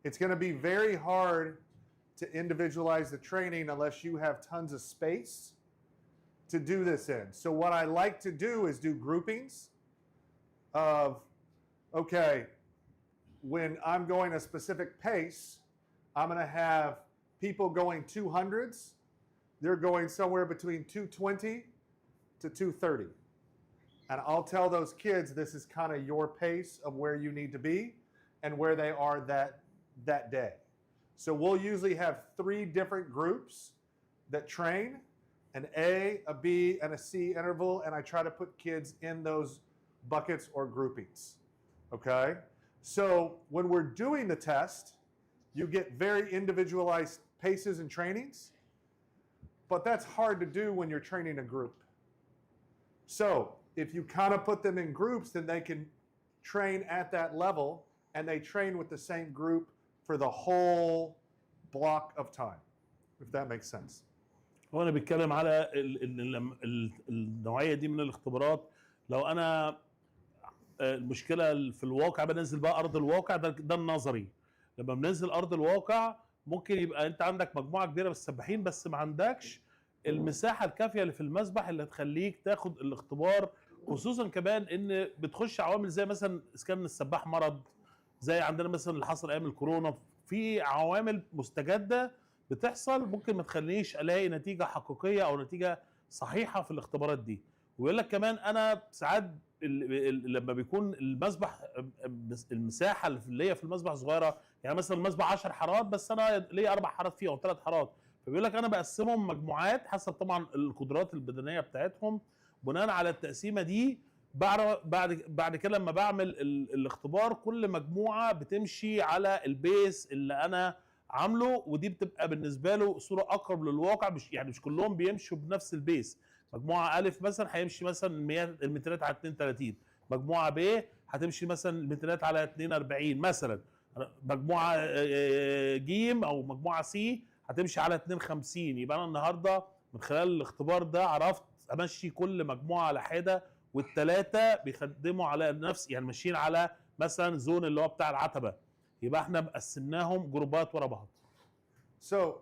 It's going to be very hard to individualize the training unless you have tons of space to do this in. So what I like to do is do groupings of, okay, when I'm going a specific pace, I'm going to have people going 200s. They're going somewhere between 220 to 230. And I'll tell those kids this is kind of your pace of where you need to be and where they are that day. So we'll usually have 3 different groups that train, an A, a B, and a C interval, and I try to put kids in those buckets or groupings, okay? So when we're doing the test, you get very individualized paces and trainings, but that's hard to do when you're training a group. So if you kind of put them in groups, then they can train at that level, and they train with the same group for the whole block of time, if that makes sense. هو انا بتكلم على النوعيه دي من الاختبارات. لو انا المشكله في الواقع بنزل بقى ارض الواقع، ده النظري. لما بننزل ارض الواقع ممكن يبقى انت عندك مجموعه كبيره من السباحين بس ما عندكش المساحه الكافيه اللي في المسبح اللي تخليك تاخد الاختبار، خصوصا كمان ان بتخش عوامل زي مثلا اسكان السباح مرض، زي عندنا مثلا اللي حصل ايام الكورونا. في عوامل مستجده بتحصل ممكن ما تخلينيش الاقي نتيجه حقيقيه او نتيجه صحيحه في الاختبارات دي. ويقول لك كمان انا ساعات لما بيكون المسبح المساحه اللي هي في المسبح صغيره، يعني مثلا المسبح 10 حارات بس انا ليا 4 حارات فيه او 3 حارات، فبيقول لك انا بقسمهم مجموعات حسب طبعا القدرات البدنيه بتاعتهم. بناء على التقسيمه دي بعد كده لما بعمل الاختبار كل مجموعه بتمشي على البيس اللي انا عامله، ودي بتبقى بالنسبه له صوره اقرب للواقع. مش كلهم بيمشوا بنفس البيس. مجموعه الف مثلا هيمشي مثلا المترات على 32، مجموعه ب هتمشي مثلا المترات على 42 مثلا، مجموعه ج او مجموعه سي هتمشي على 52. يبقى انا النهارده من خلال الاختبار ده عرفت امشي كل مجموعه على حده، والثلاثه بيخدموا على نفس، يعني ماشيين على مثلا زون اللي هو بتاع العتبه. يبقى احنا قسمناهم جروبات ورا بعض. So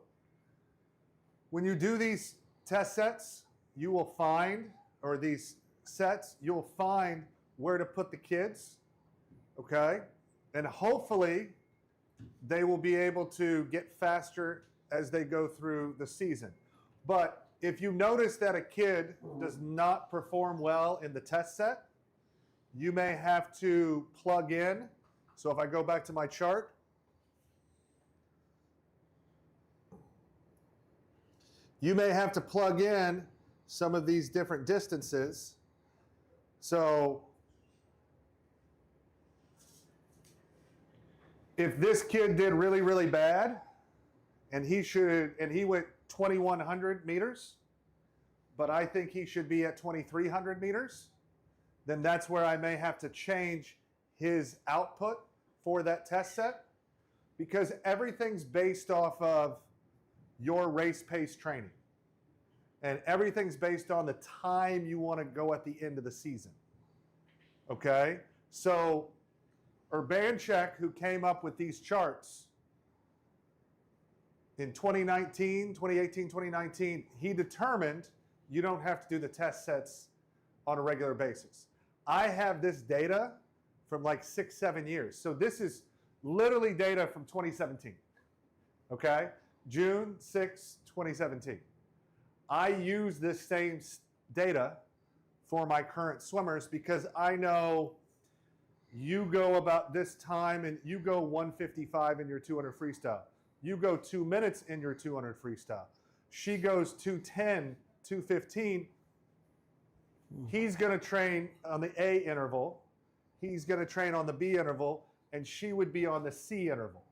when you do these test sets, you will find, or these sets, you'll find where to put the kids, okay? And hopefully they will be able to get faster as they go through the season. But if you notice that a kid does not perform well in the test set, you may have to plug in. So if I go back to my chart, you may have to plug in some of these different distances. So if this kid did really, really bad and he went 2,100 meters, but I think he should be at 2,300 meters, then that's where I may have to change his output for that test set, because everything's based off of your race pace training. And everything's based on the time you want to go at the end of the season. Okay? So Urbanchek, who came up with these charts in 2018, 2019, he determined you don't have to do the test sets on a regular basis. I have this data from like 6-7 years. So this is literally data from 2017. Okay? June 6, 2017. I use this same data for my current swimmers because I know you go about this time and you go 1:55 in your 200 freestyle. You go 2 minutes in your 200 freestyle. She goes 2:10, 2:15. He's going to train on the A interval. He's going to train on the B interval, and she would be on the C interval.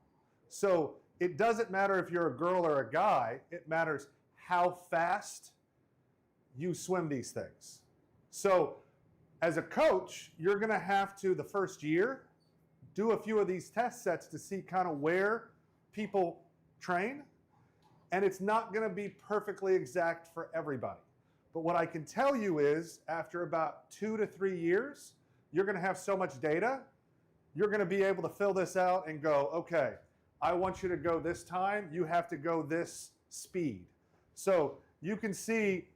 So it doesn't matter if you're a girl or a guy. It matters how fast you swim these things. So as a coach, you're going to have to, the first year, do a few of these test sets to see kind of where people train. And it's not going to be perfectly exact for everybody. But what I can tell you is, after about 2 to 3 years, you're going to have so much data, you're going to be able to fill this out and go, okay, I want you to go this time, you have to go this speed. So you can see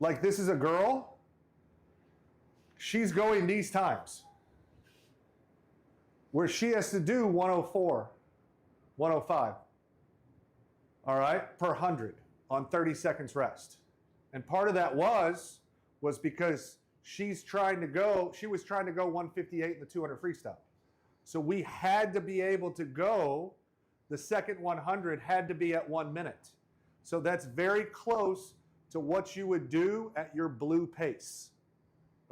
like this is a girl, she's going these times where she has to do 104, 105, all right, per 100 on 30 seconds rest. And part of that was because she was trying to go 158 in the 200 freestyle. So we had to be able to go, the second 100 had to be at 1 minute. So that's very close to what you would do at your blue pace.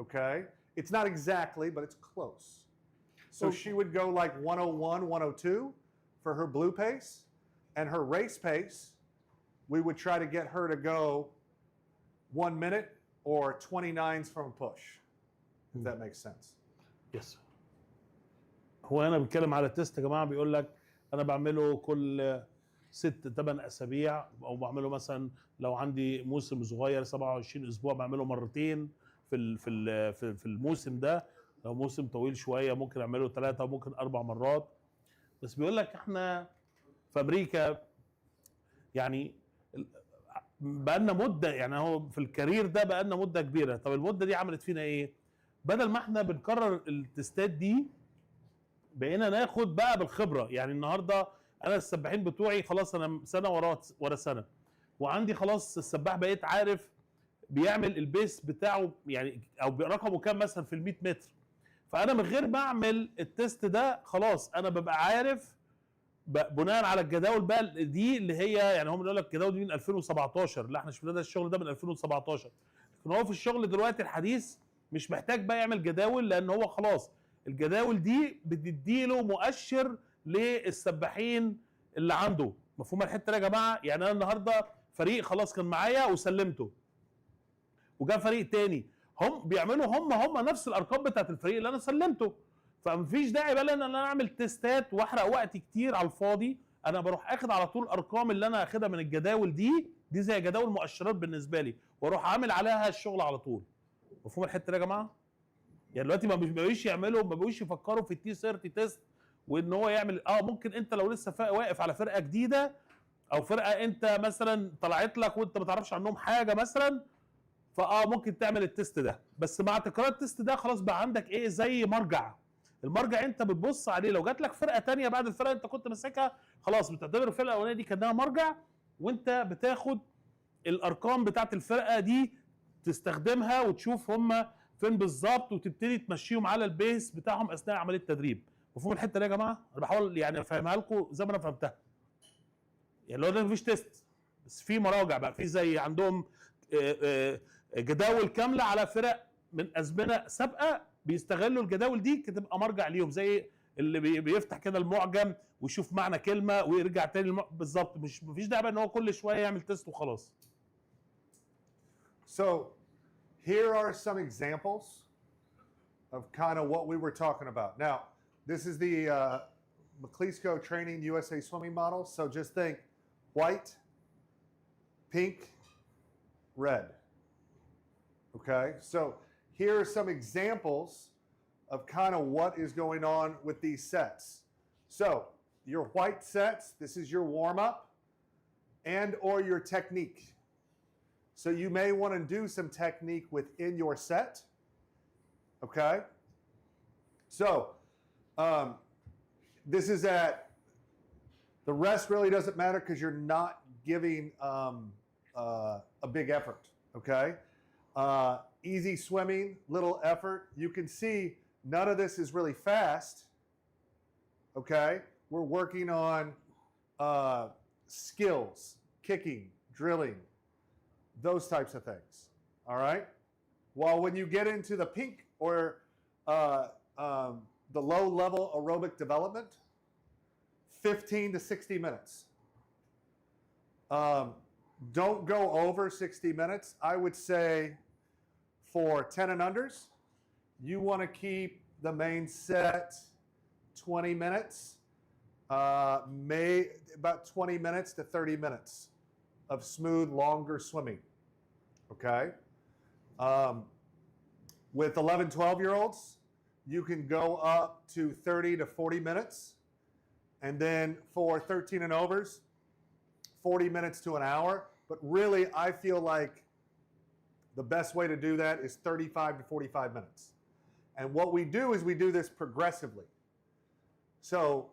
Okay? It's not exactly, but it's close. So she would go like 101, 102 for her blue pace, and her race pace, we would try to get her to go 1 minute or 29s from a push, if that makes sense. Yes. هو هنا بيتكلم على تيست يا جماعه، بيقول لك انا بعمله كل 6-8 اسابيع، او بعمله مثلا لو عندي موسم صغير 27 اسبوع بعمله مرتين في الموسم ده. لو موسم طويل شويه ممكن اعمله 3 وممكن 4 مرات. بس بيقول لك احنا في امريكا يعني بقالنا مده، يعني هو في الكارير ده بقالنا مده كبيره. طب المده دي عملت فينا ايه؟ بدل ما احنا بنكرر التستات دي بقينا ناخد بقى بالخبره. يعني النهارده انا السباحين بتوعي خلاص انا سنه ورا سنه، وعندي خلاص السباح بقيت عارف بيعمل البيس بتاعه يعني او رقمه كام مثلا في ال 100 متر، فانا من غير ما اعمل التست ده خلاص انا ببقى عارف بناء على الجداول بقى دي اللي هي يعني هم بيقول لك الجداول دي من 2017، لا احنا شفنا ده الشغل ده من 2017، لكن هو في الشغل دلوقتي الحديث مش محتاج بقى يعمل جداول لان هو خلاص الجداول دي بتديله مؤشر للسباحين اللي عنده. مفهوم الحته دي يا جماعه؟ يعني انا النهارده فريق خلاص كان معايا وسلمته، وجاء فريق تاني هم بيعملوا هم نفس الارقام بتاعت الفريق اللي انا سلمته، فمفيش داعي بقى ان انا اعمل تيستات واحرق وقت كتير على الفاضي. انا بروح اخد على طول الارقام اللي انا اخدها من الجداول دي زي جداول مؤشرات بالنسبه لي، واروح عامل عليها الشغل على طول. مفهوم الحته دي يا جماعه؟ يعني دلوقتي ما بقوش يعملوا، ما بقوش يفكروا في التي 30 تيست وان هو يعمل ممكن انت لو لسه واقف على فرقه جديده او فرقه انت مثلا طلعت لك وانت ما تعرفش عنهم حاجه مثلا، ممكن تعمل التست ده، بس مع تكرار التست ده خلاص بقى عندك ايه زي مرجع. المرجع انت بتبص عليه، لو جات لك فرقه تانية بعد الفرقه انت كنت ماسكها خلاص بتعتبر الفرقه الاولانيه دي كانها مرجع، وانت بتاخد الارقام بتاعت الفرقه دي تستخدمها وتشوف هم فين بالظبط وتبتدي تمشيهم على البيس بتاعهم اثناء عمليه التدريب. مفهوم الحته دي يا جماعه؟ انا بحاول يعني افهمها لكم زي ما انا فهمتها. يعني لو ده مفيش تيست بس في مراجع بقى، في زي عندهم جداول كامله على فرق من ازمنه سابقه بيستغلوا الجداول دي كتبقى مرجع ليهم، زي اللي بيفتح كده المعجم ويشوف معنى كلمه ويرجع تاني بالظبط. مفيش داعي بقى ان هو كل شويه يعمل تيست وخلاص. So here are some examples of kind of what we were talking about. Now, this is the McCleisco Training USA Swimming Model. So just think white, pink, red. Okay, so here are some examples of kind of what is going on with these sets. So your white sets, this is your warm-up and or your technique. So you may want to do some technique within your set. Okay, so this is at, the rest really doesn't matter because you're not giving a big effort. Okay, easy swimming, little effort. You can see none of this is really fast. Okay, we're working on skills, kicking, drilling, those types of things. All right, while when you get into the pink or the low level aerobic development, 15 to 60 minutes. Don't go over 60 minutes. I would say for 10 and unders, you want to keep the main set 20 minutes, about 20 minutes to 30 minutes of smooth, longer swimming. Okay? With 11, 12-year-olds, you can go up to 30 to 40 minutes. And then for 13 and overs, 40 minutes to an hour. But really, I feel like the best way to do that is 35 to 45 minutes. And what we do is we do this progressively. So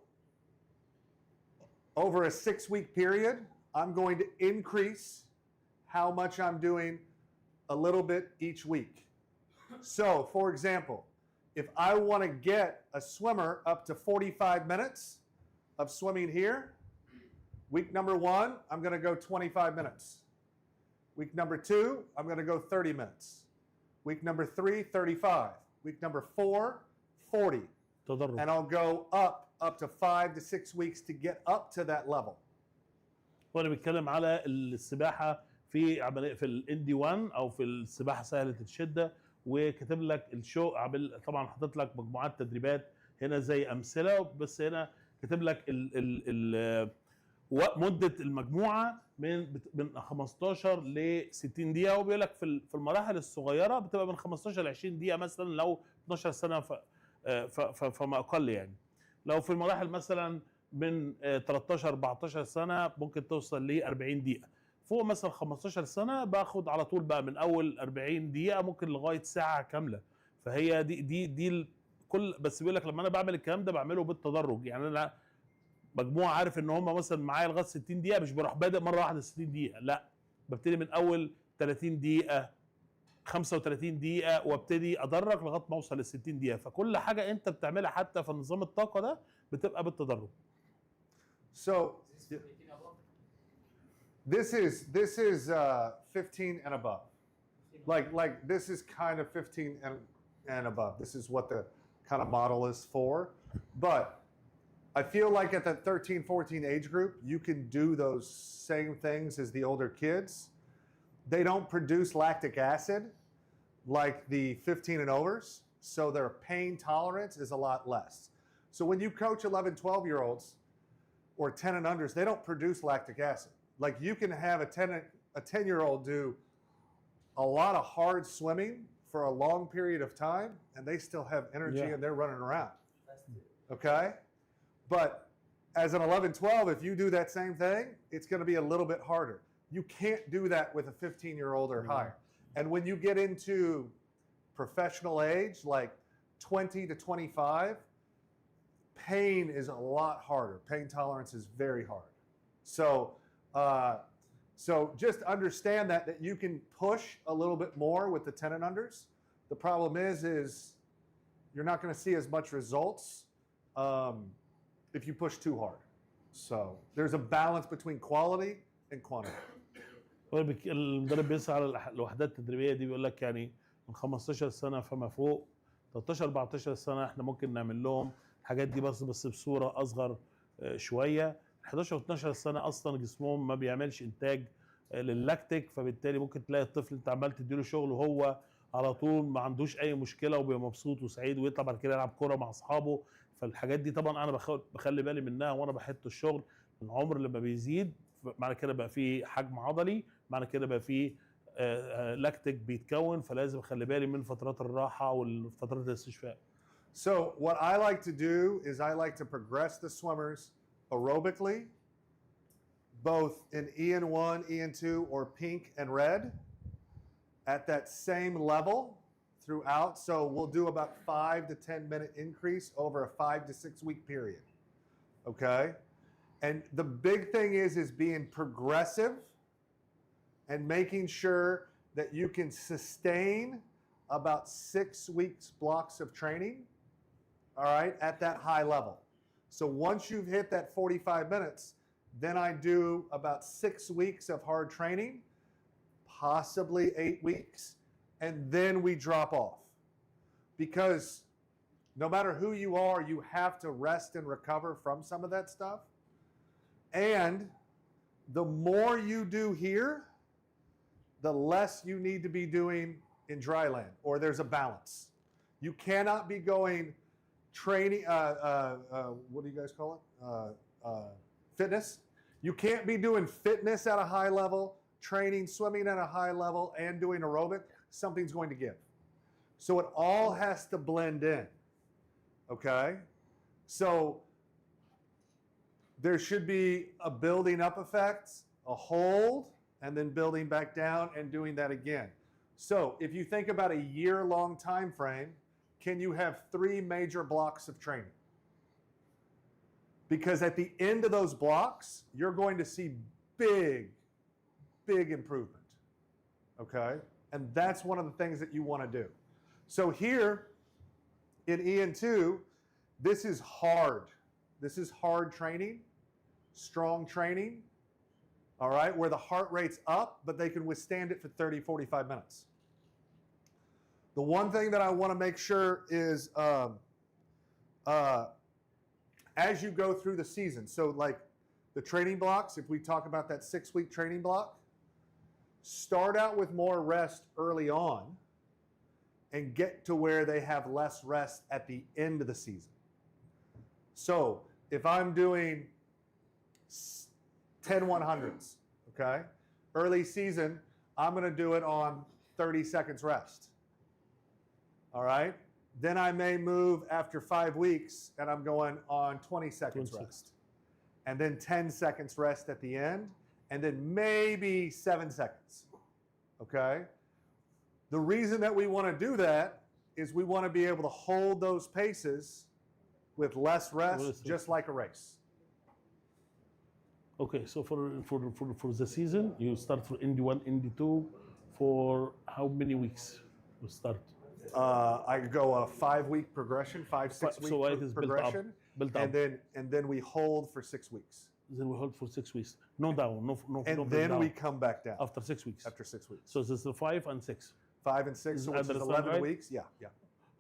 over a 6-week period, I'm going to increase how much I'm doing a little bit each week. So, for example, if I want to get a swimmer up to 45 minutes of swimming here, week number 1, I'm going to go 25 minutes. Week number 2, I'm going to go 30 minutes. Week number 3, 35. Week number 4, 40. And I'll go up to 5 to 6 weeks to get up to that level. هو اللي بيتكلم على السباحه في عمليه في الاندي 1 او في السباحه سهله الشده، وكاتب لك الشو طبعا حاطط لك مجموعات تدريبات هنا زي امثله، بس هنا كاتب لك مده المجموعه من 15 ل 60 دقيقه، وبيقول لك في المراحل الصغيره بتبقى من 15 ل 20 دقيقه مثلا لو 12 سنه فما اقل. يعني لو في المراحل مثلا من 13 14 سنه ممكن توصل ل 40 دقيقه. فوق مثلا 15 سنه باخد على طول بقى من اول 40 دقيقه ممكن لغايه ساعه كامله. فهي دي كل، بس بيقول لك لما انا بعمل الكلام ده بعمله بالتدرج. يعني انا مجموعه عارف ان هم مثلا معايا لغايه 60 دقيقه، مش بروح بادئ مره واحده 60 دقيقه، لا ببتدي من اول 30 دقيقه 35 دقيقه وابتدي ادرج لغايه ما اوصل ل 60 دقيقه. فكل حاجه انت بتعملها حتى في نظام الطاقه ده بتبقى بالتدرج. So This is 18 above. this is 15 and above. Like this is kind of 15 and above. This is what the kind of model is for. But I feel like at that 13, 14 age group, you can do those same things as the older kids. They don't produce lactic acid like the 15 and overs, so their pain tolerance is a lot less. So when you coach 11, 12-year-olds or 10 and unders, they don't produce lactic acid. Like you can have a 10-year-old do a lot of hard swimming for a long period of time, and they still have energy and they're running around. Okay? But as an 11, 12, if you do that same thing, it's going to be a little bit harder. You can't do that with a 15-year-old or higher. And when you get into professional age, like 20 to 25, pain is a lot harder. Pain tolerance is very hard. So, so just understand that you can push a little bit more with the 10 and unders. The problem is you're not going to see as much results if you push too hard. So there's a balance between quality and quantity. المدرب بيسعى على الوحدات التدريبيه دي، بيقول لك يعني من 15 سنه فما فوق 13 14 سنه احنا ممكن نعمل لهم الحاجات دي بس بصوره اصغر شويه. 11 و 12 سنه اصلا جسمهم ما بيعملش انتاج لللاكتيك، فبالتالي ممكن تلاقي الطفل انت عمال تديله شغل وهو على طول ما عندوش اي مشكله وبيبقى مبسوط وسعيد ويطلع بعد كده يلعب كوره مع اصحابه. فالحاجات دي طبعا انا بخلي بالي منها وانا بحط الشغل. العمر لما بيزيد معنى كده بقى فيه حجم عضلي، معنى كده بقى فيه لاكتيك بيتكون، فلازم اخلي بالي من فترات الراحه والفترات الاستشفاء. So what I like to do is I like to progress the swimmers aerobically, both in EN1, EN2, or pink and red at that same level throughout. So we'll do about 5 to 10 minute increase over a 5 to 6 week period. Okay? And the big thing is being progressive and making sure that you can sustain about 6 weeks blocks of training, all right, at that high level. So once you've hit that 45 minutes, then I do about 6 weeks of hard training, possibly 8 weeks, and then we drop off. Because no matter who you are, you have to rest and recover from some of that stuff. And the more you do here, the less you need to be doing in dry land, or there's a balance. You cannot be going training, what do you guys call it? Fitness. You can't be doing fitness at a high level, training, swimming at a high level, and doing aerobic. Something's going to give. So it all has to blend in, okay? So there should be a building up effect, a hold, and then building back down and doing that again. So if you think about a year-long time frame, can you have 3 major blocks of training? Because at the end of those blocks, you're going to see big, big improvement, okay? And that's one of the things that you want to do. So here in EN2, this is hard. This is hard training, strong training, all right, where the heart rate's up, but they can withstand it for 30, 45 minutes. The one thing that I want to make sure is as you go through the season, so like the training blocks, if we talk about that 6-week training block, start out with more rest early on and get to where they have less rest at the end of the season. So if I'm doing 10 100s, okay, early season, I'm going to do it on 30 seconds rest. All right? Then I may move after 5 weeks and I'm going on 20 seconds rest. And then 10 seconds rest at the end. And then maybe 7 seconds. Okay? The reason that we want to do that is we want to be able to hold those paces with less rest, just like a race. Okay, so for the season, you start for ND1, ND2 for how many weeks? You start. I go a 5-week progression, 5-6 week So it is progression, built up. and then we hold for 6 weeks, Then we hold for 6 weeks. No down, no and no then down. we come back down After 6 weeks. after 6 weeks. So this is 5 and 6. 5 and 6, so which is Understand 11 right? weeks. Yeah.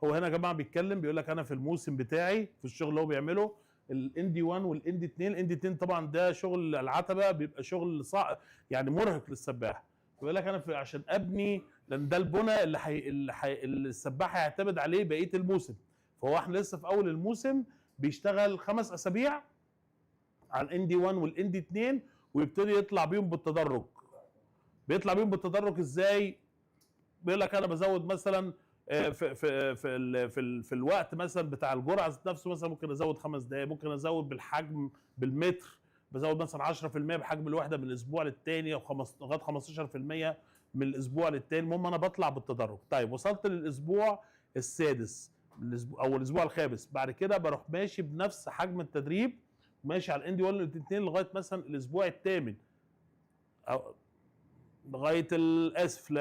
هو هنا يا جماعه بيتكلم بيقول لك انا في الموسم بتاعي في الشغل اللي هو بيعمله الاندي 1 والاندي 2. الاندي 2 طبعا ده شغل العتبه، بيبقى شغل صعب يعني مرهق للسباح. بيقول لك انا عشان ابني، لان ده البنى اللي السباح هيعتمد عليه بقيه الموسم. فهو احنا لسه في اول الموسم، بيشتغل 5 اسابيع على الاندي 1 والاندي 2 ويبتدي يطلع بيهم بالتدرج. بيطلع بيهم بالتدرج ازاي؟ بيقول لك انا بزود مثلا في الوقت مثلا بتاع الجرعه ذات نفسه، مثلا ممكن ازود 5 دقائق، ممكن ازود بالحجم بالمتر، بزود مثلا 10% بحجم الوحده من الاسبوع للتاني، او لغايه 15% من الاسبوع للتاني. المهم انا بطلع بالتدرج. طيب وصلت للاسبوع السادس او الاسبوع الخامس، بعد كده بروح ماشي بنفس حجم التدريب، ماشي على الاندي 1 والاندي 2 لغايه مثلا الاسبوع الثامن، او لغايه اسف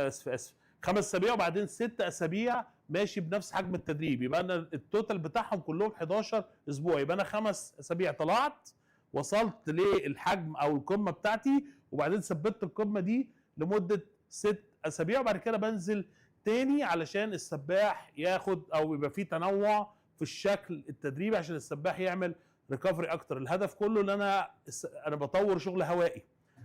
5 اسابيع، وبعدين 6 اسابيع ماشي بنفس حجم التدريب. يبقى انا التوتال بتاعهم كلهم 11 اسبوع. يبقى انا 5 اسابيع طلعت، وصلت للحجم او القمه بتاعتي، وبعدين ثبتت القمه دي لمده 6 اسابيع، وبعد كده بنزل تاني علشان السباح ياخد او يبقى فيه تنوع في الشكل التدريبي عشان السباح يعمل ريكفري اكتر. الهدف كله ان انا بطور شغل هوائي.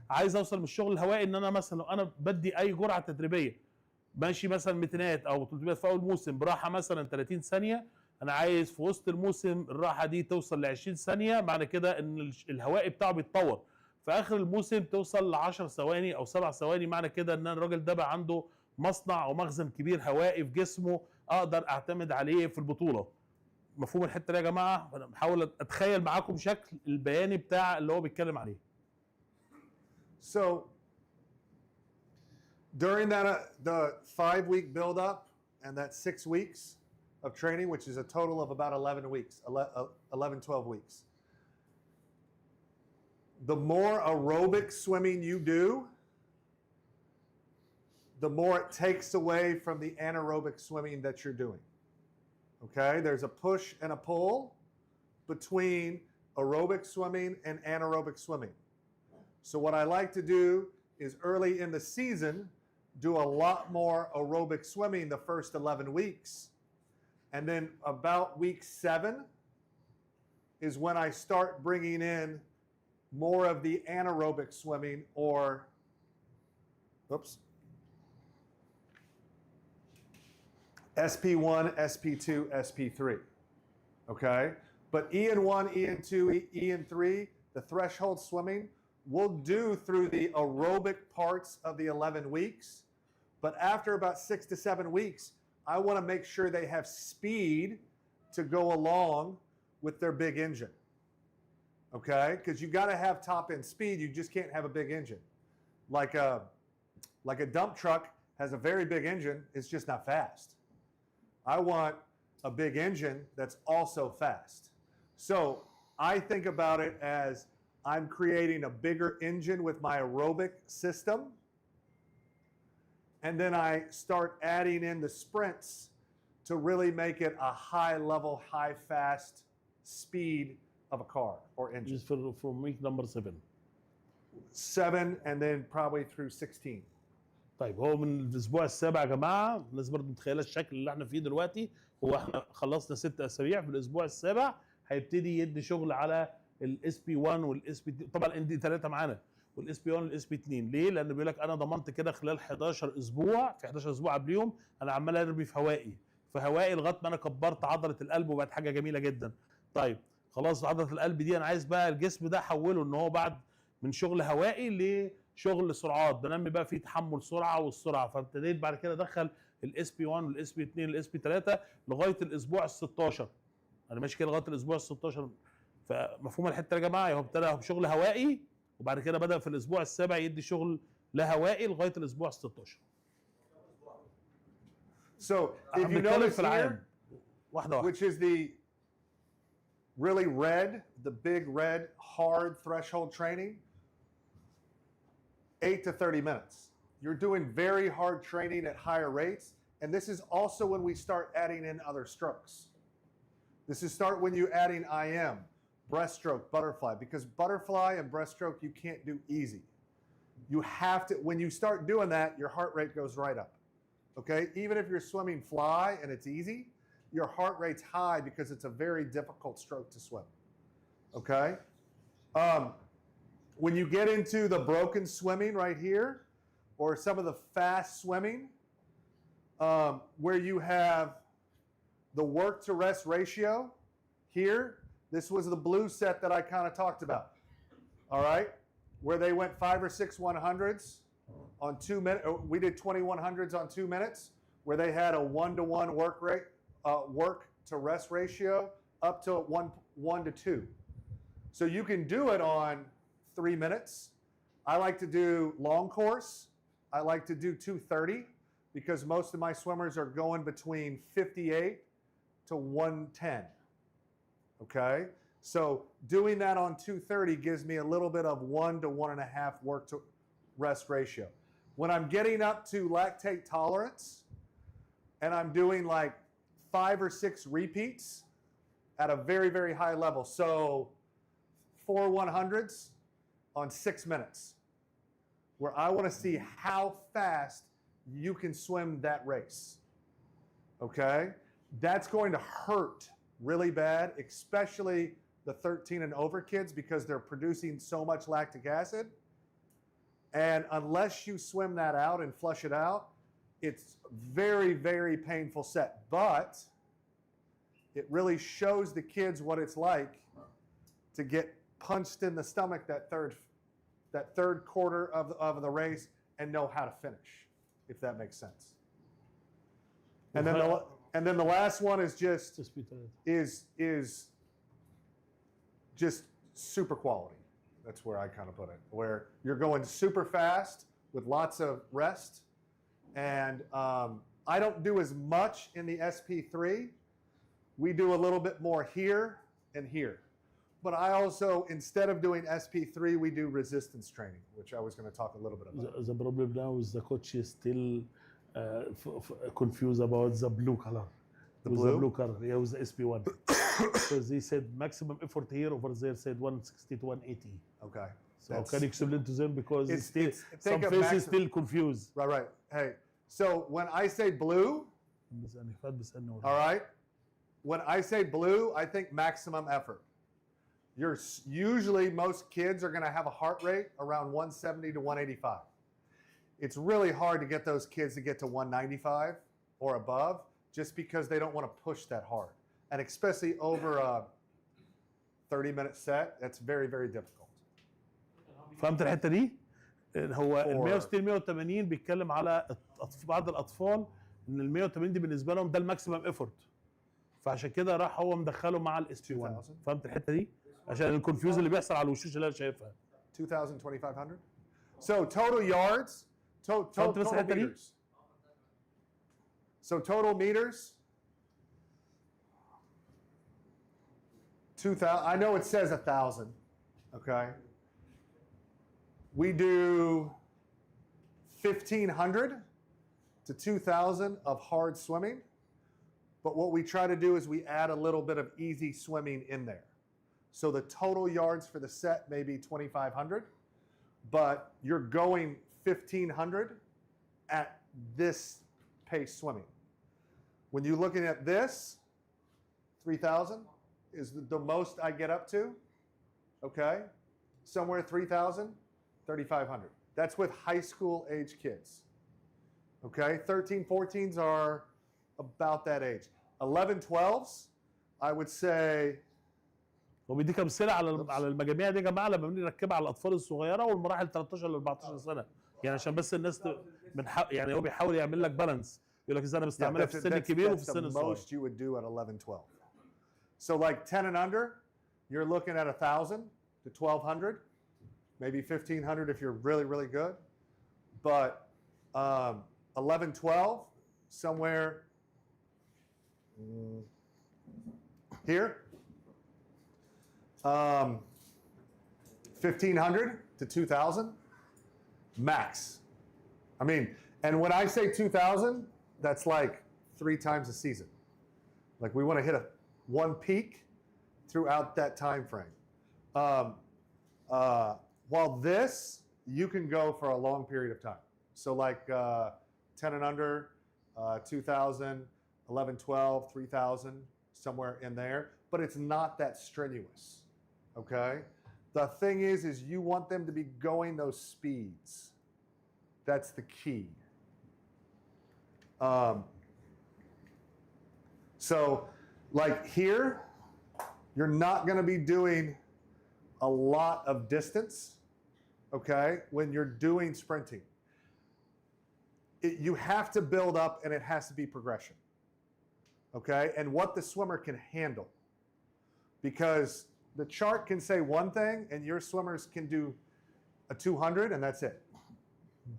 عايز اوصل من الشغل الهوائي ان انا مثلا لو انا بدي اي جرعه تدريبيه ماشي مثلا 200 او 300 في اول موسم براحه مثلا 30 ثانيه، انا عايز في وسط الموسم الراحه دي توصل ل 20 ثانيه. معنى كده ان الهوائي بتاعه بيتطور، في اخر الموسم توصل ل 10 ثواني او 7 ثواني. معنى كده ان الراجل ده بقى عنده مصنع او مخزن كبير هوائي في جسمه اقدر اعتمد عليه في البطوله. مفهوم الحته دي يا جماعه؟ انا بحاول اتخيل معاكم شكل البياني بتاع اللي هو بيتكلم عليه. So during the 5-week build up and that 6 weeks of training, which is a total of about 11 weeks, 12 weeks. The more aerobic swimming you do, the more it takes away from the anaerobic swimming that you're doing. Okay, there's a push and a pull between aerobic swimming and anaerobic swimming. So what I like to do is early in the season, do a lot more aerobic swimming the first 11 weeks. And then about week 7 is when I start bringing in more of the anaerobic swimming, or, SP1, SP2, SP3, okay? But EN1, EN2, EN3, the threshold swimming, we'll do through the aerobic parts of the 11 weeks. But after about 6 to 7 weeks, I want to make sure they have speed to go along with their big engine, okay? Because you got to have top end speed. You just can't have a big engine. Like a dump truck has a very big engine. It's just not fast. I want a big engine that's also fast. So I think about it as I'm creating a bigger engine with my aerobic system, and then I start adding in the sprints to really make it a high level, high fast speed of a car or engine. Just for week number 7. 7 and then probably through 16. طيب هو من الاسبوع السابع يا جماعه، الناس برضه متخيله الشكل اللي احنا فيه دلوقتي. هو احنا خلصنا 6 اسابيع، في الاسبوع السابع هيبتدي يدي شغل على الاس بي 1 والاس بي 2، طبعا الاندي 3 معانا، والاس بي 1 والاس بي 2. ليه؟ لان بيقول لك انا ضمنت كده خلال 11 اسبوع، في 11 اسبوع قبليهم انا عمال ارمي في هوائي لغايه ما انا كبرت عضله القلب وبقت حاجه جميله جدا. طيب خلاص عضله القلب دي انا عايز بقى الجسم ده احوله ان هو بعد من شغل هوائي لشغل سرعات، بنمي بقى فيه تحمل سرعه والسرعه. فابتديت بعد كده ادخل الاس بي 1 والاس بي 2 والاس بي 3 لغايه الاسبوع ال 16. انا ماشي كده لغايه الاسبوع ال 16. فمفهوم الحته يا جماعه؟ هو ابتدى بشغل هوائي، وبعد كده بدا في الاسبوع السابع يدي شغل لا هوائي لغايه الاسبوع ال 16. So if you notice here, واحده which is the really red, the big red hard threshold training, 8 to 30 minutes. You're doing very hard training at higher rates. And this is also when we start adding in other strokes. This is start when you add in IM, breaststroke, butterfly, because butterfly and breaststroke you can't do easy. You have to, when you start doing that, your heart rate goes right up. Okay? Even if you're swimming fly and it's easy, your heart rate's high because it's a very difficult stroke to swim. Okay? When you get into the broken swimming right here, or some of the fast swimming, where you have the work to rest ratio here, this was the blue set that I kind of talked about. All right? Where they went 5 or 6 100s on 2 minutes. We did 20 100s on 2 minutes, where they had a 1-to-1 work rate, work to rest ratio up to 1 to 2. So you can do it on 3 minutes. I like to do long course. I like to do 230 because most of my swimmers are going between 58 to 110. Okay? So doing that on 230 gives me a little bit of 1 to 1.5 work to rest ratio. When I'm getting up to lactate tolerance and I'm doing like 5 or 6 repeats at a very, very high level. So 4 100s on 6 minutes, where I want to see how fast you can swim that race. Okay? That's going to hurt really bad, especially the 13 and over kids, because they're producing so much lactic acid. And unless you swim that out and flush it out, it's very, very painful set. But it really shows the kids what it's like to get punched in the stomach that third quarter of the race and know how to finish, if that makes sense. And then the last one is just super quality. That's where I kind of put it, where you're going super fast with lots of rest. And I don't do as much in the SP3. We do a little bit more here and here. But I also, instead of doing SP3, we do resistance training, which I was going to talk a little bit about. The problem now is the coach is still confused about the blue color. The with blue? The blue color, yeah, with the SP1. Because he said maximum effort here, over there said 160 to 180. Okay. So can you explain to them, because It's- still, it's- some think of faces maximum- still confused. Right. Hey, so when I say blue, all right, when I say blue, I think maximum effort. Usually most kids are going to have a heart rate around 170 to 185. It's really hard to get those kids to get to 195 or above, just because they don't want to push that hard. And especially over a 30-minute set, that's very, very difficult. فهمت الحته دي؟ هو ال 160 180 بيتكلم على بعض الاطفال ان ال 180 دي بالنسبه لهم ده الماكسيمم ايفورت. فعشان كده راح هو مدخله مع الاس بي 1. فهمت الحته دي؟ عشان الكونفيوز اللي بيحصل على الوشوش اللي انا شايفها. 2,000, 2,500. So total yards, total meters. So total meters, 2,000. I know it says 1,000. Okay. We do 1,500 to 2,000 of hard swimming. But what we try to do is we add a little bit of easy swimming in there. So the total yards for the set may be 2,500, but you're going 1,500 at this pace swimming. When you're looking at this, 3,000 is the most I get up to, okay? Somewhere 3,000, 3,500. That's with high school age kids, okay? 13, 14s are about that age. 11, 12s, I would say. وبيديك امثله على المجاميع دي يا جماعه لما بنركبها على الاطفال الصغيره والمراحل 13 ل 14 سنه، يعني عشان بس الناس يعني هو بيحاول يعمل لك بالانس، يقول لك ازاي انا بستعملها في السن الكبير وفي السن الصغير. That's the most you would do at 11, 12. So like 10 and under, you're looking at 1,000 to 1,200, maybe 1,500 if you're really, really good. But 11, 12, somewhere here, 1,500 to 2,000. max. I mean, and when I say 2,000, that's like 3 times a season. Like we want to hit one peak throughout that time frame. While this, you can go for a long period of time. So like 10 and under, 2,000, 11, 12, 3,000, somewhere in there. But it's not that strenuous, okay? The thing is you want them to be going those speeds. That's the key. So like here, you're not going to be doing a lot of distance, okay, when you're doing sprinting. You have to build up and it has to be progression, okay, and what the swimmer can handle. Because the chart can say one thing and your swimmers can do a 200 and that's it,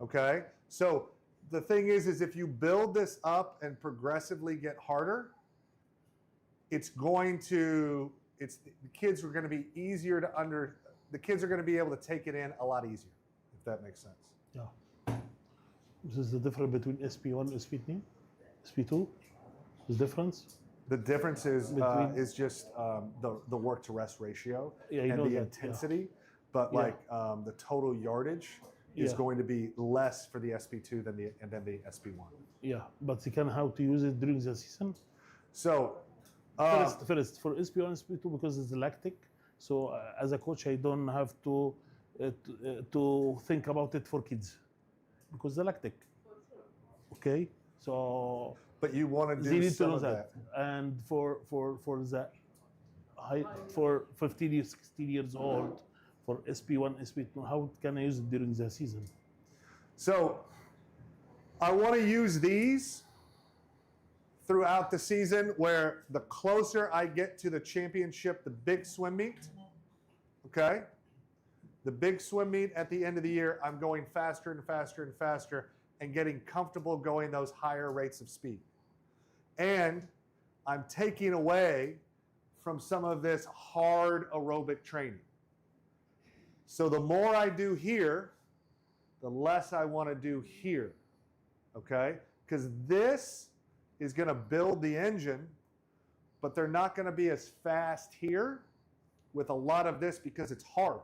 okay? So the thing is if you build this up and progressively get harder, the kids are going to be easier to the kids are going to be able to take it in a lot easier, if that makes sense. Yeah. This is the difference between SP1 and SP2? SP2? The difference? The difference is Between- just the work to rest ratio Yeah, you and know the that, intensity, but Yeah. like the total yardage is Yeah. going to be less for the SP2 than the SP1. Yeah, but you can how to use it during the season? So First for SP1 SP2 because it's lactic. So as a coach, I don't have to think about it for kids because they're lactic. Okay, so but you want to they do need to some know of that. And for the height for 15 years, 16 years old, for SP1 SP2, how can I use it during the season? So I want to use these throughout the season where the closer I get to the championship, the big swim meet, okay? The big swim meet at the end of the year, I'm going faster and faster and faster and getting comfortable going those higher rates of speed. And I'm taking away from some of this hard aerobic training. So the more I do here, the less I want to do here, okay? Because this is going to build the engine, but they're not going to be as fast here with a lot of this because it's hard.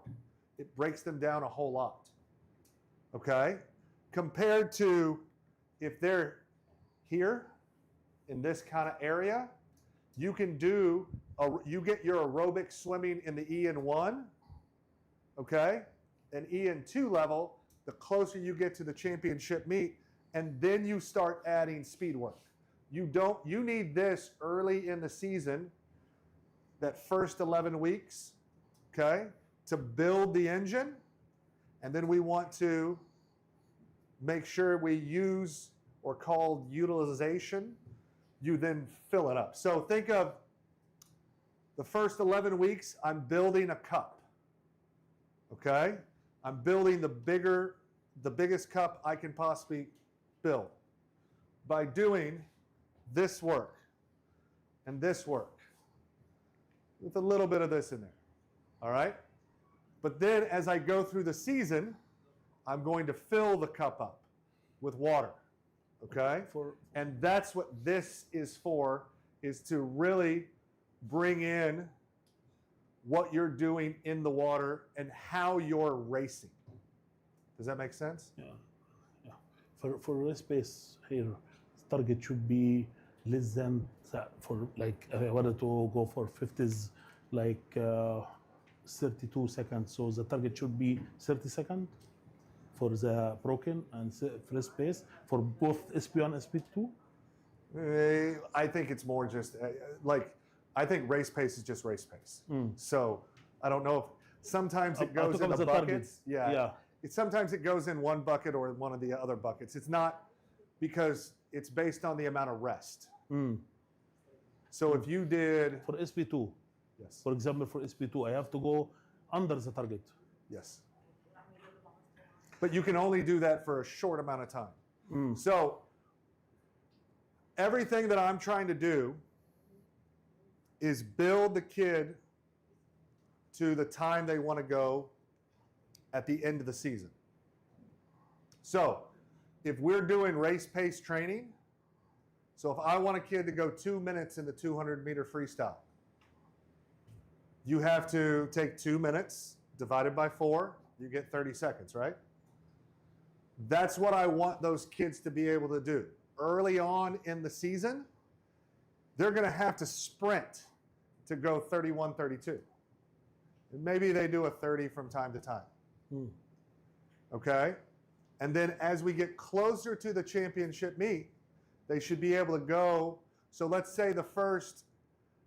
It breaks them down a whole lot, okay? Compared to if they're here in this kind of area, you can do, you get your aerobic swimming in the EN1, okay? And EN2 level, the closer you get to the championship meet, and then you start adding speed work. You need this early in the season, that first 11 weeks, okay, to build the engine. And then we want to make sure we use, or called utilization, you then fill it up. So think of the first 11 weeks, I'm building a cup, okay? I'm building the biggest cup I can possibly build by doing this work and this work with a little bit of this in there, all right? But then as I go through the season, I'm going to fill the cup up with water, okay? And that's what this is for, is to really bring in what you're doing in the water and how you're racing. Does that make sense? Yeah. For race pace here, target should be less than for like I wanted to go for 50s like 32 seconds. So the target should be 30 seconds for the broken and race pace for both SP1 and SP2. I think it's more just I think race pace is just race pace. So I don't know if sometimes it goes in the buckets. Yeah. Sometimes it goes in one bucket or one of the other buckets. It's not because it's based on the amount of rest. So if you did for SP2, yes, for example, for SP2, I have to go under the target. Yes. But you can only do that for a short amount of time. So everything that I'm trying to do is build the kid to the time they want to go at the end of the season. So if we're doing race pace training, so if I want a kid to go 2 minutes in the 200-meter freestyle, you have to take 2 minutes divided by 4, you get 30 seconds, right? That's what I want those kids to be able to do. Early on in the season, they're going to have to sprint to go 31, 32. And maybe they do a 30 from time to time. Okay? And then as we get closer to the championship meet, they should be able to go. So let's say the first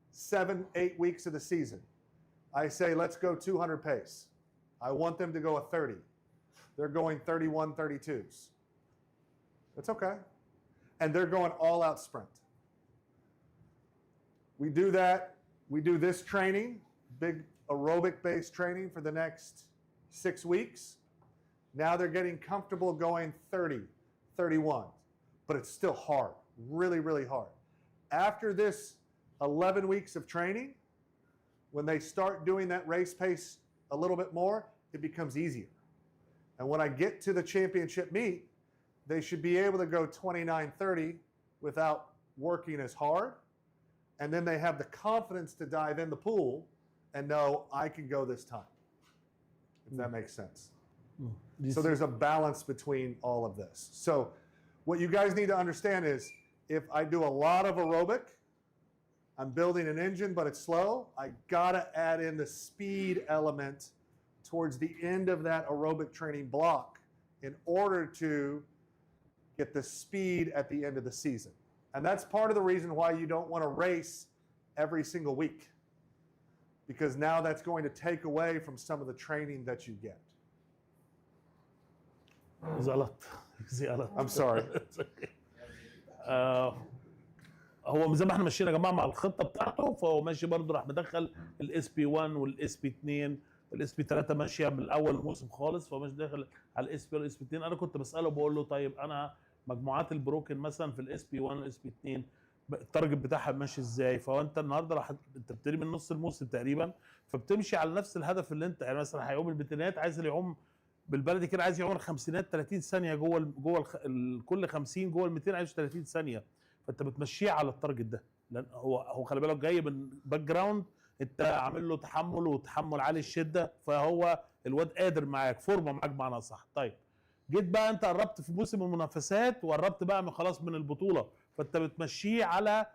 7, 8 weeks of the season, I say, let's go 200 pace. I want them to go a 30. They're going 31, 32s. That's okay. And they're going all out sprint. We do that. We do this training, big aerobic-based training for the next 6 weeks. Now they're getting comfortable going 30, 31, but it's still hard, really, really hard. After this 11 weeks of training, when they start doing that race pace a little bit more, it becomes easier. And when I get to the championship meet, they should be able to go 29, 30 without working as hard. And then they have the confidence to dive in the pool and know I can go this time, if that makes sense. So there's a balance between all of this. So what you guys need to understand is if I do a lot of aerobic, I'm building an engine, but it's slow, I gotta add in the speed element towards the end of that aerobic training block in order to get the speed at the end of the season. And that's part of the reason why you don't want to race every single week, because now that's going to take away from some of the training that you get. زلط زلط. I'm sorry. هو زي ما احنا ماشيين يا جماعه مع الخطه بتاعته، فهو ماشي برضه راح مدخل الاس بي 1 والاس بي 2 والاس بي 3 ماشيه من اول الموسم خالص، فهو مش داخل على الاس بي والاس بي 2. انا كنت بساله بقول له طيب انا مجموعات البروكن مثلا في الاس بي 1 والاس بي 2 التارجت بتاعها ماشي ازاي؟ فهو انت النهارده راح انت بتبتدي من نص الموسم تقريبا، فبتمشي على نفس الهدف اللي انت يعني مثلا هيعوم البتنات عايز يعوم بالبلدي كده، عايز يعوم الخمسينات 30 ثانيه جوه كل 50 جوه ال 200 عايز 30 ثانيه، فانت بتمشيه على التارجت ده. لان هو خلي بالك جاي من باك جراوند انت عامل له تحمل وتحمل عالي الشده، فهو الواد قادر معاك فورمه معاك بمعنى صح. طيب جيت بقى انت قربت في موسم المنافسات وقربت بقى من خلاص من البطوله، فانت بتمشيه على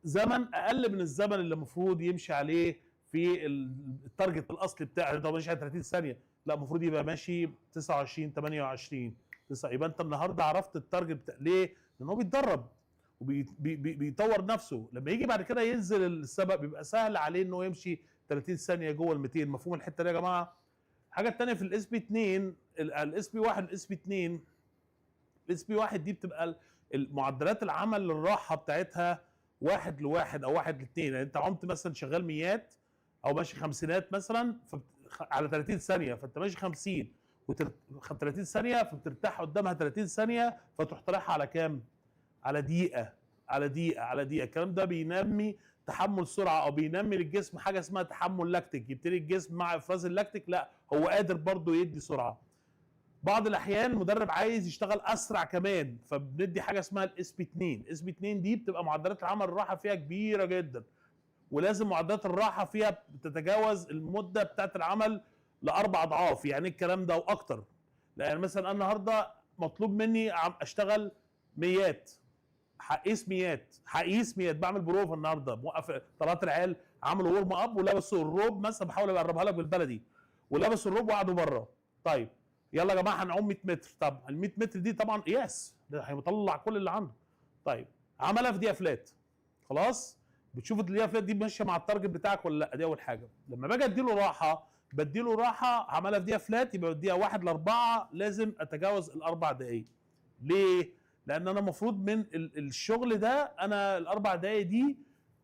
زمن اقل من الزمن اللي المفروض يمشي عليه في التارجت الاصلي بتاعه. انت ماشي على 30 ثانيه، لا المفروض يبقى ماشي 29 28 9. يبقى انت النهارده عرفت التارجت ليه؟ لان هو بيتدرب وبيطور نفسه، لما يجي بعد كده ينزل السبق بيبقى سهل عليه انه يمشي 30 ثانيه جوه ال 200. مفهوم الحته دي يا جماعه؟ الحاجه الثانيه في الاس بي 2 الاس بي 1 والاس بي 2 الاس بي 1 دي بتبقى المعدلات العمل للراحه بتاعتها 1 ل1 او 1 ل2. يعني انت عمت مثلا شغال ميات او ماشي خمسينات مثلا على 30 ثانيه، فانت ماشي 50 30 ثانيه فبترتاح قدامها 30 ثانيه فتروح طالعها على كام؟ على دقيقه على دقيقه على دقيقه. الكلام ده بينمي تحمل سرعه او بينمي للجسم حاجه اسمها تحمل لاكتيك. يبتدي الجسم مع افراز اللاكتيك لا هو قادر برضه يدي سرعه. بعض الاحيان المدرب عايز يشتغل اسرع كمان، فبندي حاجه اسمها الاس بي 2. الاس بي 2 دي بتبقى معدلات العمل الراحه فيها كبيره جدا، ولازم معدلات الراحه فيها تتجاوز المده بتاعت العمل ل4 اضعاف. يعني الكلام ده واكتر. لان مثلا انا النهارده مطلوب مني اشتغل ميات، هقيس ميات بعمل بروفا النهارده، موقف طلعت العيال عملوا ورم اب ولبسوا الروب مثلا، بحاول اقربها لك بالبلدي، ولبسوا الروب وقعدوا بره. طيب يلا يا جماعه هنعوم 100 متر. طب ال 100 متر دي طبعا قياس ده هيطلع كل اللي عنده. طيب عملها في دقيقه فلات، خلاص بتشوف الدقيقه فلات دي ماشيه مع التارجت بتاعك ولا لا. دي اول حاجه. لما باجي اديله راحه بديله راحه عملها في دقيقه فلات، يبقى الدقيقه 1 ل 4 لازم اتجاوز ال4 دقائق. ليه؟ لان انا المفروض من الشغل ده انا ال4 دقائق دي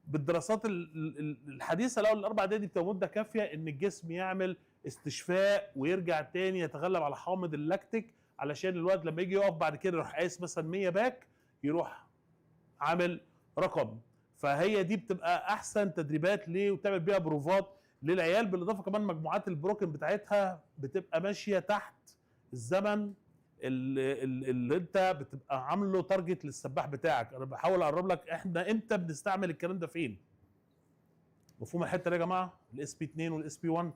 بالدراسات الحديثه لو ال4 دقائق دي بتبقى مده كافيه ان الجسم يعمل استشفاء ويرجع تاني يتغلب على حامض اللاكتيك، علشان الوقت لما يجي يقف بعد كده يروح قايس مثلا 100 باك يروح عامل رقم. فهي دي بتبقى احسن تدريبات ليه وتعمل بيها بروفات للعيال. بالاضافه كمان مجموعات البروكن بتاعتها بتبقى ماشيه تحت الزمن اللي انت بتبقى عامله تارجت للسباح بتاعك. انا بحاول اقرب لك احنا امتى بنستعمل الكلام ده فين. مفهوم الحته دي يا جماعه؟ الاس بي 2 والاس بي 1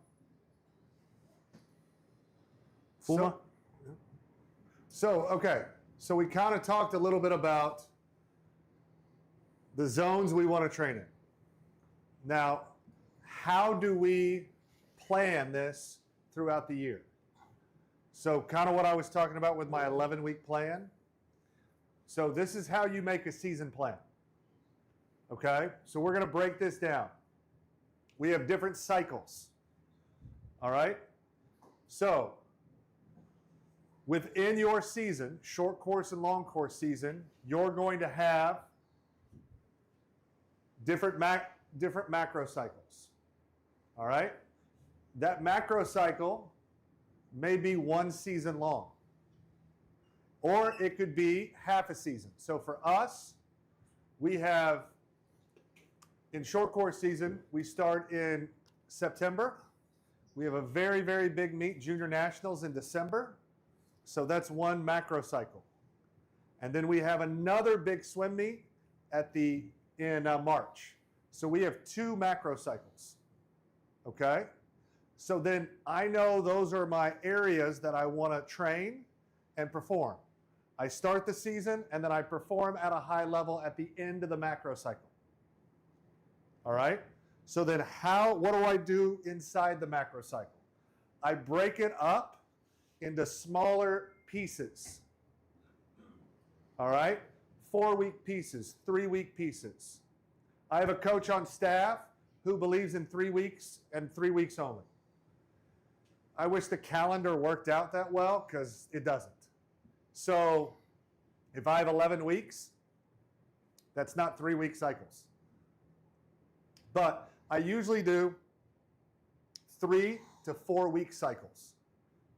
مفهومه؟ So, okay, so we kind of talked a little bit about the zones we want to train in. Now, how do we plan this throughout the year? So, kind of what I was talking about with my 11-week plan. So, this is how you make a season plan. Okay, so we're going to break this down. We have different cycles. All right, so within your season, short course and long course season, you're going to have different macro cycles. All right? That macro cycle may be one season long, or it could be half a season. So for us, we have, in short course season, we start in September. We have a very, very big meet, Junior Nationals, in December. So that's one macro cycle. And then we have another big swim meet in March. So we have 2 macro cycles. Okay? So then I know those are my areas that I want to train and perform. I start the season and then I perform at a high level at the end of the macro cycle. All right? So then what do I do inside the macro cycle? I break it up into smaller pieces. All right? 4-week pieces, 3-week pieces. I have a coach on staff who believes in 3 weeks and 3 weeks only. I wish the calendar worked out that well, because it doesn't. So if I have 11 weeks, that's not 3-week cycles. But I usually do 3 to 4 week cycles.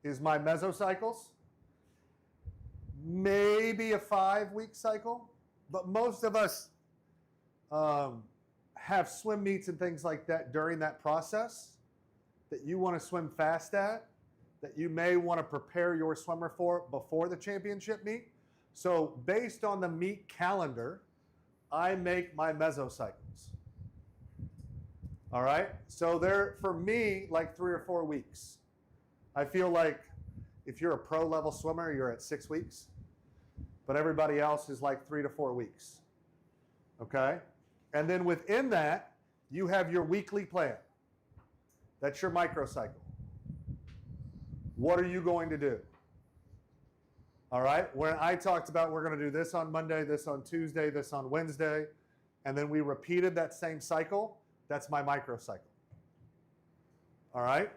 Is my mesocycles. Maybe a 5-week cycle, but most of us have swim meets and things like that during that process that you want to swim fast at, that you may want to prepare your swimmer for before the championship meet. So based on the meet calendar, I make my mesocycles. All right? So they're, for me, like 3 or 4 weeks. I feel like if you're a pro level swimmer, you're at 6 weeks, but everybody else is like 3 to 4 weeks. Okay? And then within that, you have your weekly plan. That's your microcycle. What are you going to do? All right? When I talked about we're going to do this on Monday, this on Tuesday, this on Wednesday, and then we repeated that same cycle, that's my microcycle. All right?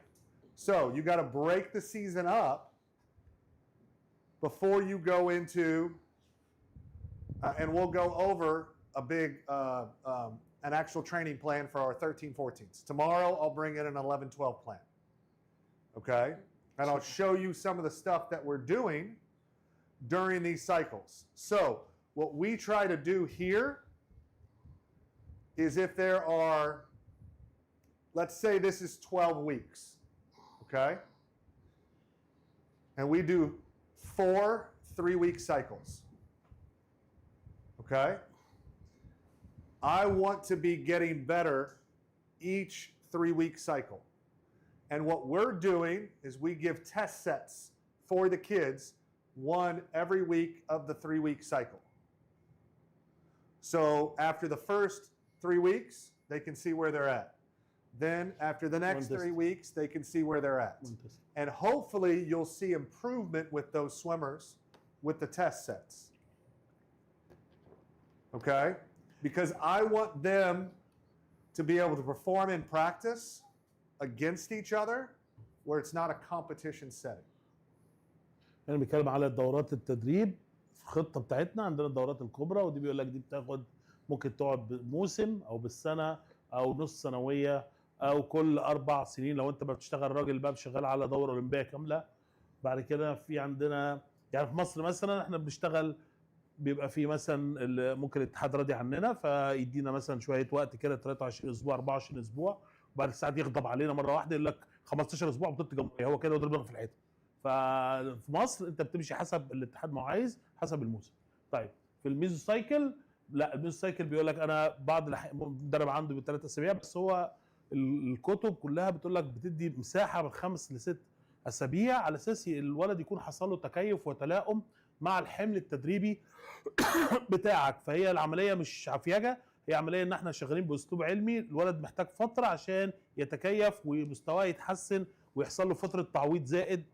So you got to break the season up before you go into, and we'll go over a big, an actual training plan for our 13-14s. Tomorrow I'll bring in an 11-12 plan. Okay? And I'll show you some of the stuff that we're doing during these cycles. So what we try to do here is if there are, let's say this is 12 weeks. Okay? And we do 4 3-week cycles. Okay? I want to be getting better each 3-week cycle. And what we're doing is we give test sets for the kids, 1 every week of the 3-week cycle. So after the first 3 weeks, they can see where they're at. Then after the next 3 weeks, they can see where they're at. And hopefully you'll see improvement with those swimmers with the test sets. Okay? Because I want them to be able to perform in practice against each other where it's not a competition setting. انا بتكلم على دورات التدريب في الخطه بتاعتنا. عندنا الدورات الكبرى ودي بيقول لك دي بتاخد ممكن تقعد بموسم او بالسنه او نص سنويه او كل 4 سنين لو انت بتشتغل راجل بقى شغال على دوره اولمبيه كامله. بعد كده في عندنا يعني في مصر مثلا احنا بنشتغل بيبقى في مثلا ممكن الاتحاد راضي عننا فيدينا مثلا شويه وقت كده 23 اسبوع 24 اسبوع وبعد ساعات يغضب علينا مره واحده يقول لك 15 اسبوع بطولة جمهوريه. هو كده يضرب دماغه في الحيطه. ففي مصر انت بتمشي حسب الاتحاد ما عايز، حسب الموسم. طيب في الميزو سايكل لا، الميزو سايكل بيقول لك انا بعض المدرب عنده ب3 اسابيع، بس هو الكتب كلها بتقول لك بتدي مساحه من 5 ل 6 اسابيع على اساس الولد يكون حصل له تكيف وتلاؤم مع الحمل التدريبي بتاعك. فهي العمليه مش عفيجه، هي عمليه ان احنا شغالين باسلوب علمي. الولد محتاج فتره عشان يتكيف ومستواه يتحسن ويحصل له فتره تعويض زائد.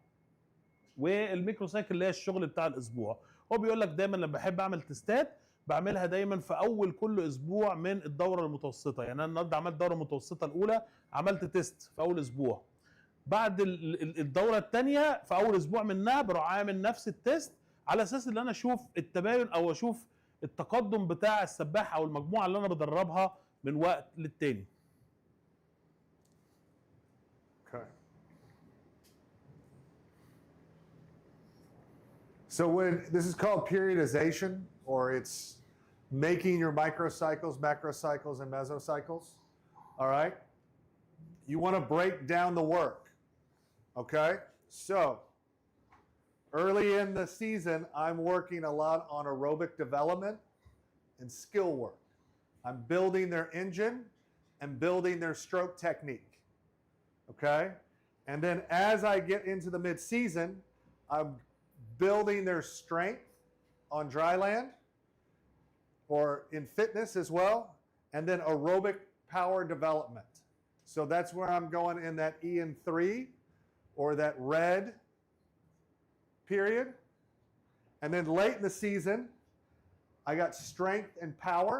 والميكرو سايكل اللي هي الشغل بتاع الاسبوع. هو بيقول لك دايما لما بحب اعمل تيستات بعملها دايما في اول كل اسبوع من الدوره المتوسطه. يعني انا النهارده عملت الدوره المتوسطه الاولى، عملت تيست في اول اسبوع. بعد الدوره الثانيه في اول اسبوع منها بروح عامل نفس التيست على اساس ان انا اشوف التباين او اشوف التقدم بتاع السباح او المجموعه اللي انا بدربها من وقت للتاني. Okay. So when this is called periodization, or it's making your microcycles, macrocycles, and mesocycles, all right? You want to break down the work, okay? So early in the season, I'm working a lot on aerobic development and skill work. I'm building their engine and building their stroke technique, okay? And then as I get into the mid-season, I'm building their strength on dry land or in fitness as well, and then aerobic power development. So that's where I'm going in that EN3 or that red period. And then late in the season, I got strength and power,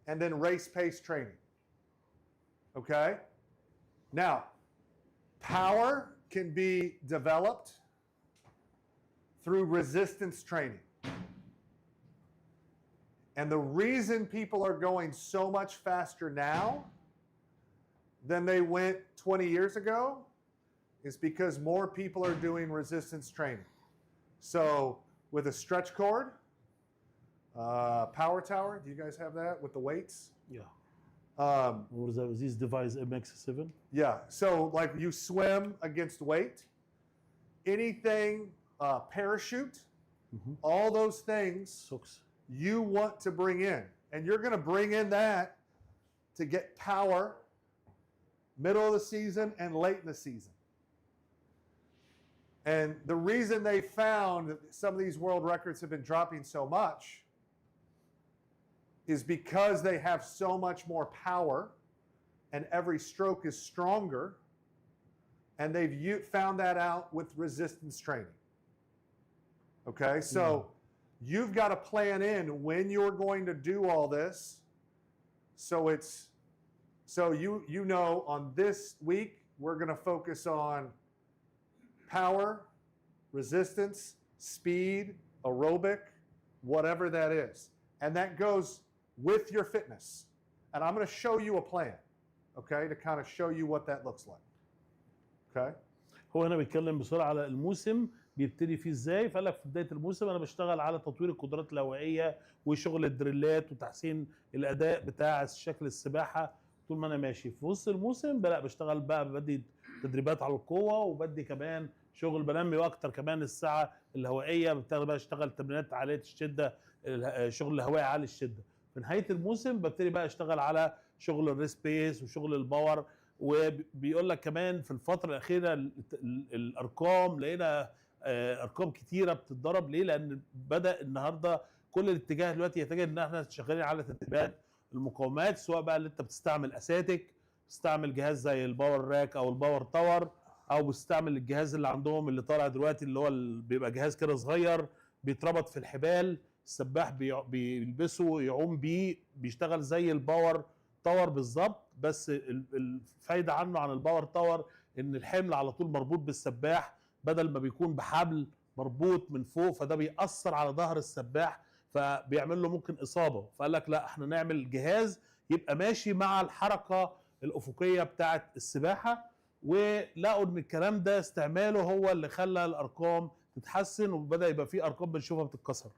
and then race pace training. Okay? Now, power can be developed through resistance training. And the reason people are going so much faster now than they went 20 years ago is because more people are doing resistance training. So with a stretch cord, power tower, do you guys have that with the weights? Yeah. What is that? Was this device MX7? Yeah, so like you swim against weight, anything, parachute, all those things Socks. you want to bring in. And you're going to bring in that to get power middle of the season and late in the season. And the reason they found that some of these world records have been dropping so much is because they have so much more power and every stroke is stronger, and they've found that out with resistance training. Okay, so you've got to plan in when you're going to do all this. So you know on this week we're going to focus on power, resistance, speed, aerobic, whatever that is. And that goes with your fitness. And I'm going to show you a plan, okay, to kind of show you what that looks like. Okay? هو هنا بيتكلم بسرعه على الموسم بيبتدي فيه ازاي. فقال لك في بدايه الموسم انا بشتغل على تطوير القدرات الهوائيه وشغل الدريلات وتحسين الاداء بتاع شكل السباحه طول ما انا ماشي. في وسط الموسم لا بشتغل بقى بدي تدريبات على القوه وبدي كمان شغل بنمي اكتر كمان السعه الهوائيه. ببتدي بقى اشتغل تمرينات عاليه الشده، شغل الهوائي عالي الشده. في نهايه الموسم ببتدي بقى اشتغل على شغل الريس بيس وشغل الباور. وبيقول لك كمان في الفتره الاخيره الارقام لقينا ارقام كتيره بتتضرب. ليه؟ لان بدا النهارده كل الاتجاه دلوقتي يتجه ان احنا شغالين على تدريبات المقاومات، سواء بقى اللي انت بتستعمل اساتيك، بتستعمل جهاز زي الباور راك او الباور تاور، او بتستعمل الجهاز اللي عندهم اللي طالع دلوقتي اللي هو بيبقى جهاز كده صغير بيتربط في الحبال، السباح بيلبسه يعوم بيه، بيشتغل زي الباور تاور بالظبط. بس الفايده عنه عن الباور تاور ان الحمل على طول مربوط بالسباح بدل ما بيكون بحبل مربوط من فوق، فده بيأثر على ظهر السباح فبيعمل له ممكن اصابه. فقال لك لا احنا نعمل جهاز يبقى ماشي مع الحركه الافقيه بتاعه السباحه. ولقوا ان الكلام ده استعماله هو اللي خلى الارقام تتحسن وبدا يبقى في ارقام بنشوفها بتتكسر.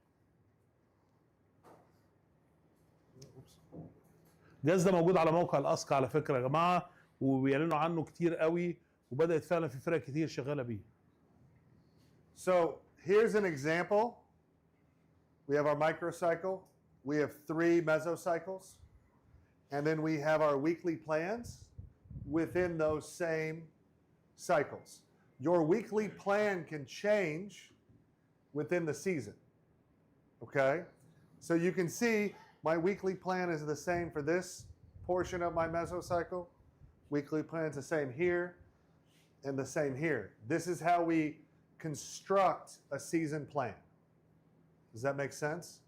الجهاز ده موجود على موقع الاسكا على فكره يا جماعه، وبيعلنوا عنه كتير قوي، وبدات فعلا في فرق كتير شغاله بيه. So here's an example. We have our microcycle. We have 3 mesocycles. And then we have our weekly plans within those same cycles. Your weekly plan can change within the season. Okay? So you can see my weekly plan is the same for this portion of my mesocycle. Weekly plan is the same here and the same here. This is how we construct a season plan. Does that make sense?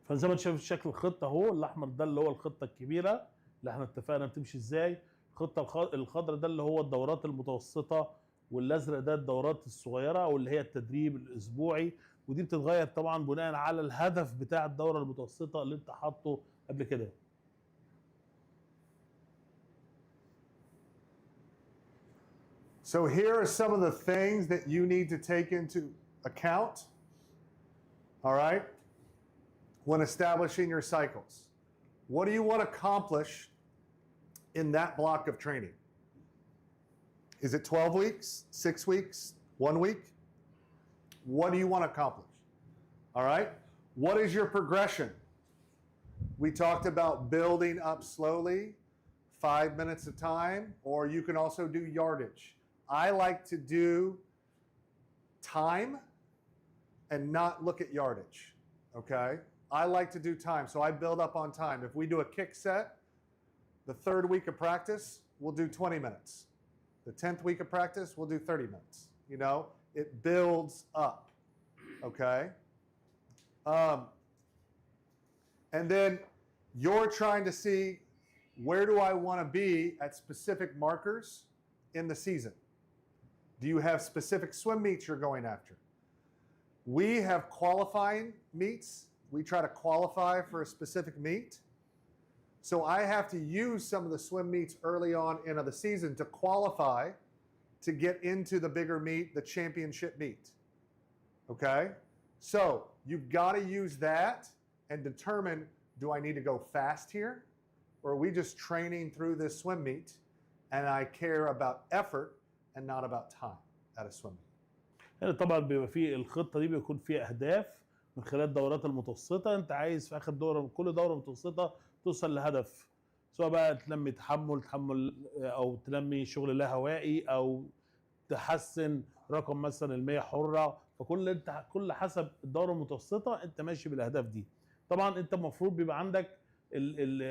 فزي ما انت شايف شكل الخطه اهو، الاحمر ده اللي هو الخطه الكبيره اللي احنا اتفقنا بتمشي ازاي، الخطه الخضراء ده اللي هو الدورات المتوسطه، والازرق ده الدورات الصغيره او اللي هي التدريب الاسبوعي، ودي بتتغير طبعا بناء على الهدف بتاع الدوره المتوسطه اللي انت حاطه قبل كده. So here are some of the things that you need to take into account, all right, when establishing your cycles. What do you want to accomplish in that block of training? Is it 12 weeks, 6 weeks, 1 week? What do you want to accomplish? All right? What is your progression? We talked about building up slowly, 5 minutes at a time, or you can also do yardage. I like to do time and not look at yardage, okay? I like to do time, so I build up on time. If we do a kick set, the 3rd week of practice, we'll do 20 minutes. The 10th week of practice, we'll do 30 minutes. You know, it builds up, okay? And then you're trying to see, where do I want to be at specific markers in the season? Do you have specific swim meets you're going after? We have qualifying meets. We try to qualify for a specific meet. So I have to use some of the swim meets early on into the season to qualify to get into the bigger meet, the championship meet. Okay? So you've got to use that and determine, do I need to go fast here? Or are we just training through this swim meet and I care about effort and not about time at a swim meet? هنا طبعا بيبقى فيه الخطه دي بيكون فيها اهداف من خلال الدورات المتوسطه، انت عايز في اخر دوره كل دوره متوسطه توصل لهدف، سواء بقى تنمي تحمل او تنمي شغل لا هوائي او تحسن رقم مثلا ال100 حره، كل حسب الدوره المتوسطه انت ماشي بالاهداف دي. طبعا انت المفروض بيبقى عندك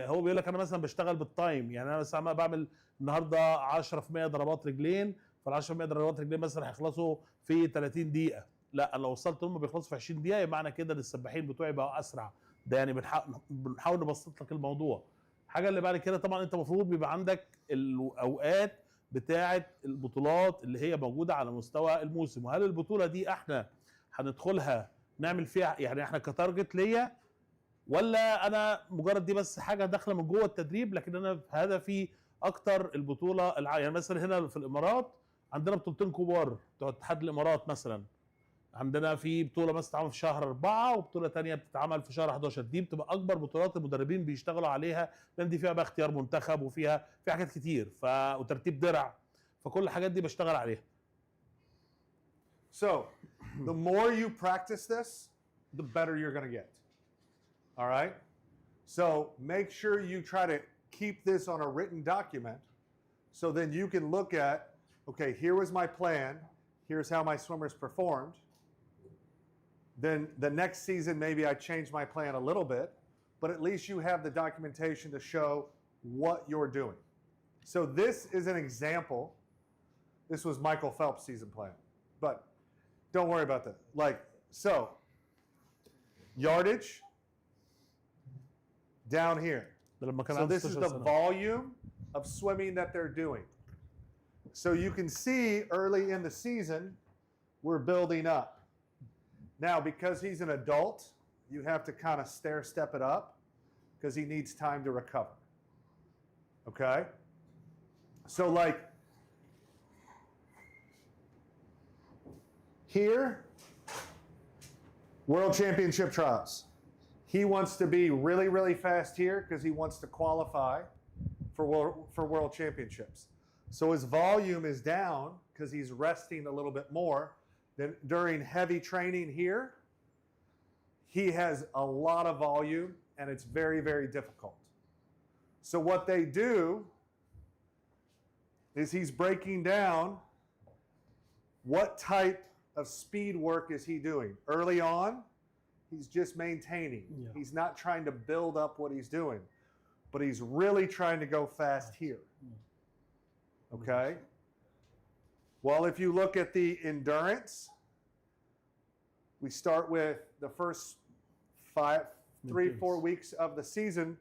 هو بيقول لك انا مثلا بشتغل بالتايم، يعني انا مثلا بعمل النهارده 10% ضربات رجلين، فال10% ضربات رجلين مثلا هيخلصوا في 30 دقيقه، لا لو وصلت هم بيخلصوا في 20 دقيقه، معنى كده ان السباحين بتوعي بقوا اسرع. ده يعني بنحاول نبسط لك الموضوع. الحاجه اللي بعد كده طبعا انت المفروض بيبقى عندك الاوقات بتاعه البطولات اللي هي موجوده على مستوى الموسم، وهل البطوله دي احنا هندخلها نعمل فيها يعني احنا كتارجت ليا، ولا انا مجرد دي بس حاجه داخله من جوه التدريب، لكن انا هدفي اكتر البطوله يعني مثلا هنا في الامارات عندنا بطولتين كبار بتوع اتحاد الامارات، مثلا عندنا في بطوله مثلا بتتعمل في شهر 4 وبطوله ثانيه بتتعمل في شهر 11، دي بتبقى اكبر بطولات المدربين بيشتغلوا عليها، لان دي فيها بقى اختيار منتخب وفيها حاجات كتير وترتيب درع، فكل الحاجات دي بشتغل عليها. So, the more you practice this, the better you're going to get. All right? So, make sure you try to keep this on a written document so then you can look at, okay, here was my plan, here's how my swimmers performed. Then the next season, maybe I change my plan a little bit, but at least you have the documentation to show what you're doing. So this is an example. This was Michael Phelps' season plan, but don't worry about that. Like, so, yardage down here. So this is the volume of swimming that they're doing. So you can see early in the season, we're building up. Now, because he's an adult, you have to kind of step it up because he needs time to recover. Okay? So like here, World Championship trials. He wants to be really, really fast here because he wants to qualify for World Championships. So his volume is down because he's resting a little bit more. Then during heavy training here, he has a lot of volume and it's very, very difficult. So what they do is he's breaking down what type of speed work is he doing. Early on, he's just maintaining. Yeah. He's not trying to build up what he's doing, but he's really trying to go fast here. Okay? Well, if you look at the endurance, we start with the first 3-4 weeks of the season.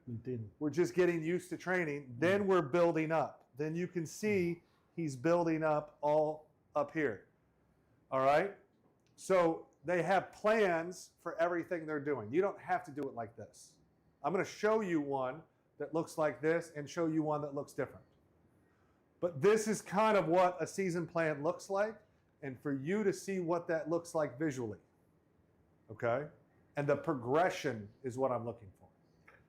We're just getting used to training. Then we're building up. Then you can see he's building up all up here. All right? So they have plans for everything they're doing. You don't have to do it like this. I'm going to show you one that looks like this and show you one that looks different. But this is kind of what a season plan looks like, and for you to see what that looks like visually. Okay? And the progression is what I'm looking for.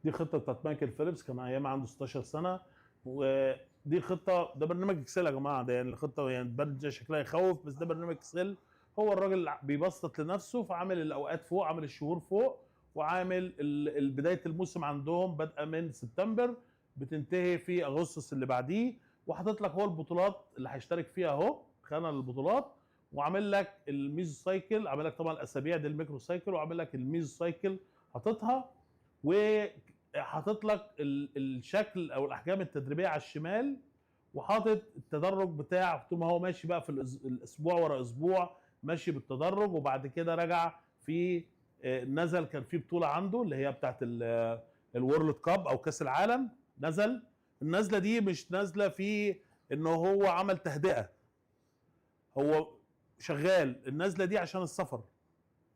دي خطه بتاعت مايكل فيليبس، كان ايام عنده 16 سنه، ودي خطه، ده برنامج اكسل يا جماعه. ده يعني الخطه يعني تبان شكلها يخوف، بس ده برنامج اكسل. هو الراجل بيبسط لنفسه، فعامل الاوقات فوق، عامل الشهور فوق، وعامل بدايه الموسم عندهم بادئه من سبتمبر بتنتهي في اغسطس اللي بعديه، وحاطط لك هو البطولات اللي هيشترك فيها اهو، خانه للبطولات، وعامل لك الميزو سايكل، عامل لك طبعا الاسابيع دي الميكرو سايكل، وعامل لك الميزو سايكل حاططها، وحاطط لك الشكل او الاحجام التدريبيه على الشمال، وحاطط التدرج بتاع طول ما هو ماشي بقى في الاسبوع ورا اسبوع ماشي بالتدرج. وبعد كده رجع في نزل، كان في بطوله عنده اللي هي بتاعت الورلد كاب او كاس العالم، نزل. النزله دي مش نازله في انه هو عمل تهدئه، هو شغال. النزله دي عشان السفر،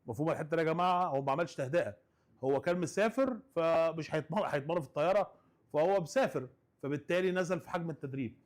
مفهوم الحته دي يا جماعه؟ هو ما عملش تهدئه، هو كان مسافر فمش هيتمرن في الطياره، فهو مسافر، فبالتالي نزل في حجم التدريب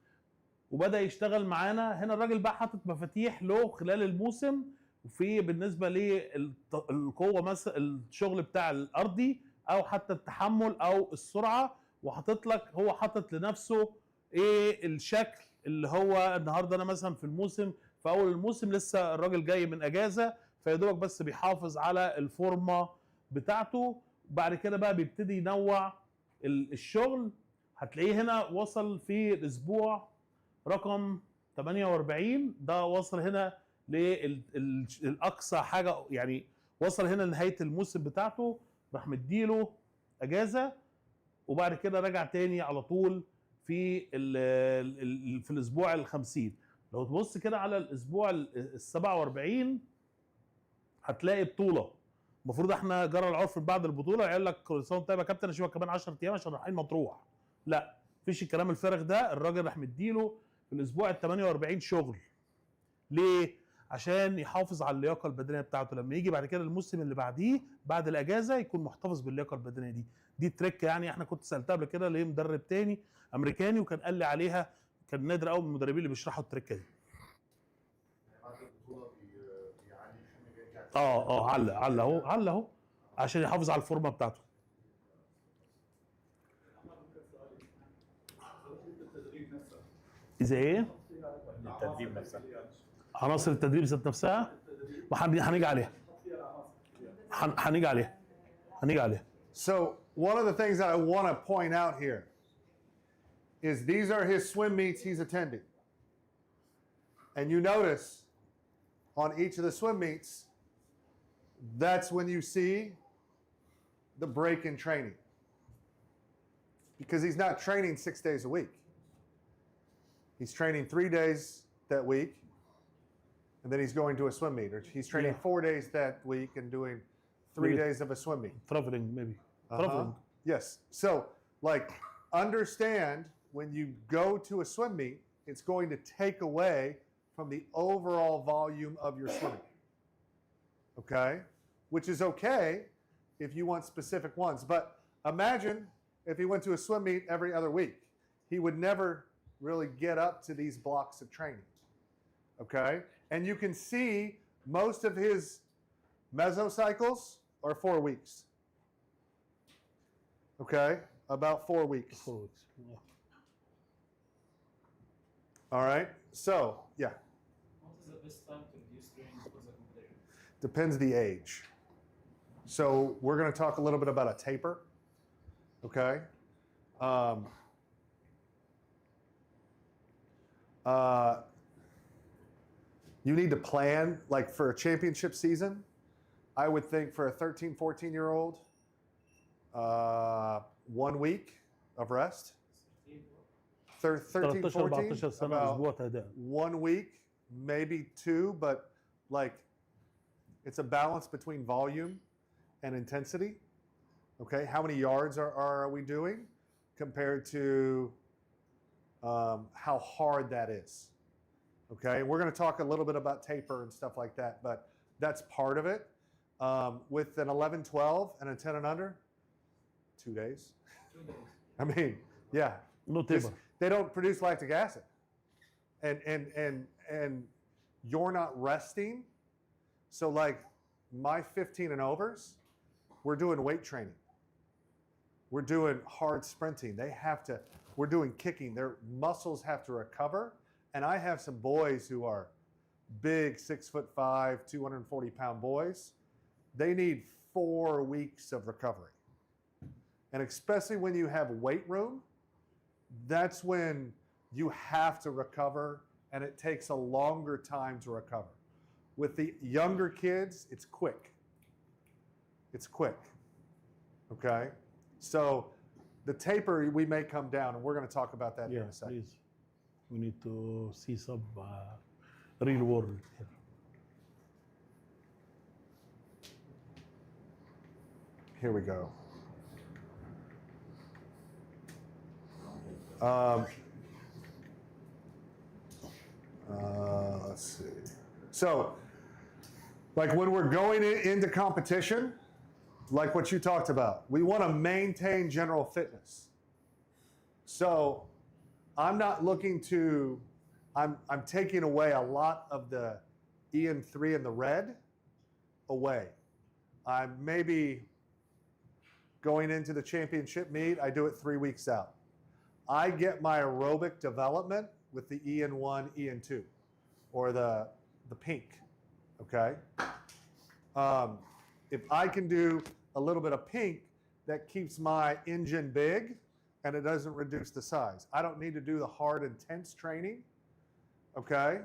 وبدا يشتغل معانا. هنا الراجل بقى حاطط مفاتيح له خلال الموسم، وفي بالنسبه للقوه مثلا الشغل بتاع الارضي او حتى التحمل او السرعه، وحاطط لك، هو حاطط لنفسه ايه الشكل اللي هو النهارده. انا مثلا في الموسم، في اول الموسم لسه الراجل جاي من اجازه، فيدوبك بس بيحافظ على الفورمه بتاعته. بعد كده بقى بيبتدي ينوع الشغل. هتلاقيه هنا وصل في الاسبوع رقم 48، ده وصل هنا للاقصى حاجه، يعني وصل هنا لنهايه الموسم بتاعته، راح مديله اجازه، وبعد كده رجع تاني على طول في في الاسبوع ال50. لو تبص كده على الاسبوع ال47 هتلاقي بطوله. المفروض احنا جرى العرف بعد البطوله يقول لك كل سنه وانت طيب يا كابتن، اشوفك كمان 10 ايام عشان رايحين مطروح. لا، مفيش الكلام الفارغ ده. الراجل راح مديله في الاسبوع ال48 شغل. ليه؟ عشان يحافظ على اللياقه البدنيه بتاعته، لما يجي بعد كده الموسم اللي بعديه بعد الاجازه يكون محتفظ باللياقه البدنيه دي. دي تريك يعني. احنا كنت سالتها قبل كده لمدرب تاني امريكاني، وكان قال لي عليها، كان نادر قوي من المدربين اللي بيشرحوا التريكه دي. علّ اهو عشان يحافظ على الفورمه بتاعته. اذا ايه؟ التدريب نفسها، عناصر التدريب ذات نفسها، هنيجي عليها. هنيجي عليها. So one of the things that I want to point out here is these are his swim meets he's attending. And you notice on each of the swim meets, that's when you see the break in training. Because he's not training 6 days a week. He's training 3 days that week, and then he's going to a swim meet. Or he's training 4 days that week and doing 3 days of a swim meet. Traveling maybe. Traveling. Yes. So, like, understand when you go to a swim meet, it's going to take away from the overall volume of your swimming. Okay? Which is okay if you want specific ones. But imagine if he went to a swim meet every other week. He would never really get up to these blocks of training. Okay? And you can see most of his mesocycles are 4 weeks. Okay? About 4 weeks. 4 weeks. Yeah. All right? So, yeah. What is the best time to reduce training for the depends the age. So we're going to talk a little bit about a taper, okay? You need to plan, like for a championship season, I would think for a 13, 14-year-old, 1 week of rest. 13, 13 14, 14 سنه about اسبوع تهدئه. 1 week, maybe 2, but like it's a balance between volume and intensity. Okay, how many yards are we doing compared to how hard that is? Okay, we're going to talk a little bit about taper and stuff like that, but that's part of it. With an 11, 12 and a 10 and under, 2 days. 2 days. I mean, yeah. No Just- taper. they don't produce lactic acid. And you're not resting. So like my 15 and overs, we're doing weight training. We're doing hard sprinting. We're doing kicking. Their muscles have to recover. And I have some boys who are big, 6'5", 240-pound boys. They need 4 weeks of recovery. And especially when you have weight room, that's when you have to recover, and it takes a longer time to recover. With the younger kids, it's quick. It's quick. Okay? So the taper, we may come down, and we're going to talk about that here in Yeah, a second. please. We need to see some real world here. Here we go. Let's see. So, like when we're going into competition, like what you talked about, we want to maintain general fitness. So, I'm not looking to, I'm taking away a lot of the EN3 and the red away. I'm maybe going into the championship meet, I do it 3 weeks out. I get my aerobic development with the EN1, EN2, or the pink, okay? If I can do a little bit of pink, that keeps my engine big and it doesn't reduce the size. I don't need to do the hard, intense training, okay?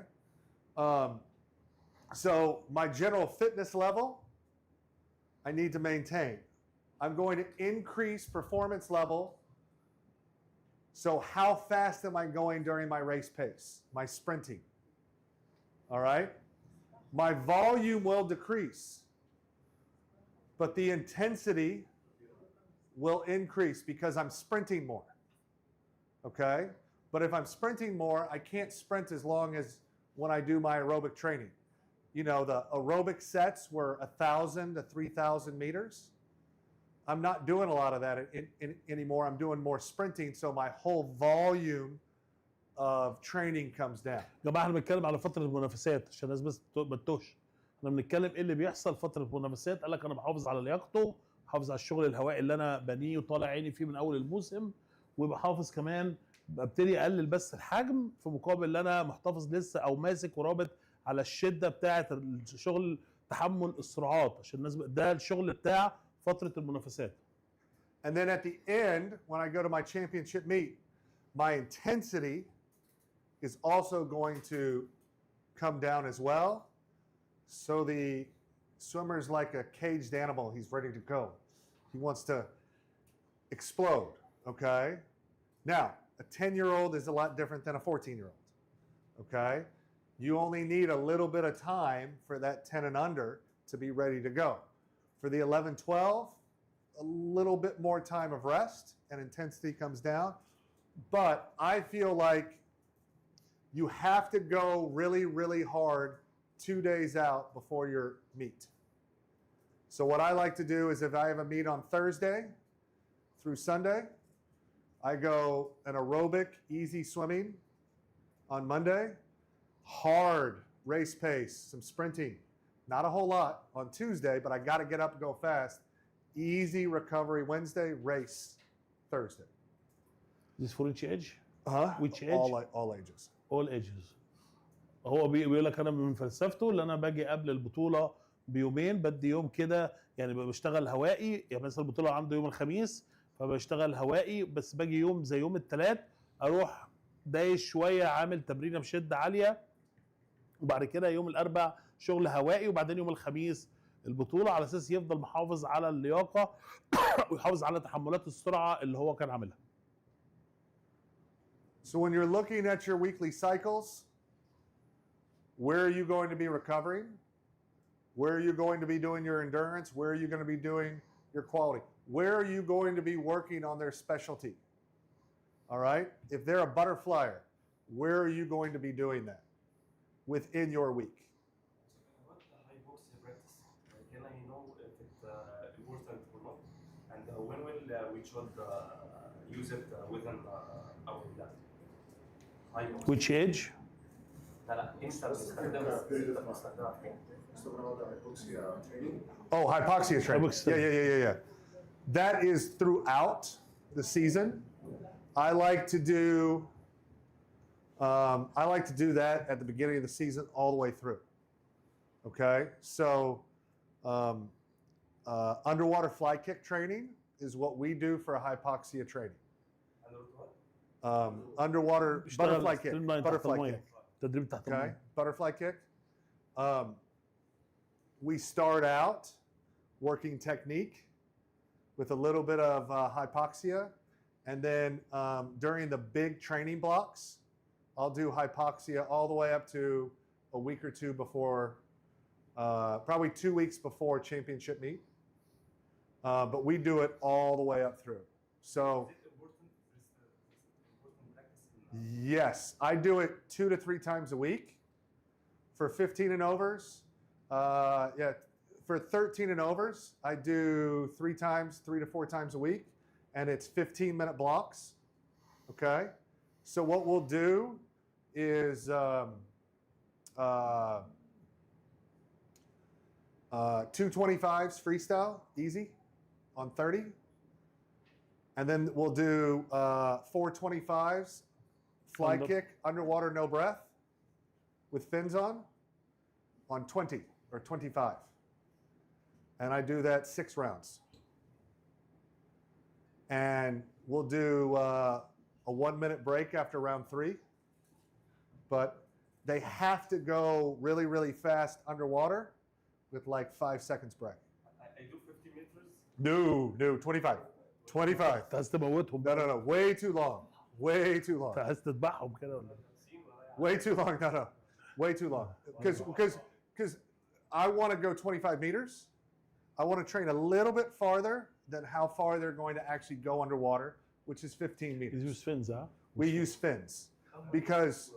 So my general fitness level, I need to maintain. I'm going to increase performance level. So how fast am I going during my race pace, my sprinting? All right? My volume will decrease, but the intensity will increase because I'm sprinting more. Okay? But if I'm sprinting more, I can't sprint as long as when I do my aerobic training. You know, the aerobic sets were 1,000 to 3,000 meters. I'm not doing a lot of that anymore. I'm doing more sprinting, so my whole volume of training comes down. يا جماعه احنا بنتكلم على فتره المنافسات عشان الناس بس ما تتوهش. احنا بنتكلم ايه اللي بيحصل فتره المنافسات. قال لك انا بحافظ على لياقته، بحافظ على الشغل الهوائي اللي انا بنيه وطالع عيني فيه من اول الموسم، وبحافظ كمان ببتدي اقلل بس الحجم في مقابل ان انا محتفظ لسه او ماسك ورابط على الشده بتاعه الشغل تحمل السرعات عشان الناس ده الشغل بتاع فتره المنافسات. And then at the end, when I go to my championship meet, my intensity is also going to come down as well. So the swimmer's like a caged animal. He's ready to go. He wants to explode, okay? Now, a 10-year-old is a lot different than a 14-year-old, okay? You only need a little bit of time for that 10 and under to be ready to go. For the 11, 12, a little bit more time of rest and intensity comes down. But I feel like you have to go really, really hard 2 days out before your meet. So what I like to do is if I have a meet on Thursday through Sunday, I go an aerobic, easy swimming on Monday, hard race pace, some sprinting, not a whole lot on Tuesday, but I got to get up and go fast. Easy recovery Wednesday, race Thursday. This for each age? Which age? All ages. all ages. هو بيقول لك انا من فلسفته اللي انا باجي قبل البطوله بيومين، بدي يوم كده يعني بشتغل هوائي، يعني مثلا البطوله عنده يوم الخميس فبشتغل هوائي، بس باجي يوم زي يوم الثلاث اروح دايش شويه عامل تمرينه بشده عاليه، وبعد كده يوم الاربع شغل هوائي، وبعدين يوم الخميس البطوله، على اساس يفضل محافظ على اللياقه ويحافظ على تحملات السرعه اللي هو كان عاملها. So when you're looking at your weekly cycles, where are you going to be recovering? Where are you going to be doing your endurance? Where are you going to be doing your quality? Where are you going to be working on their specialty? All right? If they're a butterflyer, where are you going to be doing that within your week? What the hypoxia practice? Can I know if it's important or not? And when will we should use it within our class? Hypoxia. Which age? لا امتى بنستخدمها فين؟ Oh, hypoxia training. Hypoxia. Yeah. That is throughout the season. I like to do that at the beginning of the season all the way through. Okay, so underwater fly kick training is what we do for a hypoxia training. Underwater butterfly kick. Butterfly kick. تدريب تحت Okay, الميه. butterfly kick. We start out working technique with a little bit of hypoxia, and then during the big training blocks, I'll do hypoxia all the way up to a week or two before, probably 2 weeks before championship meet. But we do it all the way up through. So yes, I do it 2 to 3 times a week. For 15 and overs, for 13 and overs, I do 3 to 4 times a week, and it's 15-minute blocks. Okay, so what we'll do is 225s freestyle, easy, on 30, and then we'll do 425s fly kick, underwater, no breath, with fins on 20 or 25. And I do that 6 rounds. And we'll do a 1-minute break after round 3. But they have to go really, really fast underwater with like 5 seconds break. I do 50 meters. No, 25. 25. عايز تموتهم. No, way too long. Way too long. عايز تذبحهم كده ولا إيه؟ Way too long. No. Way too long. Because I want to go 25 meters. I want to train a little bit farther than how far they're going to actually go underwater, which is 15 meters. use fins, huh? We use fins because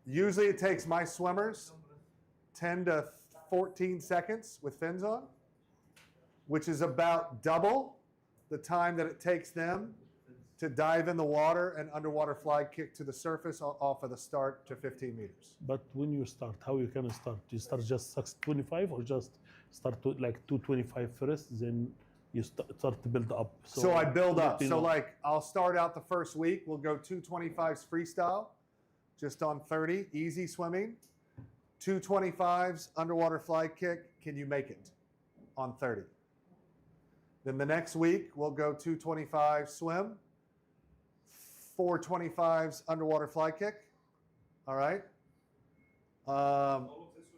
usually it takes my swimmers 10 to 14 seconds with fins on, which is about double the time that it takes them to dive in the water and underwater fly kick to the surface off of the start to 15 meters. But when you start, how you can start? You start just 625 or just start to like 225 first, then you start to build up? So I build up. you So know. like I'll start out the first week, we'll go 225s freestyle, just on 30, easy swimming. 225s underwater fly kick, can you make it? On 30. Then the next week, we'll go 225 swim, 425s underwater fly kick. All right.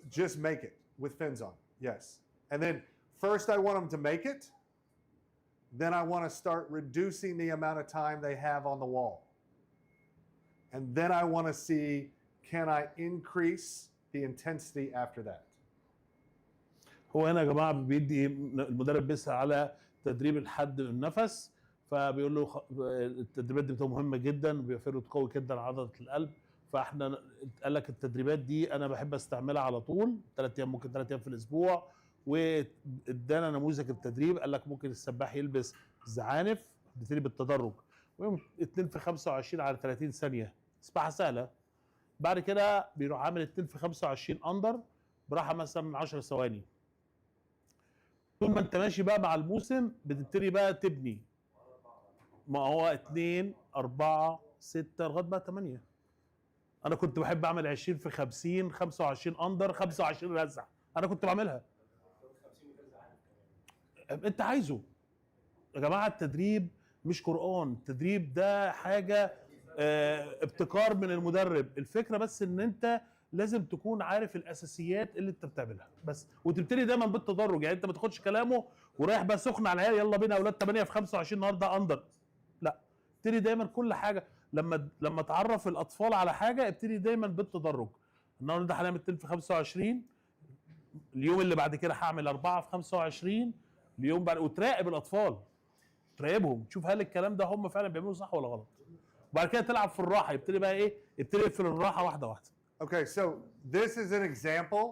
Just make it with fins on. Yes. And then first I want them to make it. Then I want to start reducing the amount of time they have on the wall. And then I want to see, can I increase the intensity after that? هو هنا يا جماعه بيدي المدرب بيسأل على تدريب الحد النفس، فبيقول له التدريبات دي بتبقى مهمه جدا وبيفرق قوي جدا عضله القلب، فاحنا قال لك التدريبات دي انا بحب استعملها على طول 3 ايام، ممكن 3 ايام في الاسبوع، وادانا نموذج التدريب. قال لك ممكن السباح يلبس زعانف، بتبتدي بالتدرج، ويوم 2 في 25 على 30 ثانيه، سباحه سهله. بعد كده بيروح عامل 2 في 25 اندر براحه مثلا 10 ثواني. طول ما انت ماشي بقى مع الموسم بتبتدي بقى تبني، ما هو 2 4 6 لغايه بقى 8. انا كنت بحب اعمل 20 في 50 25 اندر 25 رزع انا كنت بعملها. انت عايزه يا جماعه. التدريب مش قرآن، التدريب ده حاجه ابتكار من المدرب. الفكره بس ان انت لازم تكون عارف الاساسيات اللي انت بتعملها بس، وتبتدي دايما بالتدرج. يعني انت ما تاخدش كلامه ورايح بقى سخن على العيال، يلا بينا يا اولاد 8 في 25 النهارده اندر. لا، ابتدي دايما كل حاجه لما تعرف الاطفال على حاجه ابتدي دايما بالتدرج. النهارده هنعمل 2 في 25، اليوم اللي بعد كده هعمل 4 في 25، اليوم بعد، وتراقب الاطفال، تراقبهم تشوف هل الكلام ده هم فعلا بيعملوه صح ولا غلط. وبعد كده تلعب في الراحه، يبتدي بقى ايه، يبتدي يقفل الراحه واحده واحده. Okay, so this is an example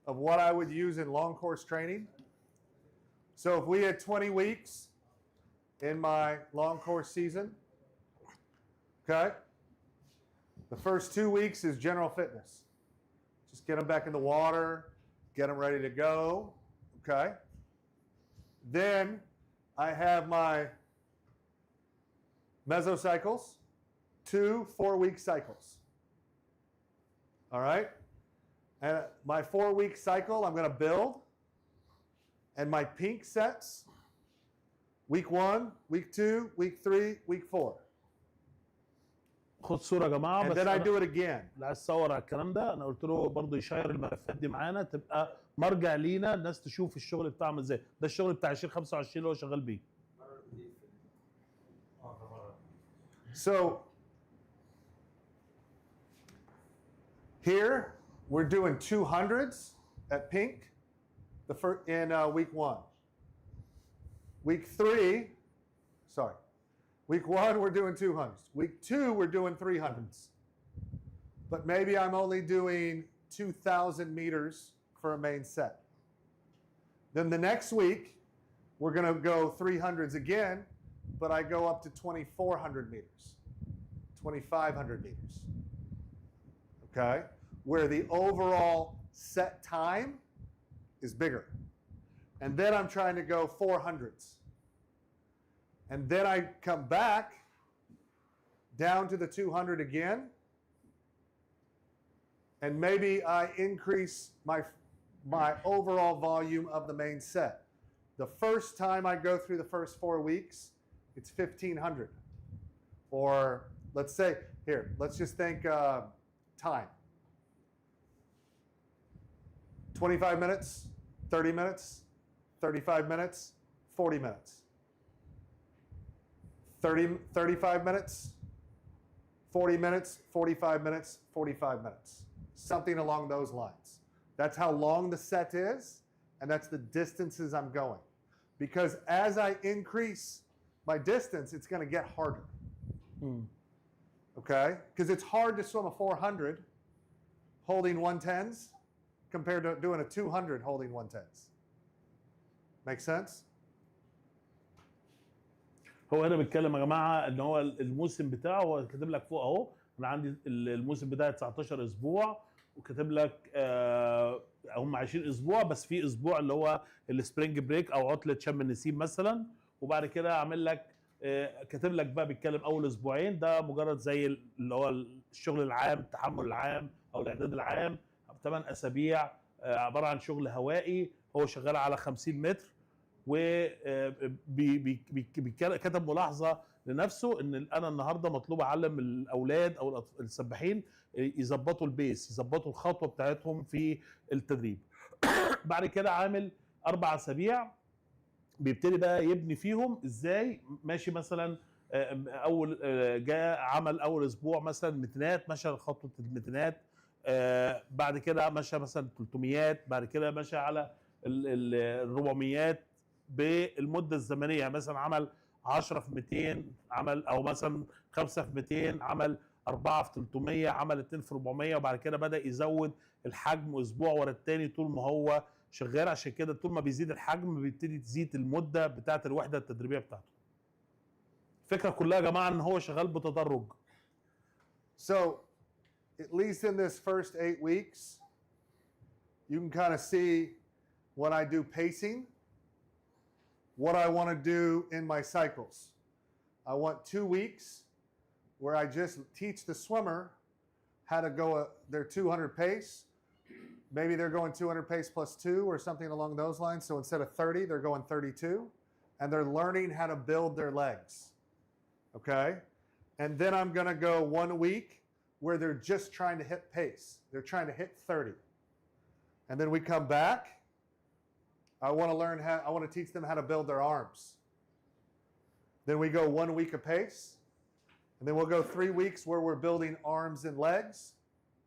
of what I would use in long course training. So if we had 20 weeks in my long course season, okay, the first 2 weeks is general fitness. Just get them back in the water, get them ready to go, okay? Then I have my mesocycles, 2 4-week cycles. All right? And my 4-week cycle, I'm going to build. And my pink sets, week 1, week 2, week 3, week 4. خد صوره يا جماعه. And بس then I أنا do it again. اللي عايز اصور على الكلام ده انا قلت له برضه يشير الملفات دي معانا، تبقى مرجع لينا الناس تشوف الشغل بتاعهم ازاي. ده الشغل بتاع 2025 اللي هو شغال بيه. So here we're doing 200s at pink in week 1. Week 3, sorry. Week 1 we're doing 200s. Week 2 we're doing 300s. But maybe I'm only doing 2,000 meters for a main set. Then the next week we're going to go 300s again, but I go up to 2,400 meters, 2,500 meters. Okay? Where the overall set time is bigger. And then I'm trying to go 400s. And then I come back down to the 200 again. And maybe I increase my overall volume of the main set. The first time I go through the first 4 weeks, it's 1,500. Or let's say, here, let's just think time. 25 minutes, 30 minutes, 35 minutes, 40 minutes. 35 minutes, 40 minutes, 45 minutes, 45 minutes. Something along those lines. That's how long the set is, and that's the distances I'm going. Because as I increase my distance, it's going to get harder. Okay? Because it's hard to swim a 400 holding 110s compared to doing a 200 holding 110s. Make sense? هو هنا بيتكلم يا جماعه ان هو الموسم بتاعه، هو كاتب لك فوق اهو، انا عندي الموسم بتاعي 19 اسبوع، وكاتب لك هم 20 اسبوع، بس في اسبوع اللي هو السبرينج بريك او عطله شم النسيم مثلا. وبعد كده عامل لك كاتب لك بقى بيتكلم اول اسبوعين ده مجرد زي اللي هو الشغل العام، التحمل العام او الاعداد العام، 8 اسابيع عباره عن شغل هوائي. هو شغال على 50 متر، وكتب ملاحظه لنفسه ان انا النهارده مطلوب اعلم الاولاد او السباحين يظبطوا البيس، يظبطوا الخطوه بتاعتهم في التدريب. بعد كده عامل 4 اسابيع بيبتدي بقى يبني فيهم ازاي ماشي. مثلا اول جاء عمل اول اسبوع مثلا متينات، مشى خطوه المتينات، بعد كده مشى مثلا 300، بعد كده مشى على ال 400 بالمده الزمنيه. يعني مثلا عمل 10 في 200، عمل او مثلا 5 في 200، عمل 4 في 300، عمل 2 في 400، وبعد كده بدا يزود الحجم اسبوع ورا الثاني طول ما هو شغال. عشان كده طول ما بيزيد الحجم بيبتدي تزيد المده بتاعه الوحده التدريبيه بتاعته. الفكره كلها يا جماعه ان هو شغال بتدرج. So at least in this first 8 weeks you can kind of see when I do pacing what I want to do in my cycles. I want 2 weeks where I just teach the swimmer how to go their 200 pace maybe they're going 200 pace plus 2 or something along those lines. So instead of 30, they're going 32. And they're learning how to build their legs. Okay? And then I'm going to go 1 week where they're just trying to hit pace. They're trying to hit 30. And then we come back. I want to teach them how to build their arms. Then we go 1 week of pace. And then we'll go 3 weeks where we're building arms and legs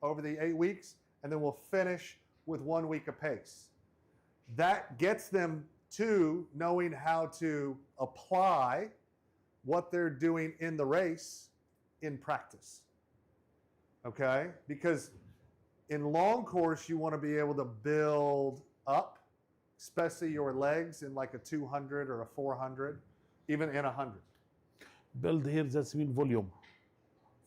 over the 8 weeks. And then we'll finish with 1 week of pace. That gets them to knowing how to apply what they're doing in the race in practice. Okay? Because in long course, you want to be able to build up, especially your legs in like a 200 or a 400, even in 100. Build here, that's mean volume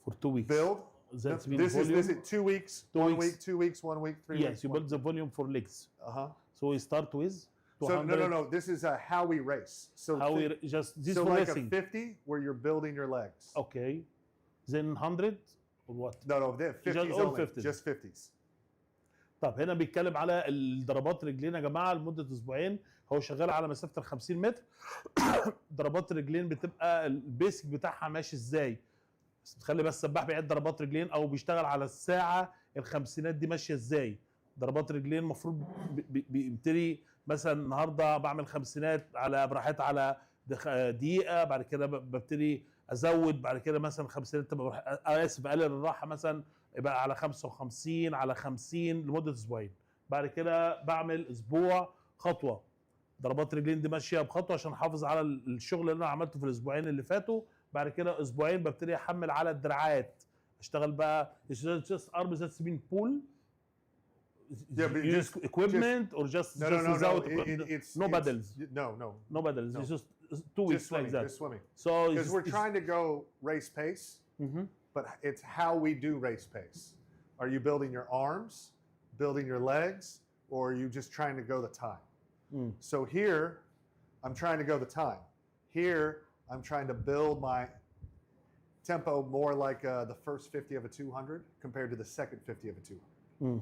for 2 weeks. Build? That's mean This volume. is 2 weeks, 2 1 weeks. week, 2 weeks, 1 week, 3 weeks. Yes, you build the volume for legs. Uh-huh. So we start with So 200. no. This is how we race. So How we just this so for like racing. a 50 where you're building your legs. Okay. Then 100 or what? No, 50s all only. 50s. Just 50s. طب هنا بيتكلم على الضربات رجلين يا جماعه لمده اسبوعين. هو شغال على مسافه ال 50 متر. ضربات رجلين بتبقى البيسك بتاعها ماشي ازاي؟ تخلي بس السباح بيعد ضربات رجلين او بيشتغل على الساعه الخمسينات دي ماشيه ازاي؟ ضربات رجلين المفروض بيبتدي مثلا النهارده بعمل خمسينات على براحتها على دقيقه، بعد كده ببتدي ازود، بعد كده مثلا خمسينات تبقى اسف اقلل الراحه مثلا يبقى على 55 على 50 لمده اسبوعين. بعد كده بعمل اسبوع خطوه ضربات رجلين دي ماشيه بخطوه عشان احافظ على الشغل اللي انا عملته في الاسبوعين اللي فاتوا. بعد كده اسبوعين ببتدي احمل على الدراعات، اشتغل بقى just arms that's been pull. Yeah, but use equipment or just No. without It's no pedals. No pedals. No. It's just 2 weeks Just swimming, like that. just swimming. So Because we're trying to go race pace, but it's how we do race pace. Are you building your arms, building your legs, or are you just trying to go the time? So here, I'm trying to go the time. Here, I'm trying to build my tempo more like the first 50 of a 200 compared to the second 50 of a 200.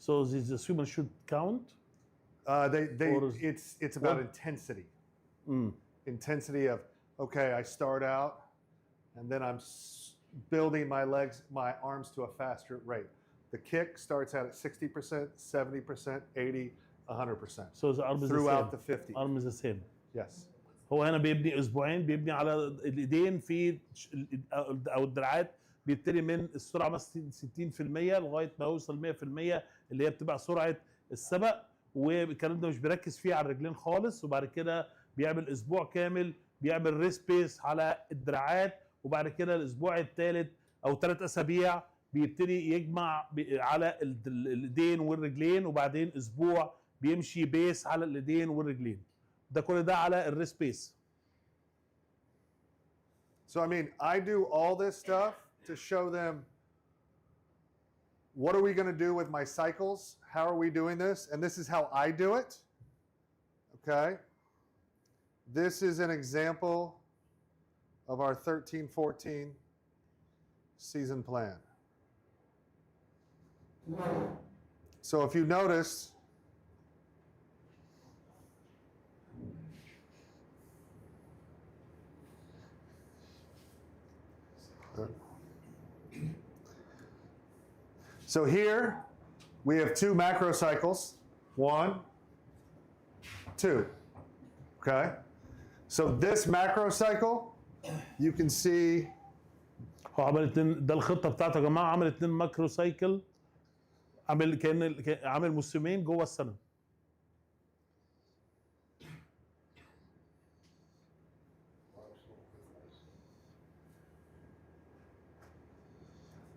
So the swimmer should count. It's about intensity. Intensity of, okay, I start out and then I'm building my legs, my arms to a faster rate. The kick starts out at 60%, 70%, 80, 100%. So the arm is throughout the the same. 50. Arm is the same. Yes. هو هنا بيبني اسبوعين بيبني على الايدين في او الدراعات بيبتدي من السرعه مثلا 60% لغايه ما يوصل 100% اللي هي بتبقى سرعه السبق، والكلام ده مش بيركز فيه على الرجلين خالص. وبعد كده بيعمل اسبوع كامل بيعمل ريس بيس على الدراعات، وبعد كده الاسبوع الثالث او 3 اسابيع بيبتدي يجمع على الايدين والرجلين، وبعدين اسبوع بيمشي بيس على الايدين والرجلين. ده كل ده على الريس بيس. So I mean, I do all this stuff to show them what are we going to do with my cycles? How are we doing this? And this is how I do it. Okay? This is an example of our 13-14 season plan. So if you notice, so here we have 2 macro cycles, 1, 2, okay? So this macro cycle, you can see هو عمل 2 ده الخطه بتاعته يا جماعه، عمل 2 ماكرو سايكل، عامل كان عامل موسمين جوه السنه.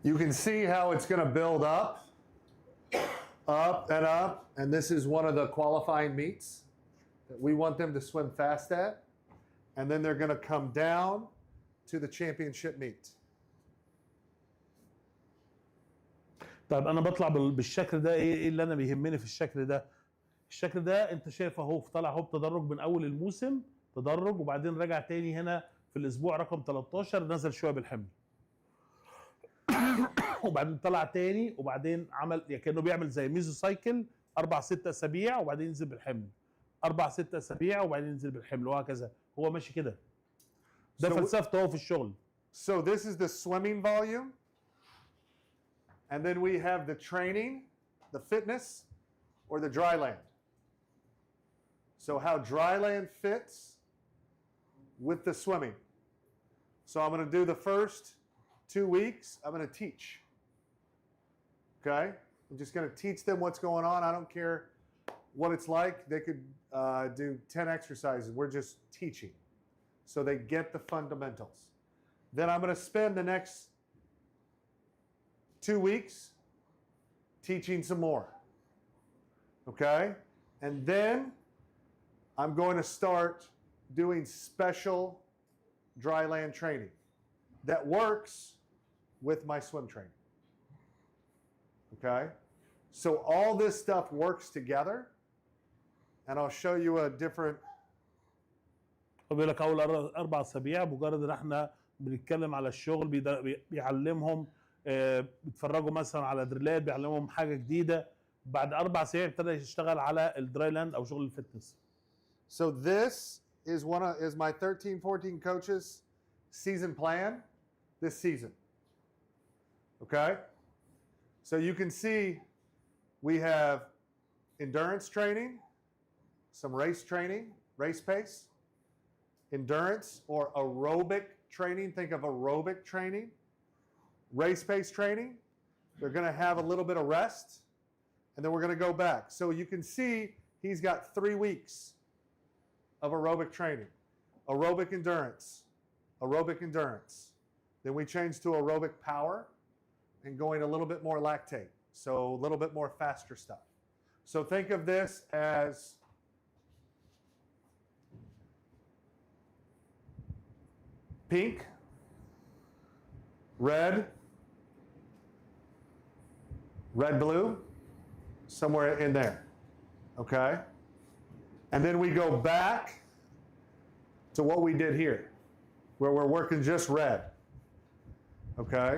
You can see how it's going to build up, and this is one of the qualifying meets that we want them to swim fast at, and then they're going to come down to the championship meet. طيب انا بطلع بالشكل ده، ايه اللي انا بيهمني في الشكل ده؟ الشكل ده انت شايف اهو طالع اهو بتدرج من اول الموسم تدرج، وبعدين راجع تاني هنا في الاسبوع رقم 13 نزل شويه بالحمل. وبعدين طلع تاني، وبعدين عمل يعني كانه بيعمل زي ميزو سايكل 4-6 اسابيع وبعدين ينزل بالحمل، 4-6 اسابيع وبعدين ينزل بالحمل، وهكذا. هو ماشي كده. ده So- فلسفته هو في الشغل. So this is the swimming volume. And then we have the training, the fitness, or the dry land. So how dry land fits with the swimming. So I'm going to do the first 2 weeks. I'm going to teach. Okay? I'm just going to teach them what's going on. I don't care what it's like. They could do 10 exercises. We're just teaching. So they get the fundamentals. Then I'm going to spend the next 2 weeks teaching some more. Okay? And then I'm going to start doing special dry land training that works with my swim training. Okay? So all this stuff works together, and I'll show you a different. هو بيقول لك اول 4 اسابيع مجرد ان احنا بنتكلم على الشغل، بيعلمهم، بيتفرجوا مثلا على دريلات، بيعلمهم حاجه جديده. بعد 4 اسابيع ابتدى يشتغل على الدراي لاند او شغل الفتنس. So this is my 13-14 coaches season plan this season. Okay? So you can see we have endurance training, some race training, race pace, endurance or aerobic training. Think of aerobic training, race pace training. They're going to have a little bit of rest, and then we're going to go back. So you can see he's got 3 weeks of aerobic training, aerobic endurance, aerobic endurance. Then we change to aerobic power and going a little bit more lactate, so a little bit more faster stuff. So think of this as pink, red, blue, somewhere in there, okay? And then we go back to what we did here, where we're working just red, okay?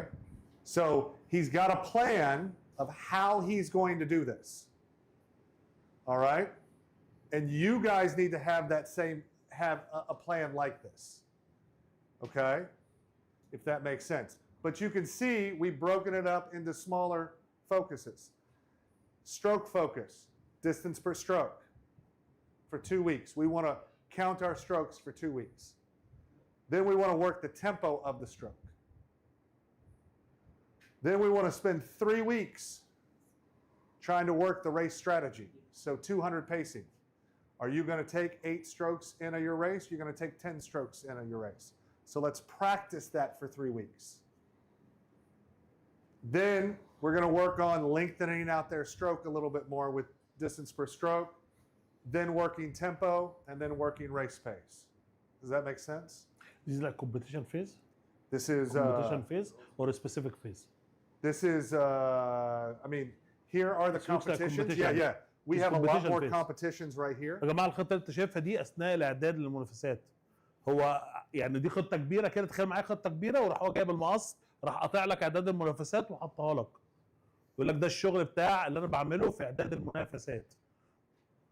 So he's got a plan of how he's going to do this, all right? And you guys need to have a plan like this, okay? If that makes sense. But you can see we've broken it up into smaller focuses. Stroke focus, distance per stroke for 2 weeks. We want to count our strokes for 2 weeks. Then we want to work the tempo of the stroke. Then we want to spend 3 weeks trying to work the race strategy. So 200 pacing. Are you going to take 8 strokes in your race? You're going to take 10 strokes in your race. So let's practice that for 3 weeks. Then we're going to work on lengthening out their stroke a little bit more with distance per stroke, then working tempo, and then working race pace. Does that make sense? This is like competition phase? This is Competition phase or a specific phase? this is I mean, here are the This looks like competitions. competition. Yeah. We It's have a lot competition more phase. competitions right here. يا جماعه الخطه اللي انت شايفها دي اثناء الاعداد للمنافسات. هو يعني دي خطه كبيره كده، تخيل معايا خطه كبيره وراح هو جايب المقص راح قاطع لك اعداد المنافسات وحطها لك. يقول لك ده الشغل بتاع اللي انا بعمله في اعداد المنافسات.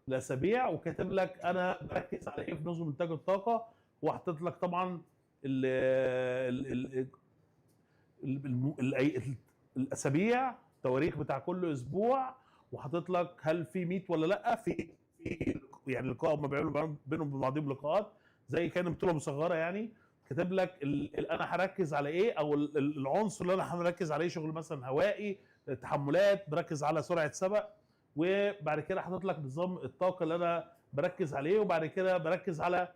الاسابيع وكاتب لك انا بركز على ايه في نظم انتاج الطاقه، وحطيت لك طبعا الاسابيع تواريخ بتاع كل اسبوع، وحاطط لك هل في ميت ولا لا، في يعني لقاء ما بيعملوا بينهم بعضهم لقاءات زي كان بطوله مصغره يعني. كاتب لك انا هركز على ايه، او العنصر اللي انا هركز عليه شغل مثلا هوائي، تحملات، بركز على سرعه سبق، وبعد كده حاطط لك نظام الطاقه اللي انا بركز عليه، وبعد كده بركز على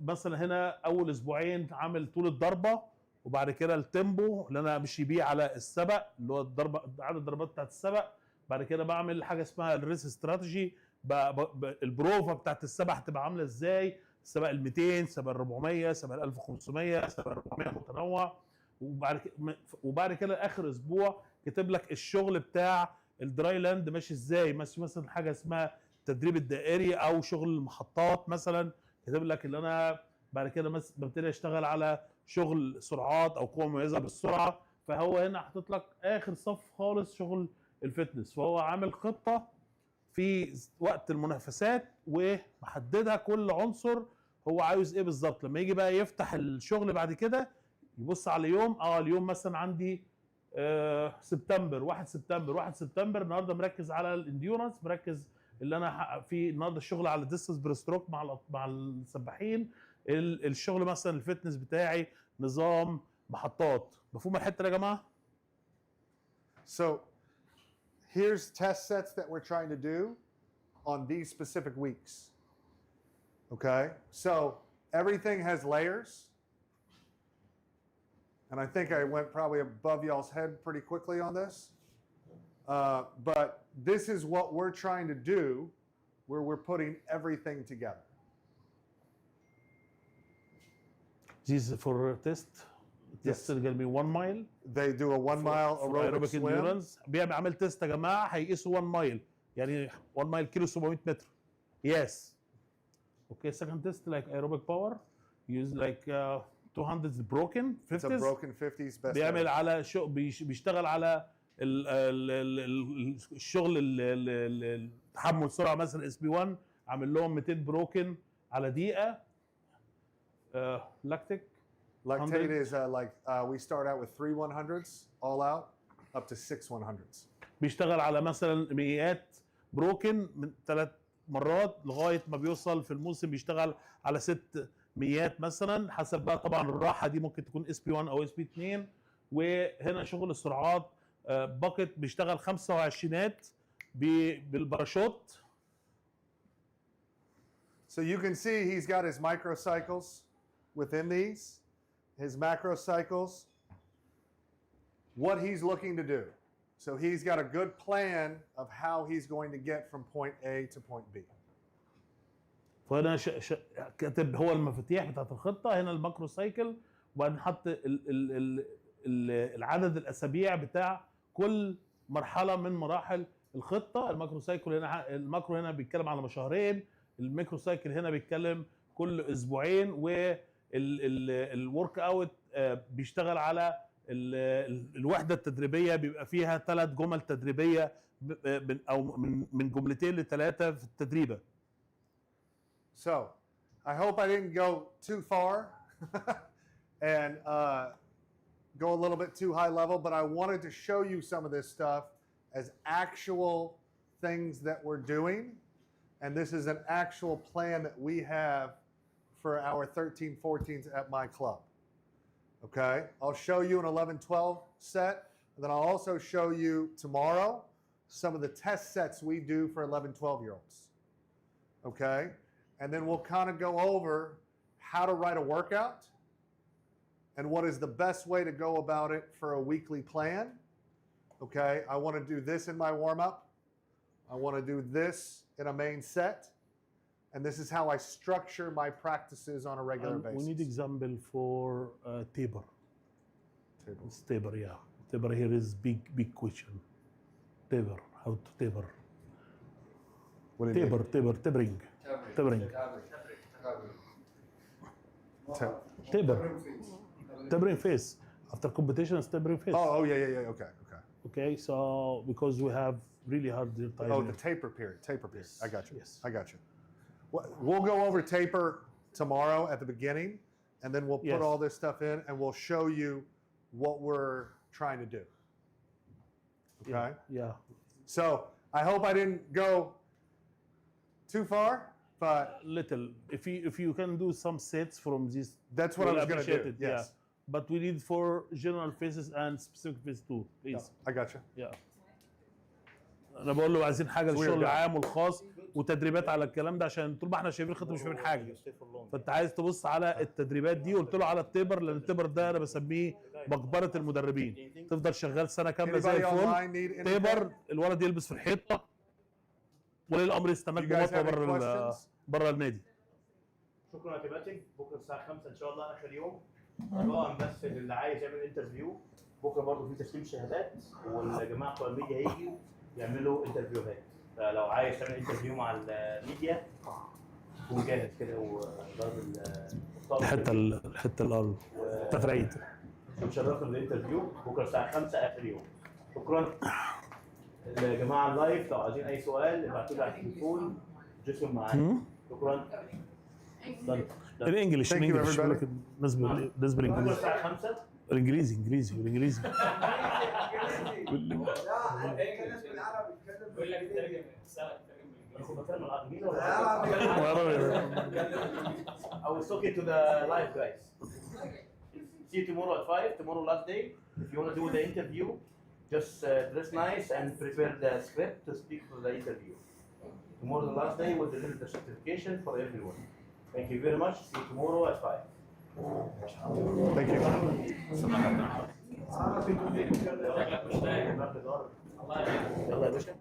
مثلا هنا اول اسبوعين عامل طول الضربه، وبعد كده التيمبو اللي انا امشي بيه على السبق اللي هو الضربه عدد الضربات بتاعت السبق. بعد كده بعمل حاجه اسمها الريس استراتيجي، البروفا بتاعت السبق هتبقى عامله ازاي، سبق ال 200، سبق ال 400، سبق ال 1500، سبق ال 400 متنوع. وبعد كده اخر اسبوع كاتب لك الشغل بتاع الدراي لاند ماشي ازاي، ماشي مثلا حاجه اسمها التدريب الدائري او شغل المحطات مثلا. كاتب لك اللي انا بعد كده ببتدي اشتغل على شغل سرعات او قوه مميزه بالسرعه، فهو هنا حاطط لك اخر صف خالص شغل الفتنس، فهو عامل خطه في وقت المنافسات ومحددها كل عنصر هو عاوز ايه بالظبط. لما يجي بقى يفتح الشغل بعد كده يبص على اليوم، اليوم مثلا عندي سبتمبر 1 سبتمبر النهارده مركز على الانديورنس، مركز اللي انا في النهارده الشغل على الديستنس بريستروك مع السباحين، الشغل مثلا الفتنس بتاعي نظام محطات. مفهوم الحته دي يا جماعه؟ So here's test sets that we're trying to do on these specific weeks. Okay, so everything has layers. And I think I went probably above y'all's head pretty quickly on this. But this is what we're trying to do where we're putting everything together. This is for test. Test is going to be 1 mile. They do a 1 mile aerobic swim. endurance. بيعمل عامل تيست يا جماعه، هيقيسوا 1 مايل، يعني 1 مايل كيلو 700 متر. Yes. Okay, second test like aerobic power. Use like 200 broken 50s. It's a broken 50s best. بيعمل على بيشتغل على الشغل تحمل السرعه مثلا اس بي 1 عامل لهم 200 بروكن على دقيقه. لاكتيك Lactate is like we start out with 3 100s all out up to 6 100s. بيشتغل على مثلا مئات بروكن من 3 مرات لغايه ما بيوصل في الموسم بيشتغل على 6 مئات مثلا، حسب بقى طبعا الراحه دي ممكن تكون اس بي 1 او اس بي 2. وهنا شغل السرعات باكت بيشتغل 25 بالباراشوت. So you can see he's got his microcycles within these, his macrocycles, what he's looking to do. So he's got a good plan of how he's going to get from point A to point B. فهنا كاتب هو المفاتيح بتاعت الخطه، هنا الماكرو سايكل، وبعدين حط العدد الاسابيع بتاع كل مرحله من مراحل الخطه. الماكرو سايكل هنا، الماكرو هنا بيتكلم على شهرين، الميكرو سايكل هنا بيتكلم كل اسبوعين، والورك اوت بيشتغل على الوحده التدريبيه بيبقى فيها 3 جمل تدريبيه او من جملتين لثلاثه في التدريبه. So I hope I didn't go too far and go a little bit too high level, but I wanted to show you some of this stuff as actual things that we're doing. And this is an actual plan that we have for our 13, 14s at my club. Okay, I'll show you an 11-12 set, and then I'll also show you tomorrow some of the test sets we do for 11, 12-year-olds. Okay, and then we'll kind of go over how to write a workout and what is the best way to go about it for a weekly plan. Okay, I want to do this in my warm-up. I want to do this in a main set. And this is how I structure my practices on a regular basis. We need example for taper. It's taper, yeah. Taper here is big question. Taper, how to taper. What do you mean? Tapering. Tapering phase. After competition, it's tapering phase. Oh, yeah. Okay. Okay, so because we have really hard time. Oh, the taper period. Yes. I got you. Yes. I got you. We'll go over taper tomorrow at the beginning, and then we'll put Yes. all this stuff in, and we'll show you what we're trying to do. Okay? Yeah. So I hope I didn't go too far, but Little. If you can do some sets from this, that's what I we'll was going to appreciate do. it, Yes. yeah. But we need for general phases and specific phase too, please. I got you. Yeah. انا بقول له عايزين حاجه للشغل العام والخاص وتدريبات على الكلام ده، عشان طول ما احنا شايفين الخطه مش فاهمين حاجه، فانت عايز تبص على التدريبات دي. قلت له على التبر، لان التبر ده انا بسميه مقبره المدربين، تفضل شغال سنه كامله زي Anybody online الفل. need تبر الولد يلبس في الحيطه ولي الامر يستناك You guys بمطوه have any questions? بره النادي. شكرا يا كباتن. بكره الساعه 5 ان شاء الله اخر يوم. طبعا بس اللي عايز يعمل انترفيو بكره برضه في تسليم شهادات، والجماعه بتوع الميديا هيجوا يعملوا انترفيوهات. فلو عايز تعمل انترفيو مع الميديا تكون جاهز كده وضرب الحته الارض تفرعيد. وتشرفنا بالانترفيو بكره الساعه 5 اخر يوم. شكرا يا جماعه اللايف، لو عايزين اي سؤال ابعتوا لي على التليفون جسم معايا. شكرا. الانجليش Thank you, الانجليش everybody. بالنسبه بكره للانجليزي الساعه 5 الانجليزي انجليزي والانجليزي بقول لك ترجم سالك ترجم اخو بتكلم العربي ولا I was talking to the live guys. See you tomorrow at 5. Tomorrow last day. If you want to do the interview, just dress nice and prepare the script to speak for the interview. Tomorrow the last day will deliver the certification for everyone. Thank you very much. See you tomorrow at 5. Thank you. شكلك مش دايم. الله يعينك. يلا يا باشا.